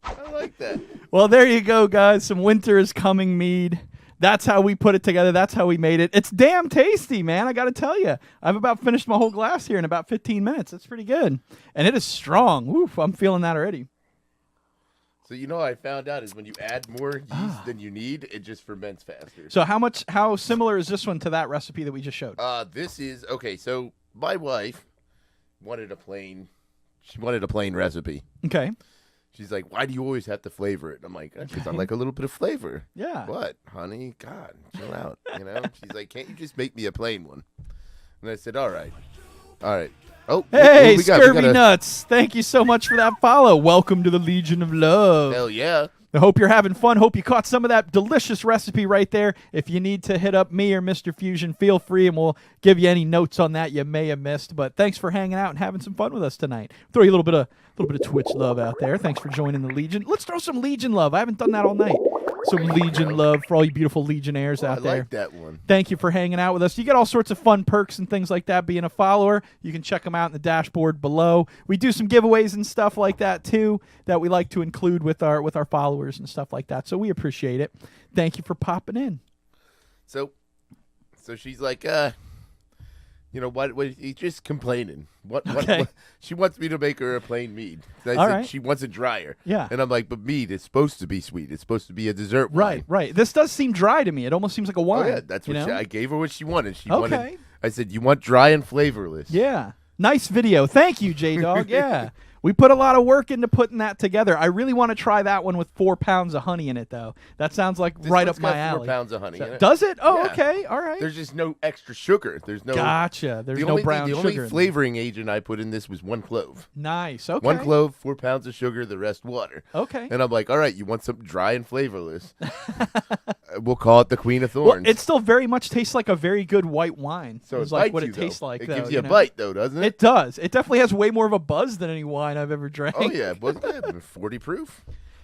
Speaker 2: I like that.
Speaker 1: Well, there you go, guys. Some winter is coming mead. That's how we put it together. That's how we made it. It's damn tasty, man. I got to tell you. I've about finished my whole glass here in about 15 minutes. It's pretty good. And it is strong. Woof, I'm feeling that already.
Speaker 2: So you know what I found out is when you add more yeast than you need, it just ferments faster.
Speaker 1: So how similar is this one to that recipe that we just showed?
Speaker 2: This is okay. So my wife wanted a plain recipe.
Speaker 1: Okay.
Speaker 2: She's like, "Why do you always have to flavor it?" And I'm like, "Because I like a little bit of flavor."
Speaker 1: Yeah.
Speaker 2: What, honey? God, chill out. You know. She's like, "Can't you just make me a plain one?" And I said, "All right, all right." Oh,
Speaker 1: Hey,
Speaker 2: what we got?
Speaker 1: Scurvy Nuts. Thank you so much for that follow. Welcome to the Legion of Love.
Speaker 2: Hell yeah.
Speaker 1: I hope you're having fun. Hope you caught some of that delicious recipe right there. If you need to hit up me or Mr. Fusion, feel free, and we'll give you any notes on that you may have missed. But thanks for hanging out and having some fun with us tonight. Throw you a little bit of Twitch love out there. Thanks for joining the Legion. Let's throw some Legion love. I haven't done that all night. Some Legion love for all you beautiful Legionnaires out there.
Speaker 2: I like that one.
Speaker 1: Thank you for hanging out with us. You get all sorts of fun perks and things like that being a follower. You can check them out in the dashboard below. We do some giveaways and stuff like that too that we like to include with our followers and stuff like that. So we appreciate it. Thank you for popping in.
Speaker 2: So she's like, what he's just complaining. What she wants me to make her a plain mead. I said she wants it drier.
Speaker 1: Yeah.
Speaker 2: And I'm like, but mead is supposed to be sweet. It's supposed to be a dessert wine.
Speaker 1: Right. This does seem dry to me. It almost seems like a wine.
Speaker 2: Oh, yeah, that's what I gave her what she wanted. She
Speaker 1: Okay.
Speaker 2: wanted. I said, you want dry and flavorless.
Speaker 1: Yeah. Nice video. Thank you, J-Dog. Yeah. We put a lot of work into putting that together. I really want to try that one with 4 pounds of honey in it, though. That sounds like
Speaker 2: This
Speaker 1: right
Speaker 2: one's
Speaker 1: up my
Speaker 2: got
Speaker 1: alley.
Speaker 2: 4 pounds of honey in it.
Speaker 1: Does it? Oh,
Speaker 2: Yeah.
Speaker 1: okay. All right.
Speaker 2: There's just no extra sugar. There's no.
Speaker 1: Gotcha. There's no brown
Speaker 2: The
Speaker 1: sugar.
Speaker 2: only
Speaker 1: in
Speaker 2: flavoring agent I put in this was 1 clove.
Speaker 1: Nice. Okay.
Speaker 2: 1 clove, 4 pounds of sugar, the rest water.
Speaker 1: Okay.
Speaker 2: And I'm like, all right, you want something dry and flavorless? We'll call it the Queen of Thorns.
Speaker 1: Well, it still very much tastes like a very good white wine.
Speaker 2: so
Speaker 1: it's
Speaker 2: it
Speaker 1: like
Speaker 2: bites
Speaker 1: what
Speaker 2: you,
Speaker 1: it tastes
Speaker 2: though.
Speaker 1: like.
Speaker 2: It
Speaker 1: though,
Speaker 2: gives you a
Speaker 1: know?
Speaker 2: bite, though, doesn't it?
Speaker 1: It does. It definitely has way more of a buzz than any wine I've ever drank.
Speaker 2: Oh yeah, wasn't it 40 proof?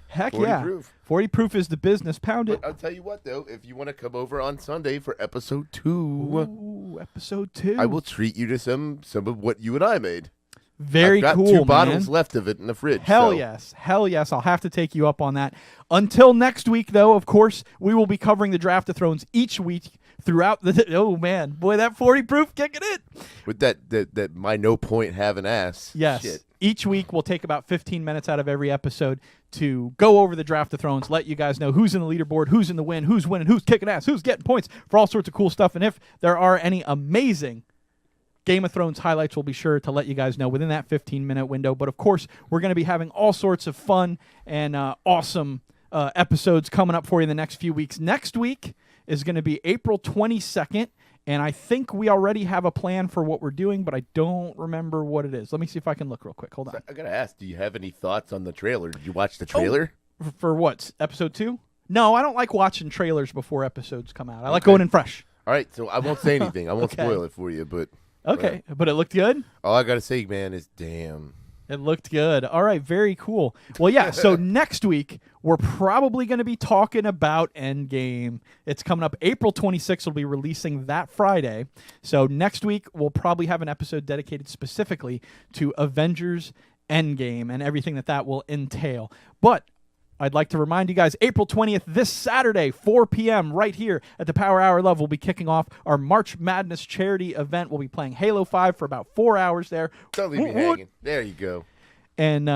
Speaker 1: Heck
Speaker 2: 40
Speaker 1: yeah.
Speaker 2: proof.
Speaker 1: 40 proof is the business. Pound it.
Speaker 2: But I'll tell you what, though, if you want to come over on Sunday for episode 2,
Speaker 1: Ooh, episode 2.
Speaker 2: I will treat you to some of what you and I made.
Speaker 1: Very
Speaker 2: I've got
Speaker 1: cool,
Speaker 2: 2
Speaker 1: man.
Speaker 2: bottles left of it in the fridge.
Speaker 1: Hell
Speaker 2: so.
Speaker 1: yes. Hell yes. I'll have to take you up on that. Until next week, though, of course, we will be covering the Draft of Thrones each week throughout the... Oh, man. Boy, that 40 proof kicking it.
Speaker 2: With that my no point having ass.
Speaker 1: Yes.
Speaker 2: Shit.
Speaker 1: Each week, we'll take about 15 minutes out of every episode to go over the Draft of Thrones, let you guys know who's in the leaderboard, who's in the win, who's winning, who's kicking ass, who's getting points for all sorts of cool stuff. And if there are any amazing Game of Thrones highlights, we'll be sure to let you guys know within that 15-minute window. But, of course, we're going to be having all sorts of fun and awesome episodes coming up for you in the next few weeks. Next week is going to be April 22nd. And I think we already have a plan for what we're doing, but I don't remember what it is. Let me see if I can look real quick. Hold on.
Speaker 2: I got to ask, do you have any thoughts on the trailer? Did you watch the trailer?
Speaker 1: For what? Episode 2? No, I don't like watching trailers before episodes come out. I like going in fresh.
Speaker 2: All right, so I won't say anything. I won't
Speaker 1: Okay.
Speaker 2: spoil it for you, but
Speaker 1: Okay, but it looked good?
Speaker 2: all I got to say, man, is damn.
Speaker 1: It looked good. All right, very cool. Well, yeah, so next week, we're probably going to be talking about Endgame. It's coming up April 26th. We'll be releasing that Friday. So next week, we'll probably have an episode dedicated specifically to Avengers Endgame and everything that will entail. But I'd like to remind you guys, April 20th, this Saturday, 4 p.m., right here at the Power Hour Love, we'll be kicking off our March Madness charity event. We'll be playing Halo 5 for about 4 hours there.
Speaker 2: Don't leave me hanging. There you go.
Speaker 1: And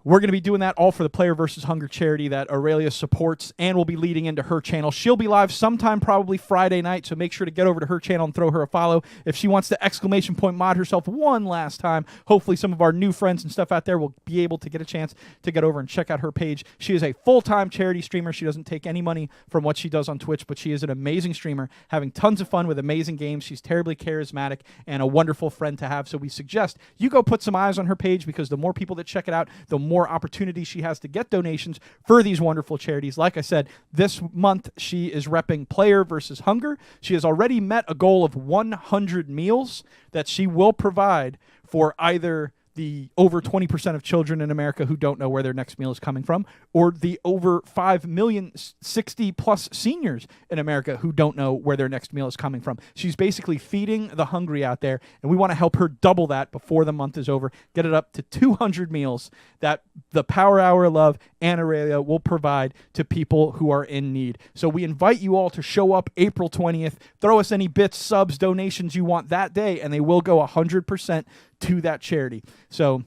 Speaker 1: we're going to be doing that all for the Player vs. Hunger charity that Aurelia supports, and we'll be leading into her channel. She'll be live sometime probably Friday night, so make sure to get over to her channel and throw her a follow. If she wants to ! Mod herself one last time, hopefully some of our new friends and stuff out there will be able to get a chance to get over and check out her page. She is a full-time charity streamer. She doesn't take any money from what she does on Twitch, but she is an amazing streamer, having tons of fun with amazing games. She's terribly charismatic and a wonderful friend to have, so we suggest you go put some eyes on her page, because the more people that check it out, the more opportunity she has to get donations for these wonderful charities. Like I said, this month she is repping Player vs. Hunger. She has already met a goal of 100 meals that she will provide for either the over 20% of children in America who don't know where their next meal is coming from, or the over 5 million 60-plus seniors in America who don't know where their next meal is coming from. She's basically feeding the hungry out there, and we want to help her double that before the month is over, get it up to 200 meals that the Power Hour Love and Aurelia will provide to people who are in need. So we invite you all to show up April 20th, throw us any bits, subs, donations you want that day, and they will go 100% to that charity. So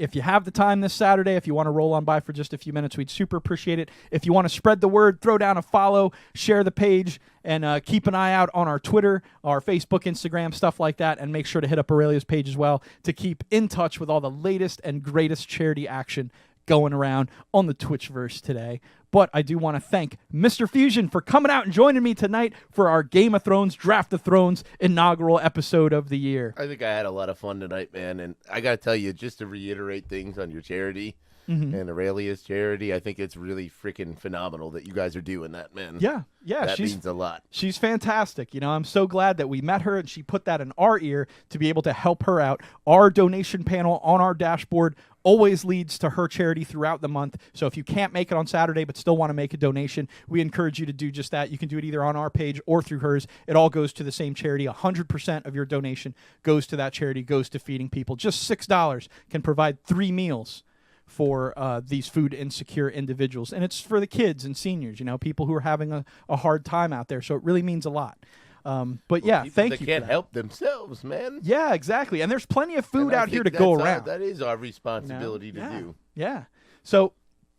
Speaker 1: if you have the time this Saturday, if you want to roll on by for just a few minutes, we'd super appreciate it. If you want to spread the word, throw down a follow, share the page, and keep an eye out on our Twitter, our Facebook, Instagram, stuff like that, and make sure to hit up Aurelia's page as well to keep in touch with all the latest and greatest charity action going around on the Twitchverse today. But I do want to thank Mr. Fusion for coming out and joining me tonight for our Game of Thrones Draft of Thrones inaugural episode of the year.
Speaker 2: I think I had a lot of fun tonight, man. And I got to tell you, just to reiterate things on your charity and Aurelia's charity, I think it's really freaking phenomenal that you guys are doing that, man.
Speaker 1: Yeah.
Speaker 2: That means a lot.
Speaker 1: She's fantastic. You know, I'm so glad that we met her and she put that in our ear to be able to help her out. Our donation panel on our dashboard always leads to her charity throughout the month. So if you can't make it on Saturday but still want to make a donation, we encourage you to do just that. You can do it either on our page or through hers. It all goes to the same charity. 100% of your donation goes to that charity, goes to feeding people. Just $6 can provide 3 meals for these food insecure individuals. And it's for the kids and seniors, you know, people who are having a hard time out there. So it really means a lot. But yeah, thank you.
Speaker 2: They can't help themselves, man.
Speaker 1: Yeah, exactly. And there's plenty of food out here to go around.
Speaker 2: That is our responsibility to do.
Speaker 1: Yeah. So,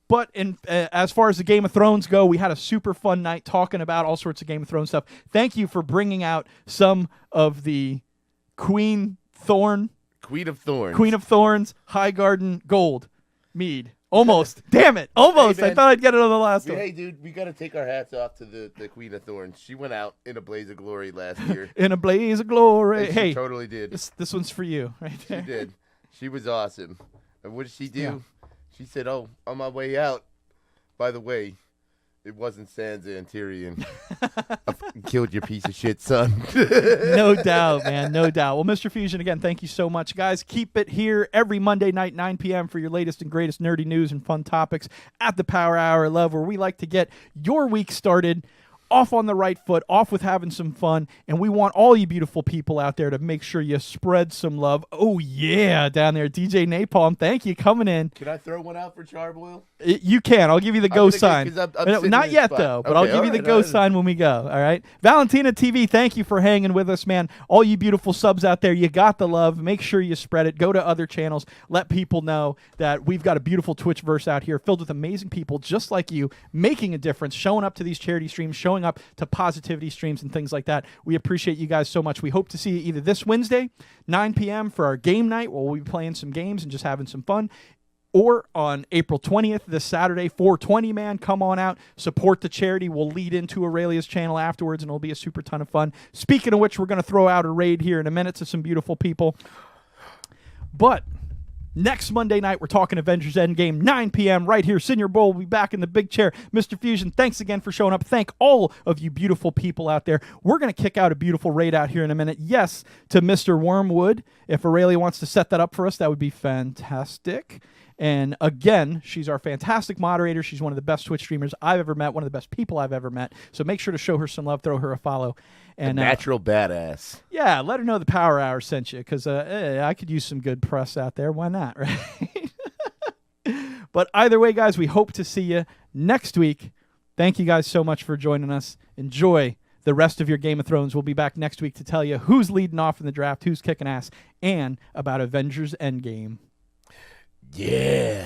Speaker 1: but as far as the Game of Thrones go, we had a super fun night talking about all sorts of Game of Thrones stuff. Thank you for bringing out some of the Queen of Thorns, Highgarden Gold Mead. Almost. Damn it. Almost.
Speaker 2: Hey,
Speaker 1: I thought I'd get it on the last one.
Speaker 2: Hey, dude, we got to take our hats off to the Queen of Thorns. She went out in a blaze of glory last year.
Speaker 1: In a blaze of glory.
Speaker 2: And
Speaker 1: hey,
Speaker 2: she totally did.
Speaker 1: This one's for you, right there.
Speaker 2: She did. She was awesome. And what did she do?
Speaker 1: Yeah.
Speaker 2: She said, "Oh, on my way out, by the way, it wasn't Sansa and Tyrion. I fucking killed your piece of shit, son."
Speaker 1: No doubt, man. No doubt. Well, Mr. Fusion, again, thank you so much. Guys, keep it here every Monday night, 9 p.m. for your latest and greatest nerdy news and fun topics at the Power Hour Love, where we like to get your week started off on the right foot, off with having some fun, and we want all you beautiful people out there to make sure you spread some love. Oh, yeah, down there, DJ Napalm, thank you, coming in.
Speaker 2: Can I throw one out for Charboil?
Speaker 1: You can. I'll give you the go sign. Not yet, though, but I'll give you the go sign when we go, all right? Valentina TV, thank you for hanging with us, man. All you beautiful subs out there, you got the love. Make sure you spread it. Go to other channels. Let people know that we've got a beautiful Twitchverse out here filled with amazing people just like you, making a difference, showing up to these charity streams, showing up to positivity streams and things like that. We appreciate you guys so much. We hope to see you either this Wednesday, 9 p.m. for our game night, where we'll be playing some games and just having some fun, or on April 20th, this Saturday, 420, man. Come on out, support the charity. We'll lead into Aurelia's channel afterwards, and it'll be a super ton of fun. Speaking of which, we're going to throw out a raid here in a minute to some beautiful people. But next Monday night, we're talking Avengers Endgame, 9 p.m. right here. Senior Bowl will be back in the big chair. Mr. Fusion, thanks again for showing up. Thank all of you beautiful people out there. We're going to kick out a beautiful raid out here in a minute. Yes, to Mr. Wormwood. If Aurelia wants to set that up for us, that would be fantastic. And again, she's our fantastic moderator. She's one of the best Twitch streamers I've ever met, one of the best people I've ever met. So make sure to show her some love, throw her a follow. And
Speaker 2: a natural badass.
Speaker 1: Yeah, let her know the Power Hour sent you, because I could use some good press out there. Why not, right? But either way, guys, we hope to see you next week. Thank you guys so much for joining us. Enjoy the rest of your Game of Thrones. We'll be back next week to tell you who's leading off in the draft, who's kicking ass, and about Avengers Endgame.
Speaker 2: Yeah.